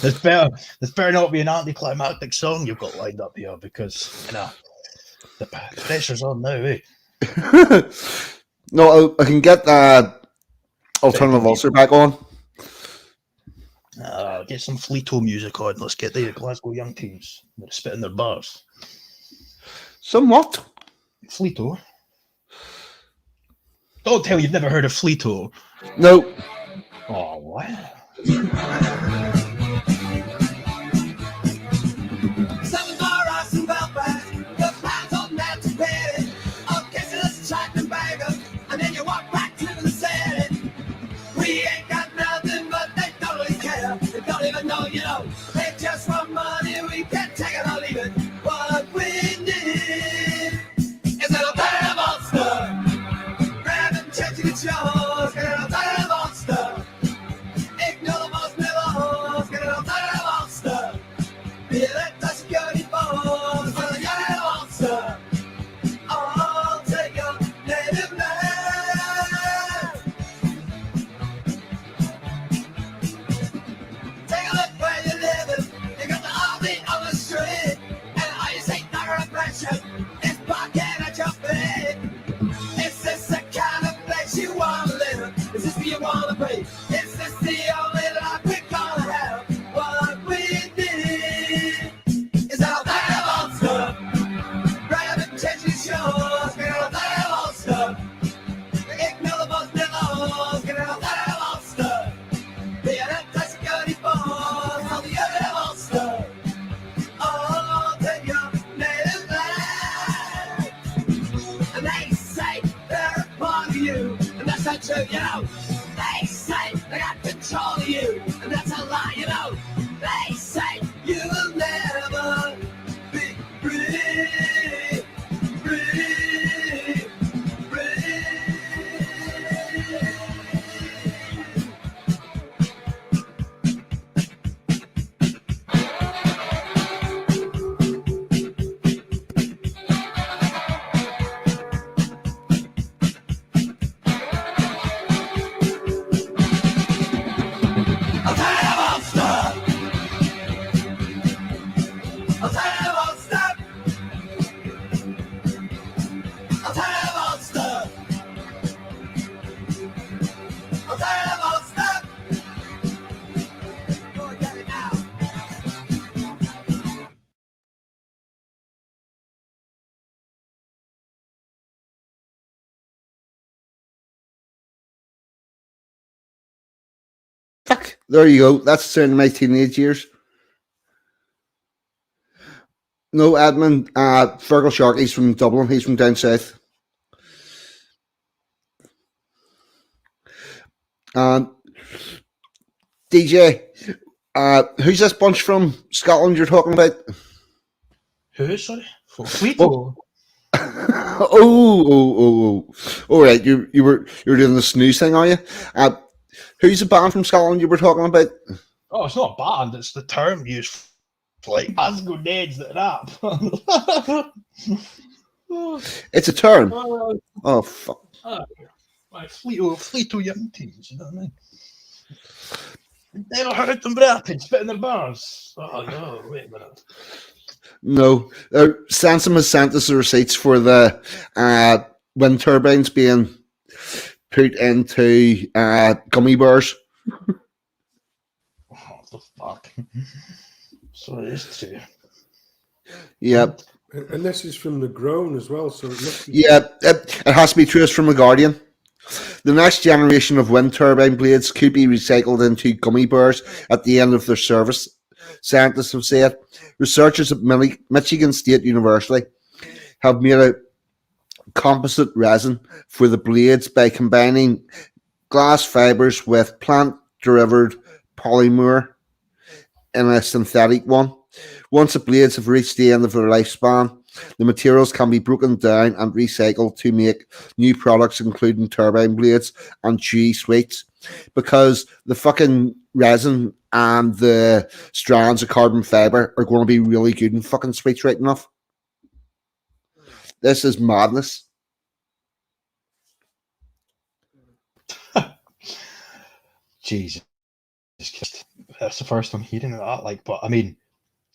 There's better not be an anticlimactic song you've got lined up here because the pressure's on now, eh? No, I can get alternative Ulster back on. Get some Fleeto music on. Let's get the Glasgow young teams. They're spitting their bars. Somewhat. Fleeto. Don't tell me you've never heard of Fleeto. No. Oh, what? You know, they just want money, we can take it or leave it. What we need is an alternative monster. Grab and check to get yours, get an alternative monster. Ignore the most nibbles, get an alternative monster. Be let the security force, get an alternative monster. I'll take your native land. Take a look where you live. You got the army on the street, and all you say thugger oppression is barking at your feet. Is this the kind of place you wanna live? Is this where you wanna be? Is this the only life we're gonna have? What we need is an alternative monster. Grab and change your shores, get an alternative monster. Ignore the most nibbles, get an alternative monster. Be an anti-security force on the other monster. Oh, take your native land. And they say they're a part of you, and that's not true, you know. They say they got control of you, and that's a lie, you know. They say you will never be free, free, free. Alternative monster! Alternative monster! Alternative monster! Alternative monster! Go and get it now. Fuck. There you go. That's the sound of my teenage years. No, Edmund. Fergal Shark. He's from Dublin. He's from down south. DJ, who's this bunch from Scotland you're talking about? Who, sorry? For Fleeto? Oh. All right, you're doing this snooze thing, are you? Who's the band from Scotland you were talking about? Oh, it's not a band. It's the term used for like Glasgow Neds that rap. It's a term. Oh fuck. Like Fleeto young teams, you know what I mean? Never heard them rapping, spitting their bars. Oh no, wait a minute. No, Sensum has sent us the receipts for the wind turbines being put into gummy bears. What the fuck? So it is too. Yep. And this is from the Groan as well, so it must be. Yeah, it has to be traced from the Guardian. The next generation of wind turbine blades could be recycled into gummy bears at the end of their service, scientists have said. Researchers at Michigan State University have made a composite resin for the blades by combining glass fibers with plant-derived polymer in a synthetic one. Once the blades have reached the end of their lifespan, the materials can be broken down and recycled to make new products, including turbine blades and chewy sweets. Because the fucking resin and the strands of carbon fiber are going to be really good in fucking sweets right enough. This is madness. Jesus, that's the first I'm hearing of that. Like, but I mean,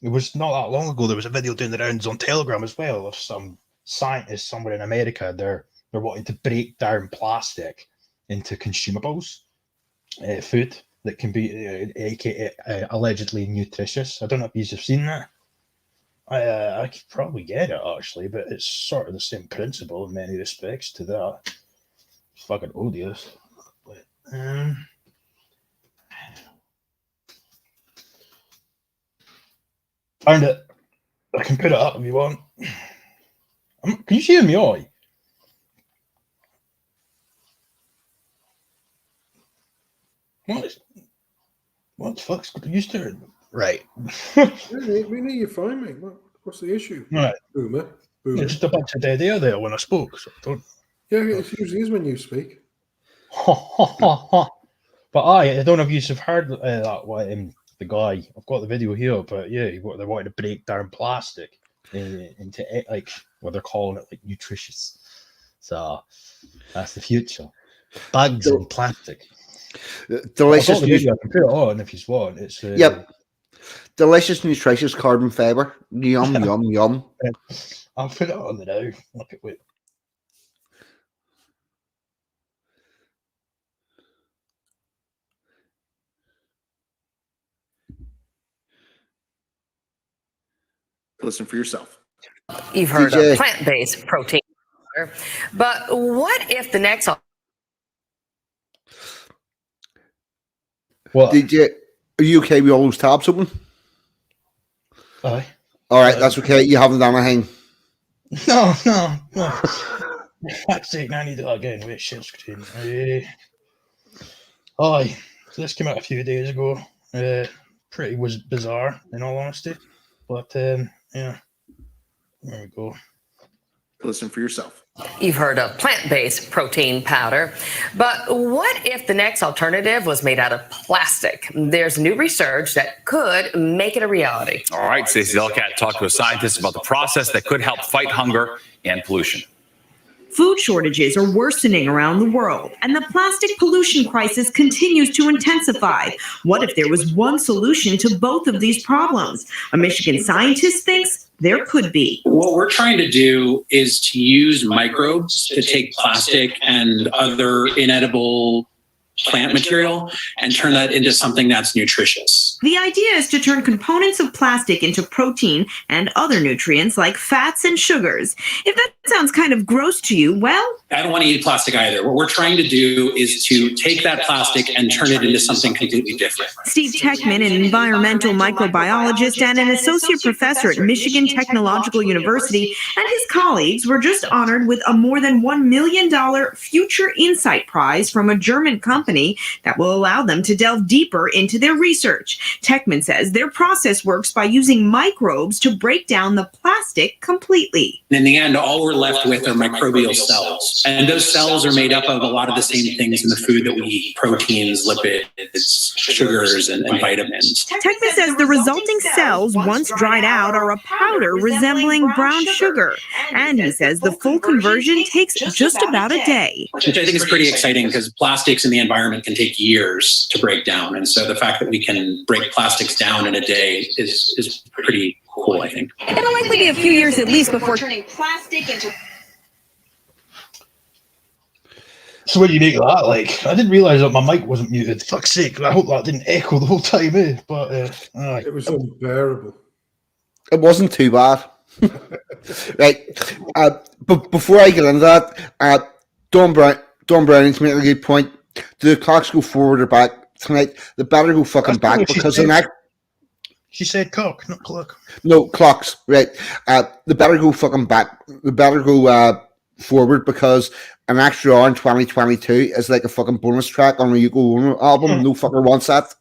it was not that long ago. There was a video doing the rounds on Telegram as well of some scientists somewhere in America. They're wanting to break down plastic into consumables, food that can be allegedly nutritious. I don't know if you've seen that. I could probably get it actually, but it's sort of the same principle in many respects to that. It's fucking odious. But, found it. I can put it up if you want. Can you see in my eye? What the fuck's you staring? Right. We need you fine, mate. What's the issue? Right. Boomer. There's just a bunch of dead air there when I spoke. So I don't... Yeah, it usually is when you speak. But I don't know if you've heard that. The guy, I've got the video here, but yeah, they wanted to break down plastic into like what they're calling it, like nutritious. So that's the future. Bags and plastic. Delicious. I can put it on if you want. It's yep. Delicious, nutritious carbon fiber. Yum, yum, yum. I'll put it on now. Look at it. Listen for yourself. You've heard of plant-based protein, but what if the next... What? DJ, are you okay with all those tabs open? Aye. All right, that's okay. You haven't done anything. No. That's it. I need that again. Wait, share screen. Aye. So this came out a few days ago. Pretty was bizarre, in all honesty. But yeah, there we go. Listen for yourself. You've heard of plant-based protein powder, but what if the next alternative was made out of plastic? There's new research that could make it a reality. All right, Stacey Elcat talked to a scientist about the process that could help fight hunger and pollution. Food shortages are worsening around the world, and the plastic pollution crisis continues to intensify. What if there was one solution to both of these problems? A Michigan scientist thinks there could be. What we're trying to do is to use microbes to take plastic and other inedible plant material and turn that into something that's nutritious. The idea is to turn components of plastic into protein and other nutrients like fats and sugars. If that sounds kind of gross to you, well... I don't want to eat plastic either. What we're trying to do is to take that plastic and turn it into something completely different. Steve Techman, an environmental microbiologist and an associate professor at Michigan Technological University, and his colleagues were just honored with a more than $1 million Future Insight Prize from a German company that will allow them to delve deeper into their research. Techman says their process works by using microbes to break down the plastic completely. In the end, all we're left with are microbial cells. And those cells are made up of a lot of the same things in the food that we eat: proteins, lipids, sugars, and vitamins. Techman says the resulting cells, once dried out, are a powder resembling brown sugar. And he says the full conversion takes just about a day. Which I think is pretty exciting because plastics in the environment can take years to break down. And so the fact that we can break plastics down in a day is pretty cool, I think. It'll likely be a few years at least before turning plastic into... So what do you make of that? Like, I didn't realise that my mic wasn't muted. Fuck's sake, I hope that didn't echo the whole time, eh? But, it was unbearable. It wasn't too bad. Right. But before I get into that, Don Browning's making a good point. Do the clocks go forward or back tonight? They better go fucking back because the next. She said cock, not clock. No, clocks, right. They better go fucking back. They better go forward because an extra hour in 2022 is like a fucking bonus track on a Yoko Ono album. No fucker wants that.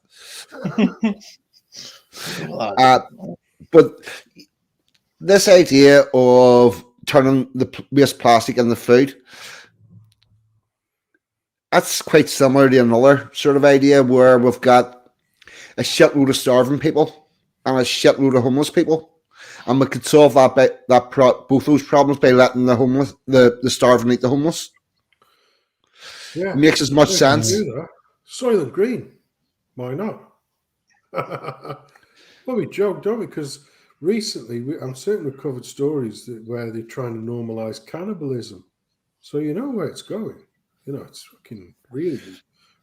But this idea of turning the waste plastic into food, that's quite similar to another sort of idea where we've got a shitload of starving people and a shitload of homeless people. And we could solve both those problems by letting the starving eat the homeless. Yeah, it makes as much sense. Soylent Green, why not? Well, we joke, don't we? Because recently, I'm certain we've covered stories where they're trying to normalise cannibalism. So you know where it's going. You know, it's fucking really,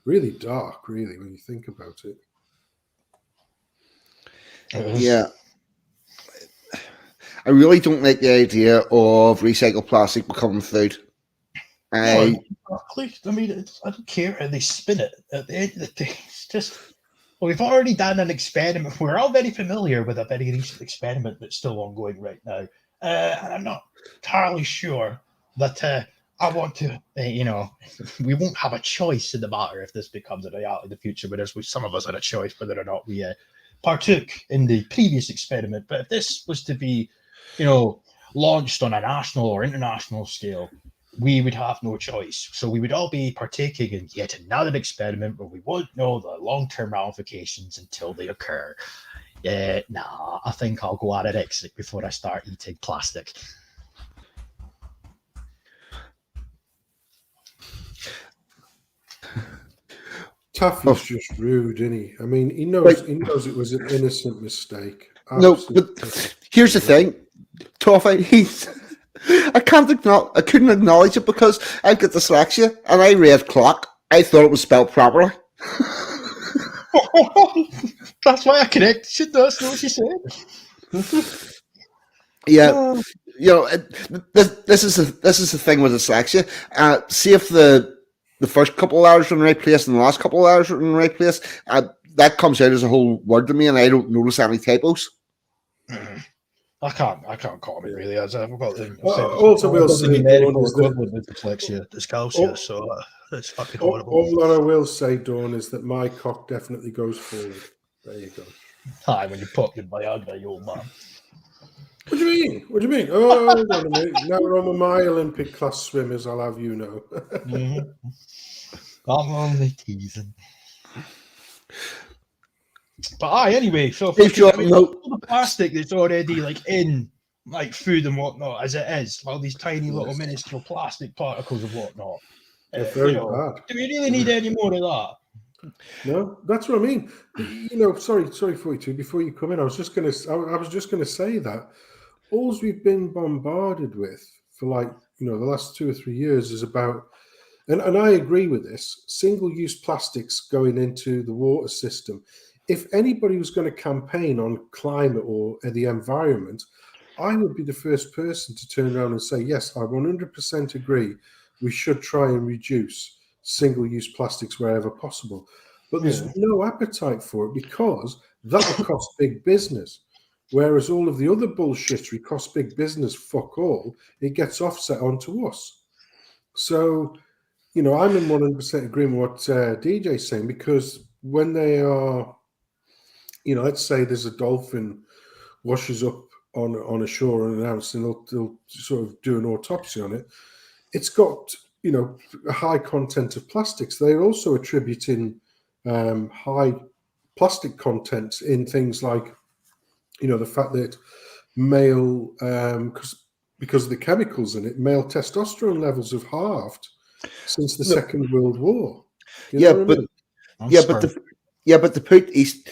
really dark, really, when you think about it. Yeah. I really don't like the idea of recycled plastic becoming food. I mean, I don't care how they spin it. At the end of the day, it's just, well, we've already done an experiment. We're all very familiar with a very recent experiment that's still ongoing right now. And I'm not entirely sure that I want to, we won't have a choice in the matter if this becomes a reality in the future, whereas some of us had a choice whether or not we partook in the previous experiment. But if this was to be, launched on a national or international scale, we would have no choice. So we would all be partaking in yet another experiment where we won't know the long-term ramifications until they occur. I think I'll go anorexic before I start eating plastic. Taffy's just rude, isn't he? I mean, he knows it was an innocent mistake. Absolutely. No, but here's the thing, Toffee, I couldn't acknowledge it because I've got dyslexia and I read clock. I thought it was spelled properly. That's why I connected. That's what she said. Yeah, this is the thing with dyslexia. See if the first couple of hours are in the right place and the last couple of hours are in the right place. That comes out as a whole word to me, and I don't notice any typos. I can't comment really. As I've got the also will say medical equivalent with dyslexia, dyscalculia, so it's fucking horrible. All that I will say, Dawn, is that my cock definitely goes forward. There you go. Hi, when you pop your Viagra, you old man. What do you mean? What do you mean? Oh, hold on a minute. Now we're on my Olympic class swimmers, I'll have you know. I'm only teasing. But anyway, so the plastic that's already in food and whatnot, as it is, all these tiny little minuscule plastic particles and whatnot. They're very bad. Do we really need any more of that? No, that's what I mean. Sorry, 42. Before you come in, I was just gonna say that all we've been bombarded with for the last 2 or 3 years is about, and I agree with this, single-use plastics going into the water system. If anybody was going to campaign on climate or the environment, I would be the first person to turn around and say, yes, I 100% agree. We should try and reduce single-use plastics wherever possible. But there's no appetite for it because that will cost big business. Whereas all of the other bullshittery costs big business fuck all. It gets offset onto us. So, I'm in 100% agreement with what DJ's saying, because when they are, let's say there's a dolphin washes up on a shore unannounced, and they'll sort of do an autopsy on it. It's got, a high content of plastics. They're also attributing high plastic content in things like, the fact that male, because of the chemicals in it, male testosterone levels have halved since the Second World War. But the point is,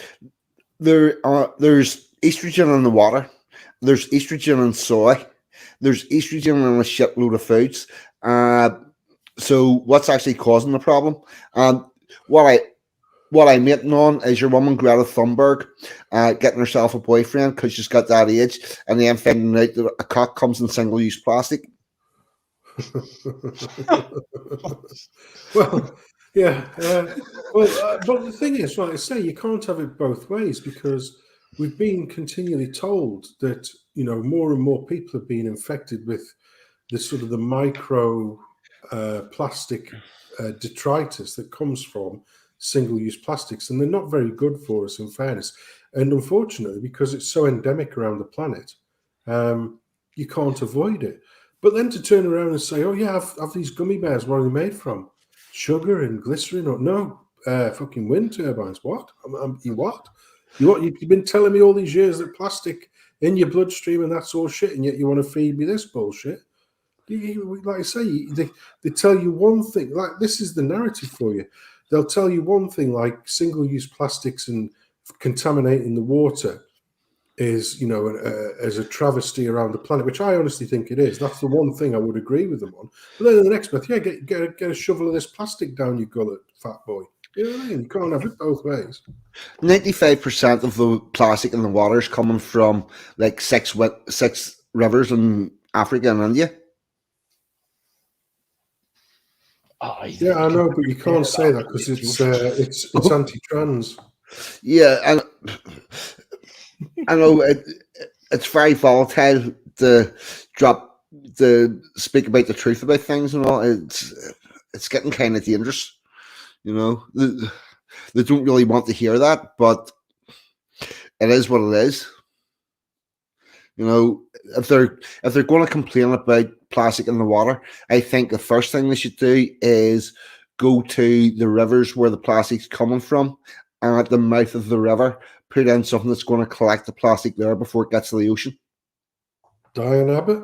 there's estrogen in the water, there's estrogen in soy, there's estrogen in a shitload of foods. So what's actually causing the problem? What I'm hitting on is your woman Greta Thunberg getting herself a boyfriend because she's got that age, and then finding out that a cock comes in single-use plastic. Well, yeah. But the thing is, like I say, you can't have it both ways, because we've been continually told that, you know, more and more people are being infected with the sort of the micro plastic detritus that comes from single-use plastics, and they're not very good for us, in fairness. And unfortunately, because it's so endemic around the planet, you can't avoid it. But then to turn around and say, "Oh yeah, have these gummy bears. What are they made from? Sugar and glycerin?" Or no, fucking wind turbines. What? You what? You've been telling me all these years that plastic in your bloodstream and that's all shit, and yet you want to feed me this bullshit? Like I say, they tell you one thing. Like, this is the narrative for you. They'll tell you one thing, like single-use plastics and contaminating the water is, you know, as a travesty around the planet, which I honestly think it is. That's the one thing I would agree with them on. But then in the next breath, yeah, get a shovel of this plastic down your gullet, fat boy. You know what I mean? You can't have it both ways. 95% of the plastic in the water is coming from like six rivers in Africa and India. Yeah, I know, but you can't say that because it's anti-trans. Yeah, and I know it's very volatile to speak about the truth about things and all. It's getting kind of dangerous, you know. They don't really want to hear that, but it is what it is. You know, if they're going to complain about plastic in the water, I think the first thing they should do is go to the rivers where the plastic's coming from, and at the mouth of the river, put in something that's going to collect the plastic there before it gets to the ocean. Diane Abbott?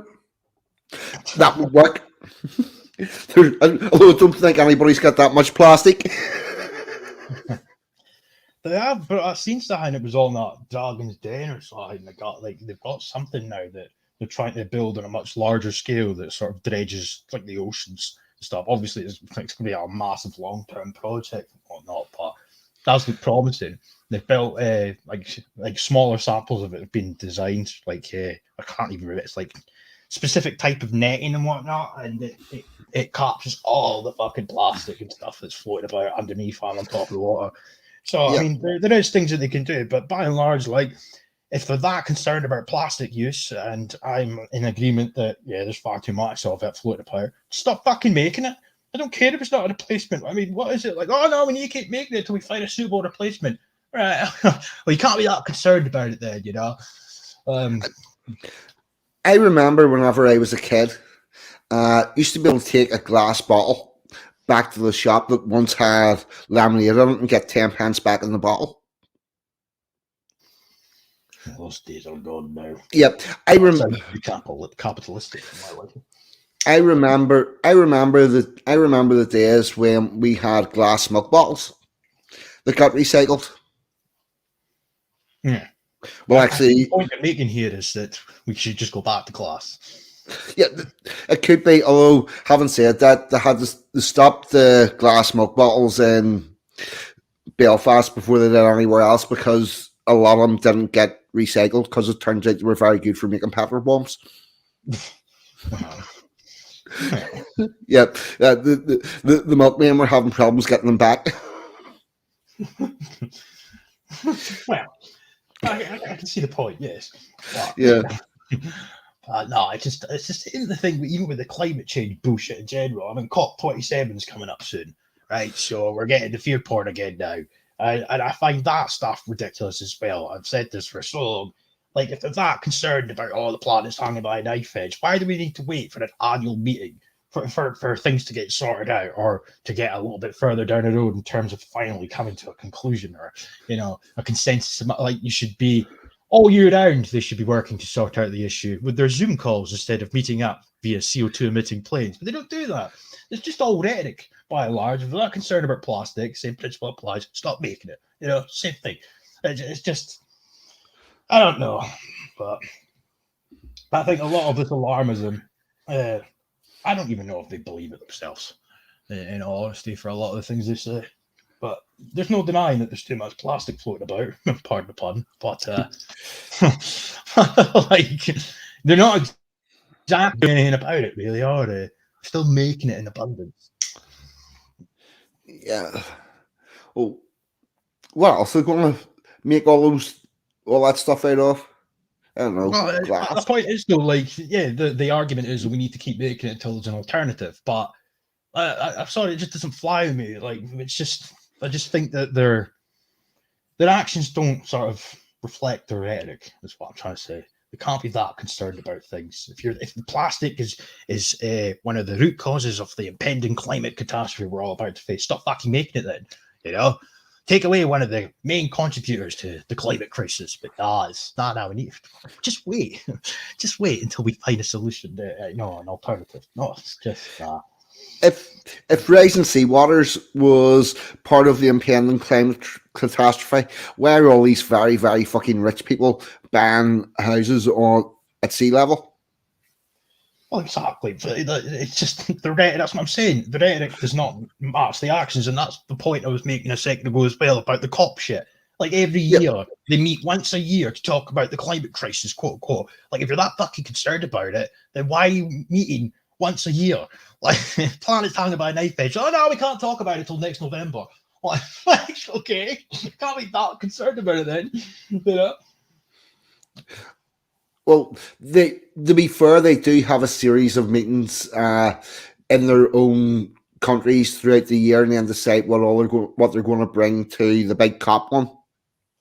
That would work. Although I don't think anybody's got that much plastic. They have, but I've seen something. It was on that Dragon's Den or something. They've got something now that they're trying to build on a much larger scale that sort of dredges like the oceans and stuff. Obviously, it's going to be a massive long-term project and whatnot, but that's look promising. They've built like smaller samples of it have been designed. Like I can't even remember. It's like specific type of netting and whatnot, and it captures all the fucking plastic and stuff that's floating about underneath and on top of the water. So, yeah. I mean, there is things that they can do, but by and large, like, if they're that concerned about plastic use, and I'm in agreement that, yeah, there's far too much of it floating about, stop fucking making it. I don't care if it's not a replacement. I mean, what is it? Like, oh, no, we need to keep making it until we find a suitable replacement. Right. Well, you can't be that concerned about it then, you know? I remember whenever I was a kid, used to be able to take a glass bottle back to the shop that once had laminate on it and get 10 pence back in the bottle. Those days are gone now. Yep, I remember. Capitalistic. I remember the days when we had glass milk bottles that got recycled. Yeah. Well, actually, the point I'm making here is that we should just go back to glass. Yeah, it could be. Although, having said that, they had to stop the glass milk bottles in Belfast before they did anywhere else because a lot of them didn't get recycled because it turns out they were very good for making pepper bombs. Yeah, the milkmen were having problems getting them back. Well, I can see the point. Yes. But, yeah. No, it's just the thing. Even with the climate change bullshit in general, I mean, COP27 is coming up soon, right? So we're getting the fear porn again now, and I find that stuff ridiculous as well. I've said this for so long. Like, if they're that concerned about all the planet's hanging by a knife edge, why do we need to wait for an annual meeting for things to get sorted out, or to get a little bit further down the road in terms of finally coming to a conclusion, or, you know, a consensus? Like, you should be all year round, they should be working to sort out the issue with their Zoom calls instead of meeting up via CO2 emitting planes. But they don't do that. It's just all rhetoric by and large. If they're not concerned about plastic, same principle applies. Stop making it. You know, same thing. It's just, I don't know. But I think a lot of this alarmism, I don't even know if they believe it themselves, in all honesty, for a lot of the things they say. But there's no denying that there's too much plastic floating about, pardon the pun, but like, they're not exactly doing anything about it, really, are they? still making it in abundance. Yeah. Well, what else are they going to make all that stuff out of? I don't know. Well, Glass. the point is though, like, yeah, the argument is we need to keep making it until there's an alternative. But I'm sorry, it just doesn't fly with me. Like, it's just, I just think that their actions don't sort of reflect their rhetoric. Is what I'm trying to say. They can't be that concerned about things. If the plastic is one of the root causes of the impending climate catastrophe we're all about to face, stop fucking making it then. You know, take away one of the main contributors to the climate crisis. But it's not now. We need just wait, just wait until we find a solution. An alternative. No, it's just. If rising sea waters was part of the impending climate catastrophe, why are all these very, very fucking rich people buying houses at sea level? Well, exactly. It's just the rhetoric. That's what I'm saying. The rhetoric does not match the actions, and that's the point I was making a second ago as well about the COP shit. Like every year, they meet once a year to talk about the climate crisis, quote unquote. Like if you're that fucking concerned about it, then why are you meeting once a year? Like planet's hanging by a knife edge. Oh no, we can't talk about it till next November. Like okay, can't be that concerned about it then. You know? Well, to be fair, they do have a series of meetings in their own countries throughout the year, and then decide what they're going to bring to the big COP one.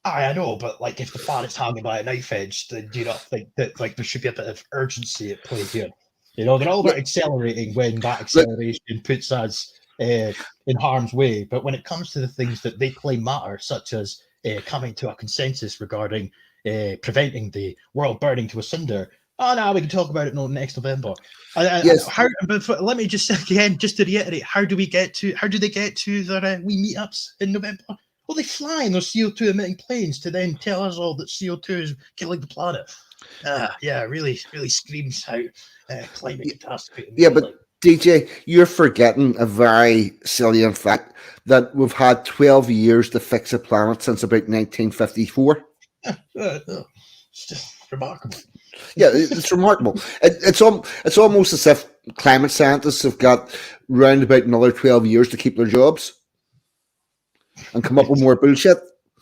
I know, but like if the planet's hanging by a knife edge, then do you not think that like there should be a bit of urgency at play here? You know, they're all about accelerating when that acceleration puts us in harm's way. But when it comes to the things that they claim matter, such as coming to a consensus regarding preventing the world burning to a cinder, oh no, we can talk about it next November. Yes. But let me just say again, just to reiterate, how do they get to their wee meetups in November? Well, they fly in those CO2 emitting planes to then tell us all that CO2 is killing the planet. Really screams out climate catastrophe. Yeah, but DJ, you're forgetting a very salient fact that we've had 12 years to fix a planet since about 1954. It's just remarkable. Yeah, it's remarkable. It's almost as if climate scientists have got round about another 12 years to keep their jobs and come up with more bullshit.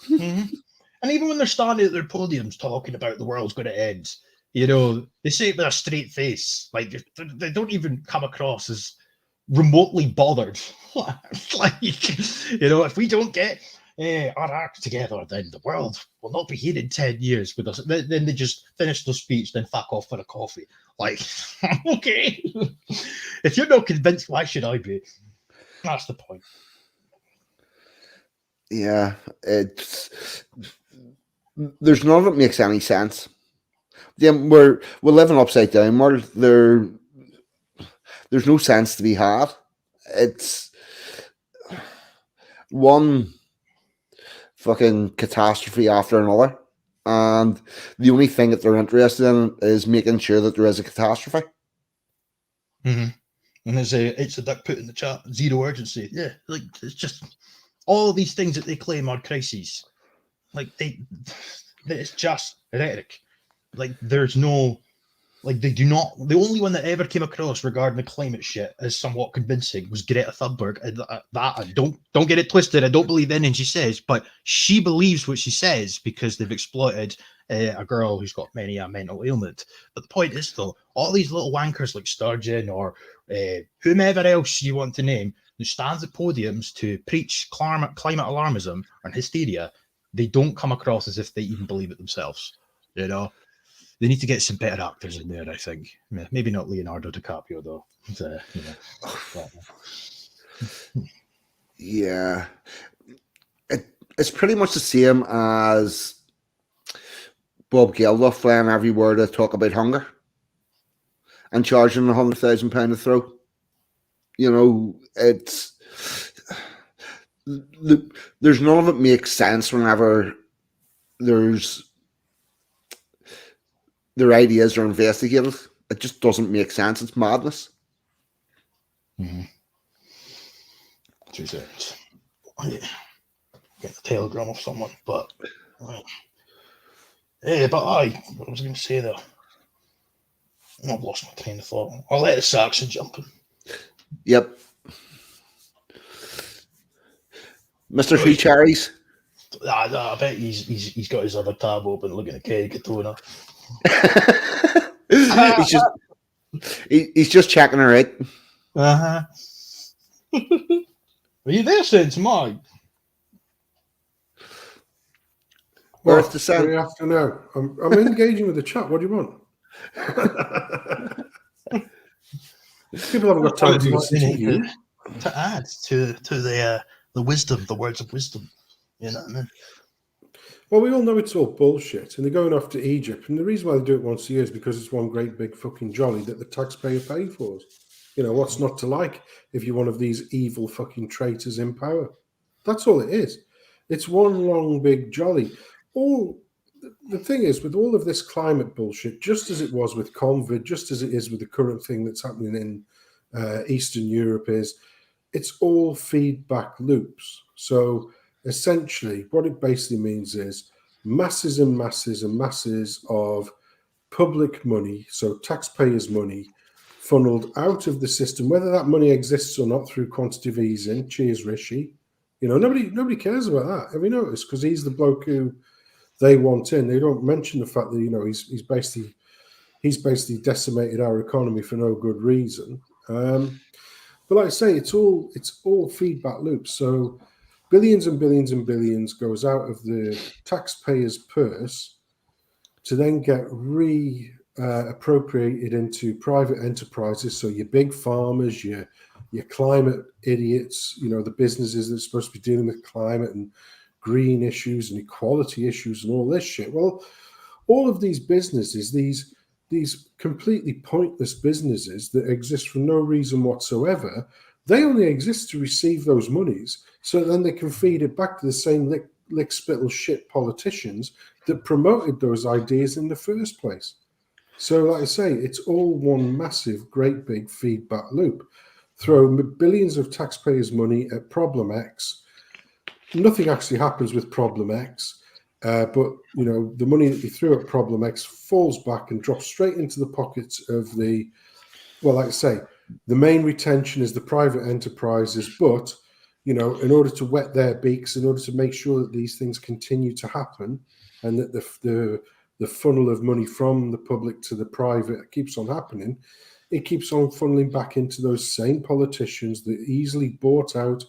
Mm-hmm. And even when they're standing at their podiums talking about the world's going to end, you know, they say it with a straight face. Like they don't even come across as remotely bothered. Like, you know, if we don't get our act together, then the world will not be here in 10 years with us. Then they just finish their speech, then fuck off for a coffee. Like, okay. If you're not convinced, why should I be? That's the point. Yeah, there's none of it makes any sense. Then we're living upside down world. There's no sense to be had. It's one fucking catastrophe after another, and the only thing that they're interested in is making sure that there is a catastrophe. Mm-hmm. And it's a duck put in the chat, zero urgency. Yeah, like it's just all of these things that they claim are crises. Like it's just rhetoric. Like there's no, like they do not. The only one that ever came across regarding the climate shit as somewhat convincing was Greta Thunberg. And that don't get it twisted. I don't believe anything she says, but she believes what she says because they've exploited a girl who's got many a mental ailment. But the point is, though, all these little wankers like Sturgeon or whomever else you want to name who stands at podiums to preach climate alarmism and hysteria, they don't come across as if they even believe it themselves. You know, they need to get some better actors in there. I think maybe not Leonardo DiCaprio though. You know. Yeah, it's pretty much the same as Bob Geldof flying everywhere to talk about hunger and charging £100,000 a throw. You know, there's none of it makes sense whenever their ideas are investigated. It just doesn't make sense. It's madness. Mm-hmm. 2 seconds. Get a telegram of someone, but what was I going to say though? I've lost my train of thought. I'll let the Saxon jump in. Yep. Mr. Three Cherries. I bet he's got his other tab open looking at Kerry Katona. he's just checking her out. Uh-huh. Are you there, Sense, Mike? What do you have to know? I'm engaging with the chat. What do you want? People haven't got time to listen to you. To add to the wisdom, the words of wisdom. You know what I mean? Well, we all know it's all bullshit, and they're going off to Egypt, and the reason why they do it once a year is because it's one great big fucking jolly that the taxpayer pay for. You know, what's not to like if you're one of these evil fucking traitors in power? That's all it is. It's one long big jolly. The thing is, with all of this climate bullshit, just as it was with COVID, just as it is with the current thing that's happening in Eastern Europe, it's all feedback loops. So essentially, what it basically means is masses and masses and masses of public money, so taxpayers' money, funneled out of the system, whether that money exists or not through quantitative easing. Cheers, Rishi. You know, nobody cares about that. Have you noticed? Because he's the bloke who they want in. They don't mention the fact that, you know, he's basically decimated our economy for no good reason. But like I say, it's all feedback loops. So billions and billions and billions goes out of the taxpayer's purse to then get appropriated into private enterprises. So your big farmers, your climate idiots, you know, the businesses that are supposed to be dealing with climate and green issues and equality issues and all this shit. Well, all of these businesses, these completely pointless businesses that exist for no reason whatsoever, they only exist to receive those monies so then they can feed it back to the same lick spittle shit politicians that promoted those ideas in the first place. So like I say, it's all one massive, great big feedback loop. Throw billions of taxpayers' money at problem X. Nothing actually happens with problem X, but you know, the money that you threw at problem X falls back and drops straight into the pockets of the, well, like I say, the main retention is the private enterprises, but you know, in order to wet their beaks, in order to make sure that these things continue to happen, and that the funnel of money from the public to the private keeps on happening, it keeps on funneling back into those same politicians that easily bought out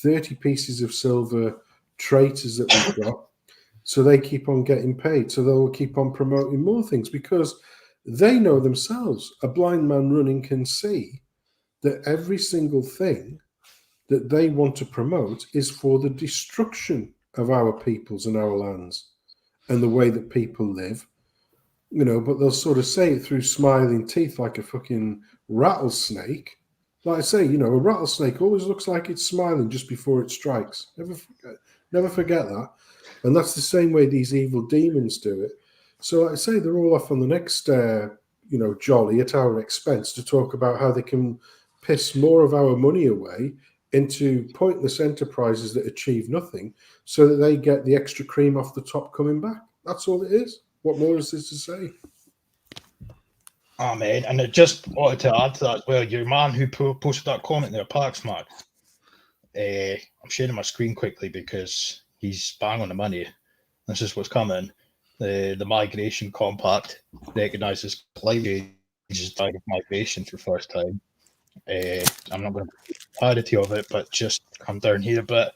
30 pieces of silver traitors that we've got. So they keep on getting paid. So they'll keep on promoting more things because they know themselves. A blind man running can see that every single thing that they want to promote is for the destruction of our peoples and our lands and the way that people live. You know, but they'll sort of say it through smiling teeth like a fucking rattlesnake. Like I say, you know, a rattlesnake always looks like it's smiling just before it strikes. Never forget that. And that's the same way these evil demons do it. So like I say, they're all off on the next, jolly at our expense to talk about how they can piss more of our money away into pointless enterprises that achieve nothing so that they get the extra cream off the top coming back. That's all it is. What more is there to say? Oh, man, and I just wanted to add to that as well. Your man who posted that comment there, Paxman, I'm sharing my screen quickly because he's bang on the money. This is what's coming. The Migration Compact recognises climate change as a type of migration for the first time. I'm not going to put the entirety of it, but just come down here. But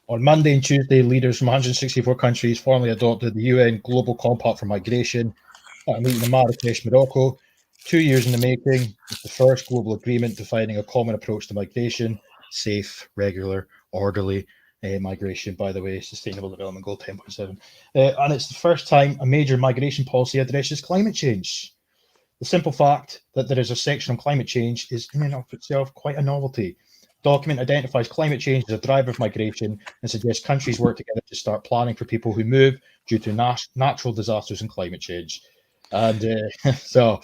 on Monday and Tuesday, leaders from 164 countries formally adopted the UN Global Compact for Migration at a meeting in Marrakesh, Morocco. 2 years in the making, it's the first global agreement defining a common approach to migration, safe, regular, orderly migration, by the way, Sustainable Development Goal 10.7. And it's the first time a major migration policy addresses climate change. The simple fact that there is a section on climate change is in and of itself quite a novelty. The document identifies climate change as a driver of migration and suggests countries work together to start planning for people who move due to natural disasters and climate change. And so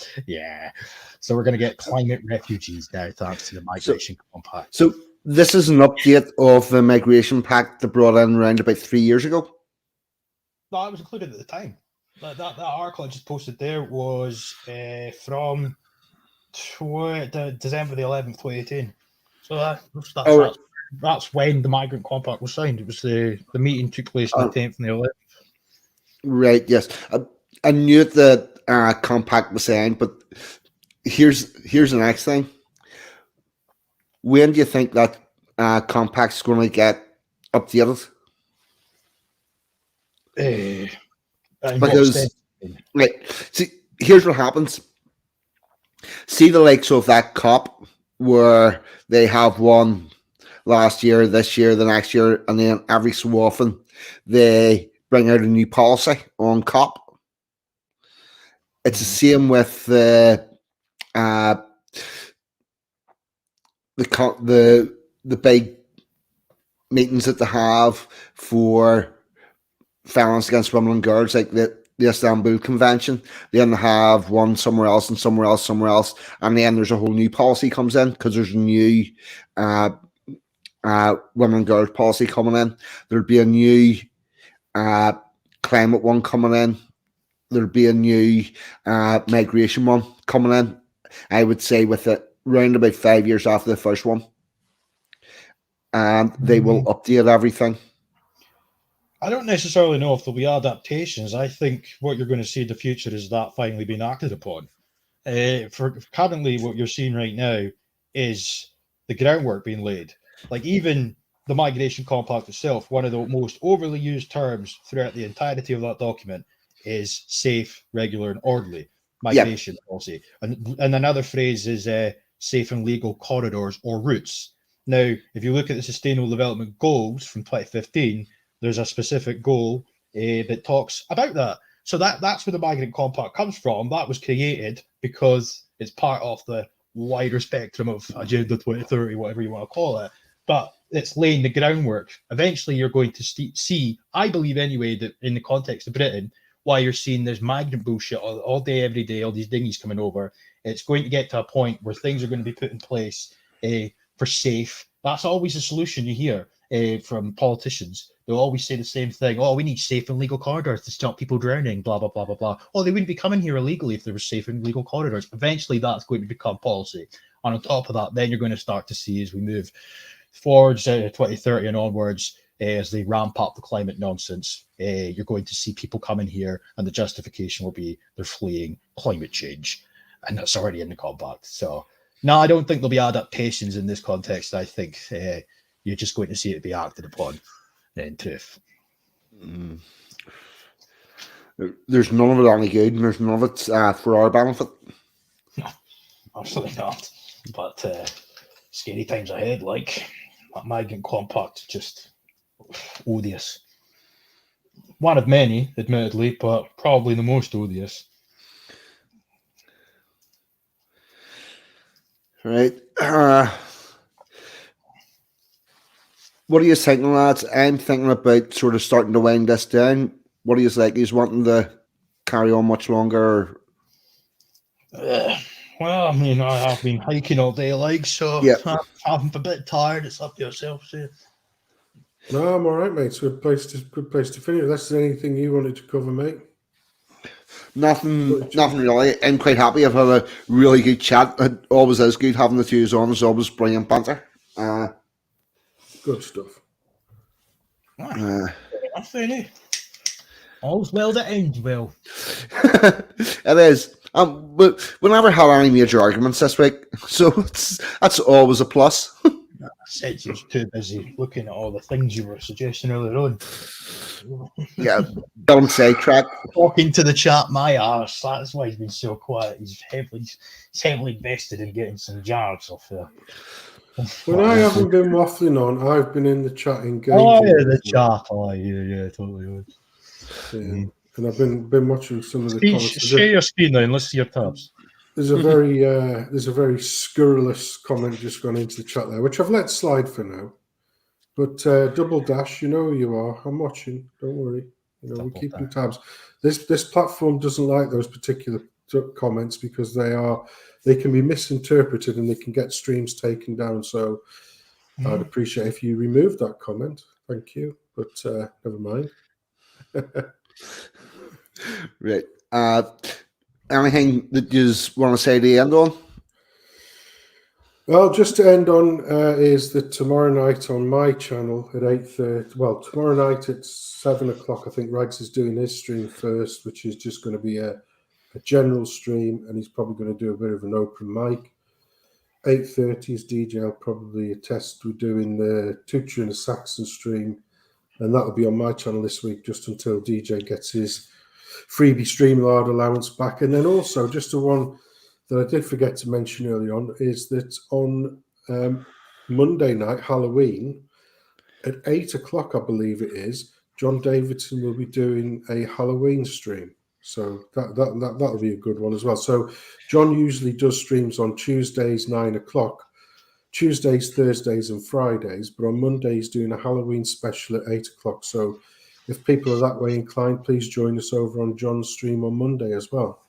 we're going to get climate refugees now thanks to the Migration Compact. So this is an update of the Migration Pact that brought in around about 3 years ago? No, it was included at the time. That article I just posted there was from December the 11th, 2018. So Oh, that's when the Migrant Compact was signed. It was the meeting took place on the 10th and the 11th. right, yes. I knew the compact was signed, but here's the next thing. When do you think that compact's going to get updated? Because, see, here's what happens. See the likes of that COP where they have one last year, this year, the next year, and then every so often they bring out a new policy on COP. It's the same with the big meetings that they have for violence against women and girls, like the Istanbul Convention. Then they have one somewhere else and somewhere else, and then there's a whole new policy comes in because there's a new women and girls policy coming in. There'll be a new climate one coming in. There'll be a new migration one coming in. I would say with it round about 5 years after the first one, and they will update everything. I don't necessarily know if there'll be adaptations. I think what you're going to see in the future is that finally being acted upon. For currently, what you're seeing right now is the groundwork being laid. Like even the Migration Compact itself, one of the most overly used terms throughout the entirety of that document is safe, regular, and orderly migration policy. And another phrase is safe and legal corridors or routes. Now, if you look at the Sustainable Development Goals from 2015, there's a specific goal that talks about that. So that's where the Migrant Compact comes from. That was created because it's part of the wider spectrum of Agenda 2030, whatever you want to call it. But it's laying the groundwork. Eventually, you're going to see, I believe anyway, that in the context of Britain, why you're seeing this migrant bullshit all day, every day, all these dinghies coming over. It's going to get to a point where things are going to be put in place for safe. That's always a solution you hear from politicians. They'll always say the same thing. Oh, we need safe and legal corridors to stop people drowning, blah, blah, blah, blah, blah. Oh, they wouldn't be coming here illegally if there were safe and legal corridors. Eventually, that's going to become policy. And on top of that, then you're going to start to see as we move forwards 2030 and onwards, as they ramp up the climate nonsense, you're going to see people coming here and the justification will be they're fleeing climate change. And that's already in the compact. So, no, I don't think there'll be adaptations in this context. I think you're just going to see it be acted upon in truth. There's none of it any good, and there's none of it for our benefit. No, absolutely not. But scary times ahead, like that Migrant Compact, just odious. One of many, admittedly, but probably the most odious. Right. What are you thinking, lads? I'm thinking about sort of starting to wind this down. What do you think? He's wanting to carry on much longer? Well, I mean, I have been hiking all day, like, so I'm a bit tired. It's up to yourself, see. No, I'm all right, mate. It's a good place to finish. Unless there's anything you wanted to cover, mate. Nothing really. I'm quite happy. I've had a really good chat. It always is good having the twos on. It's always brilliant banter. Good stuff. All's well that ends well. It is. But we never had any major arguments this week, so that's always a plus. I said you was too busy looking at all the things you were suggesting earlier on. Yeah, don't sidetrack. Talking to the chat, my arse. That's why he's been so quiet. He's heavily invested in getting some jars off there. When I haven't been waffling on, I've been in the chat engaging. Oh, yeah, the chat. Oh, yeah, totally. Yeah. And I've been watching some of the comments. Share your screen now and let's see your tabs. There's a very scurrilous comment just gone into the chat there, which I've let slide for now. But Double Dash, you know who you are. I'm watching. Don't worry. We're keeping tabs. This platform doesn't like those particular comments because they can be misinterpreted and they can get streams taken down. So I'd appreciate if you removed that comment. Thank you. But never mind. Right. Anything that you want to say to the end on? Well, just to end on is that tomorrow night on my channel at 8:30. Well, tomorrow night at 7 o'clock, I think Rags is doing his stream first, which is just going to be a general stream, and he's probably going to do a bit of an open mic. 8:30 is DJ. I'll probably attest we're doing the Tutor and the Saxon stream, and that'll be on my channel this week just until DJ gets his freebie Streamlard allowance back. And then also just the one that I did forget to mention earlier on is that on Monday night, Halloween, at 8 o'clock, I believe it is, John Davidson will be doing a Halloween stream. So that'll be a good one as well. So John usually does streams on Tuesdays, 9 o'clock, Tuesdays, Thursdays, and Fridays. But on Monday, he's doing a Halloween special at 8 o'clock. So if people are that way inclined, please join us over on John's stream on Monday as well.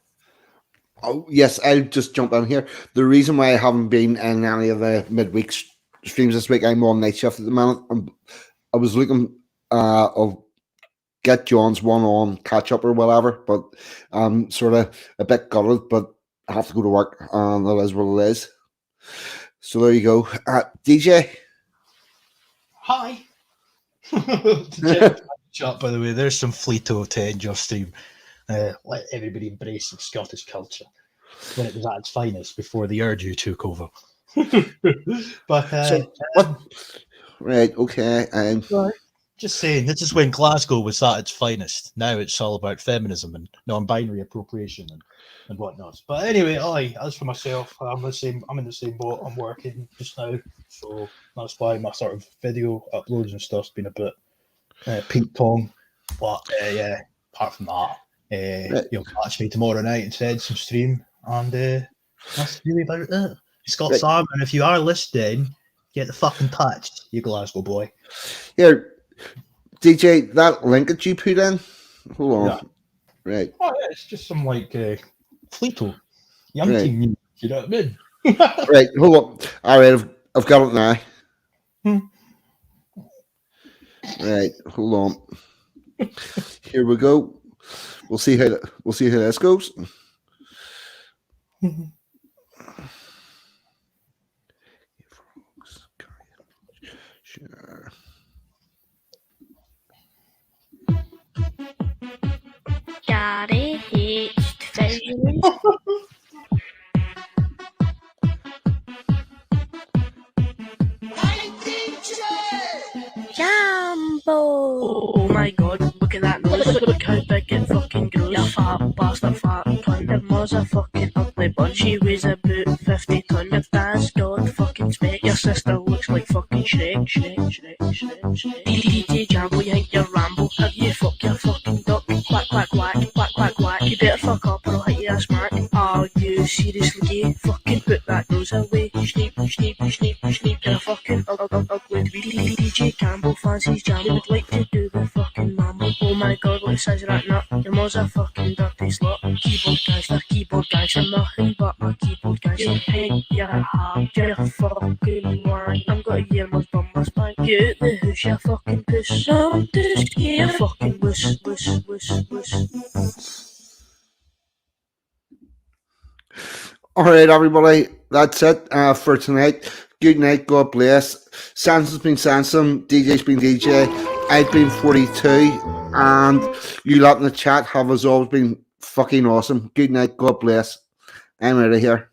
Oh, yes, I'll just jump on here. The reason why I haven't been in any of the midweek streams this week, I'm on night shift at the minute. I was looking of get John's one on catch up or whatever, but I'm sort of a bit gutted, but I have to go to work, and that is what it is. So there you go. DJ. Hi. Chat, by the way, there's some Fleeto to end your stream. Let everybody embrace some Scottish culture when it was at its finest before the Urdu took over. But right, okay. Just saying, this is when Glasgow was at its finest. Now it's all about feminism and non-binary appropriation and whatnot. But anyway, as for myself, I'm in the same boat. I'm working just now, so that's why my sort of video uploads and stuff's been a bit ping pong. But yeah, apart from that, you'll catch me tomorrow night instead, some stream, and that's really about it. Scotsman, if you are listening, get the fucking touch, you Glasgow boy. Here, DJ, that link that you put in, hold on. Yeah. Right. Oh yeah, it's just some like Fleeto, young team. You know what I mean? Right, hold on. All right, I've got it now. Right, hold on. Here we go. We'll see how this goes. Sure. Gary H2000. Jambo! Oh my god, look at that nose. Look how big it fucking grows. You fat bastard, fat cunt. Your mother's a fucking ugly bunch. She weighs about 50 ton. Your dad's got fucking spec. Your sister looks like fucking Shrek. DJ Jambo, you think you're Rambo? Have you fucked your fucking duck? Quack, quack, quack, quack, quack, quack. You better fuck up or I'll hit you a smack. Are you seriously gay? Fucking put that nose away. Sneep. You're a fucking ugly DJ Campbell fancies jam. Would like to do the fucking mambo. Oh my god, what size that nut? Your mother's a fucking dirty slut. Keyboard gangster, nothing but a keyboard gangster. Hey, you're a hard, you're a fucking wine. I'm gonna hear my bum my spine. Get the hoosh, you fucking puss. I'm just here. Fucking wuss. All right, everybody, that's it for tonight. Good night, God bless. Sansum's been Sensum, DJ's been DJ, I've been 42, and you lot in the chat have as always been fucking awesome. Good night, God bless. I'm out of here.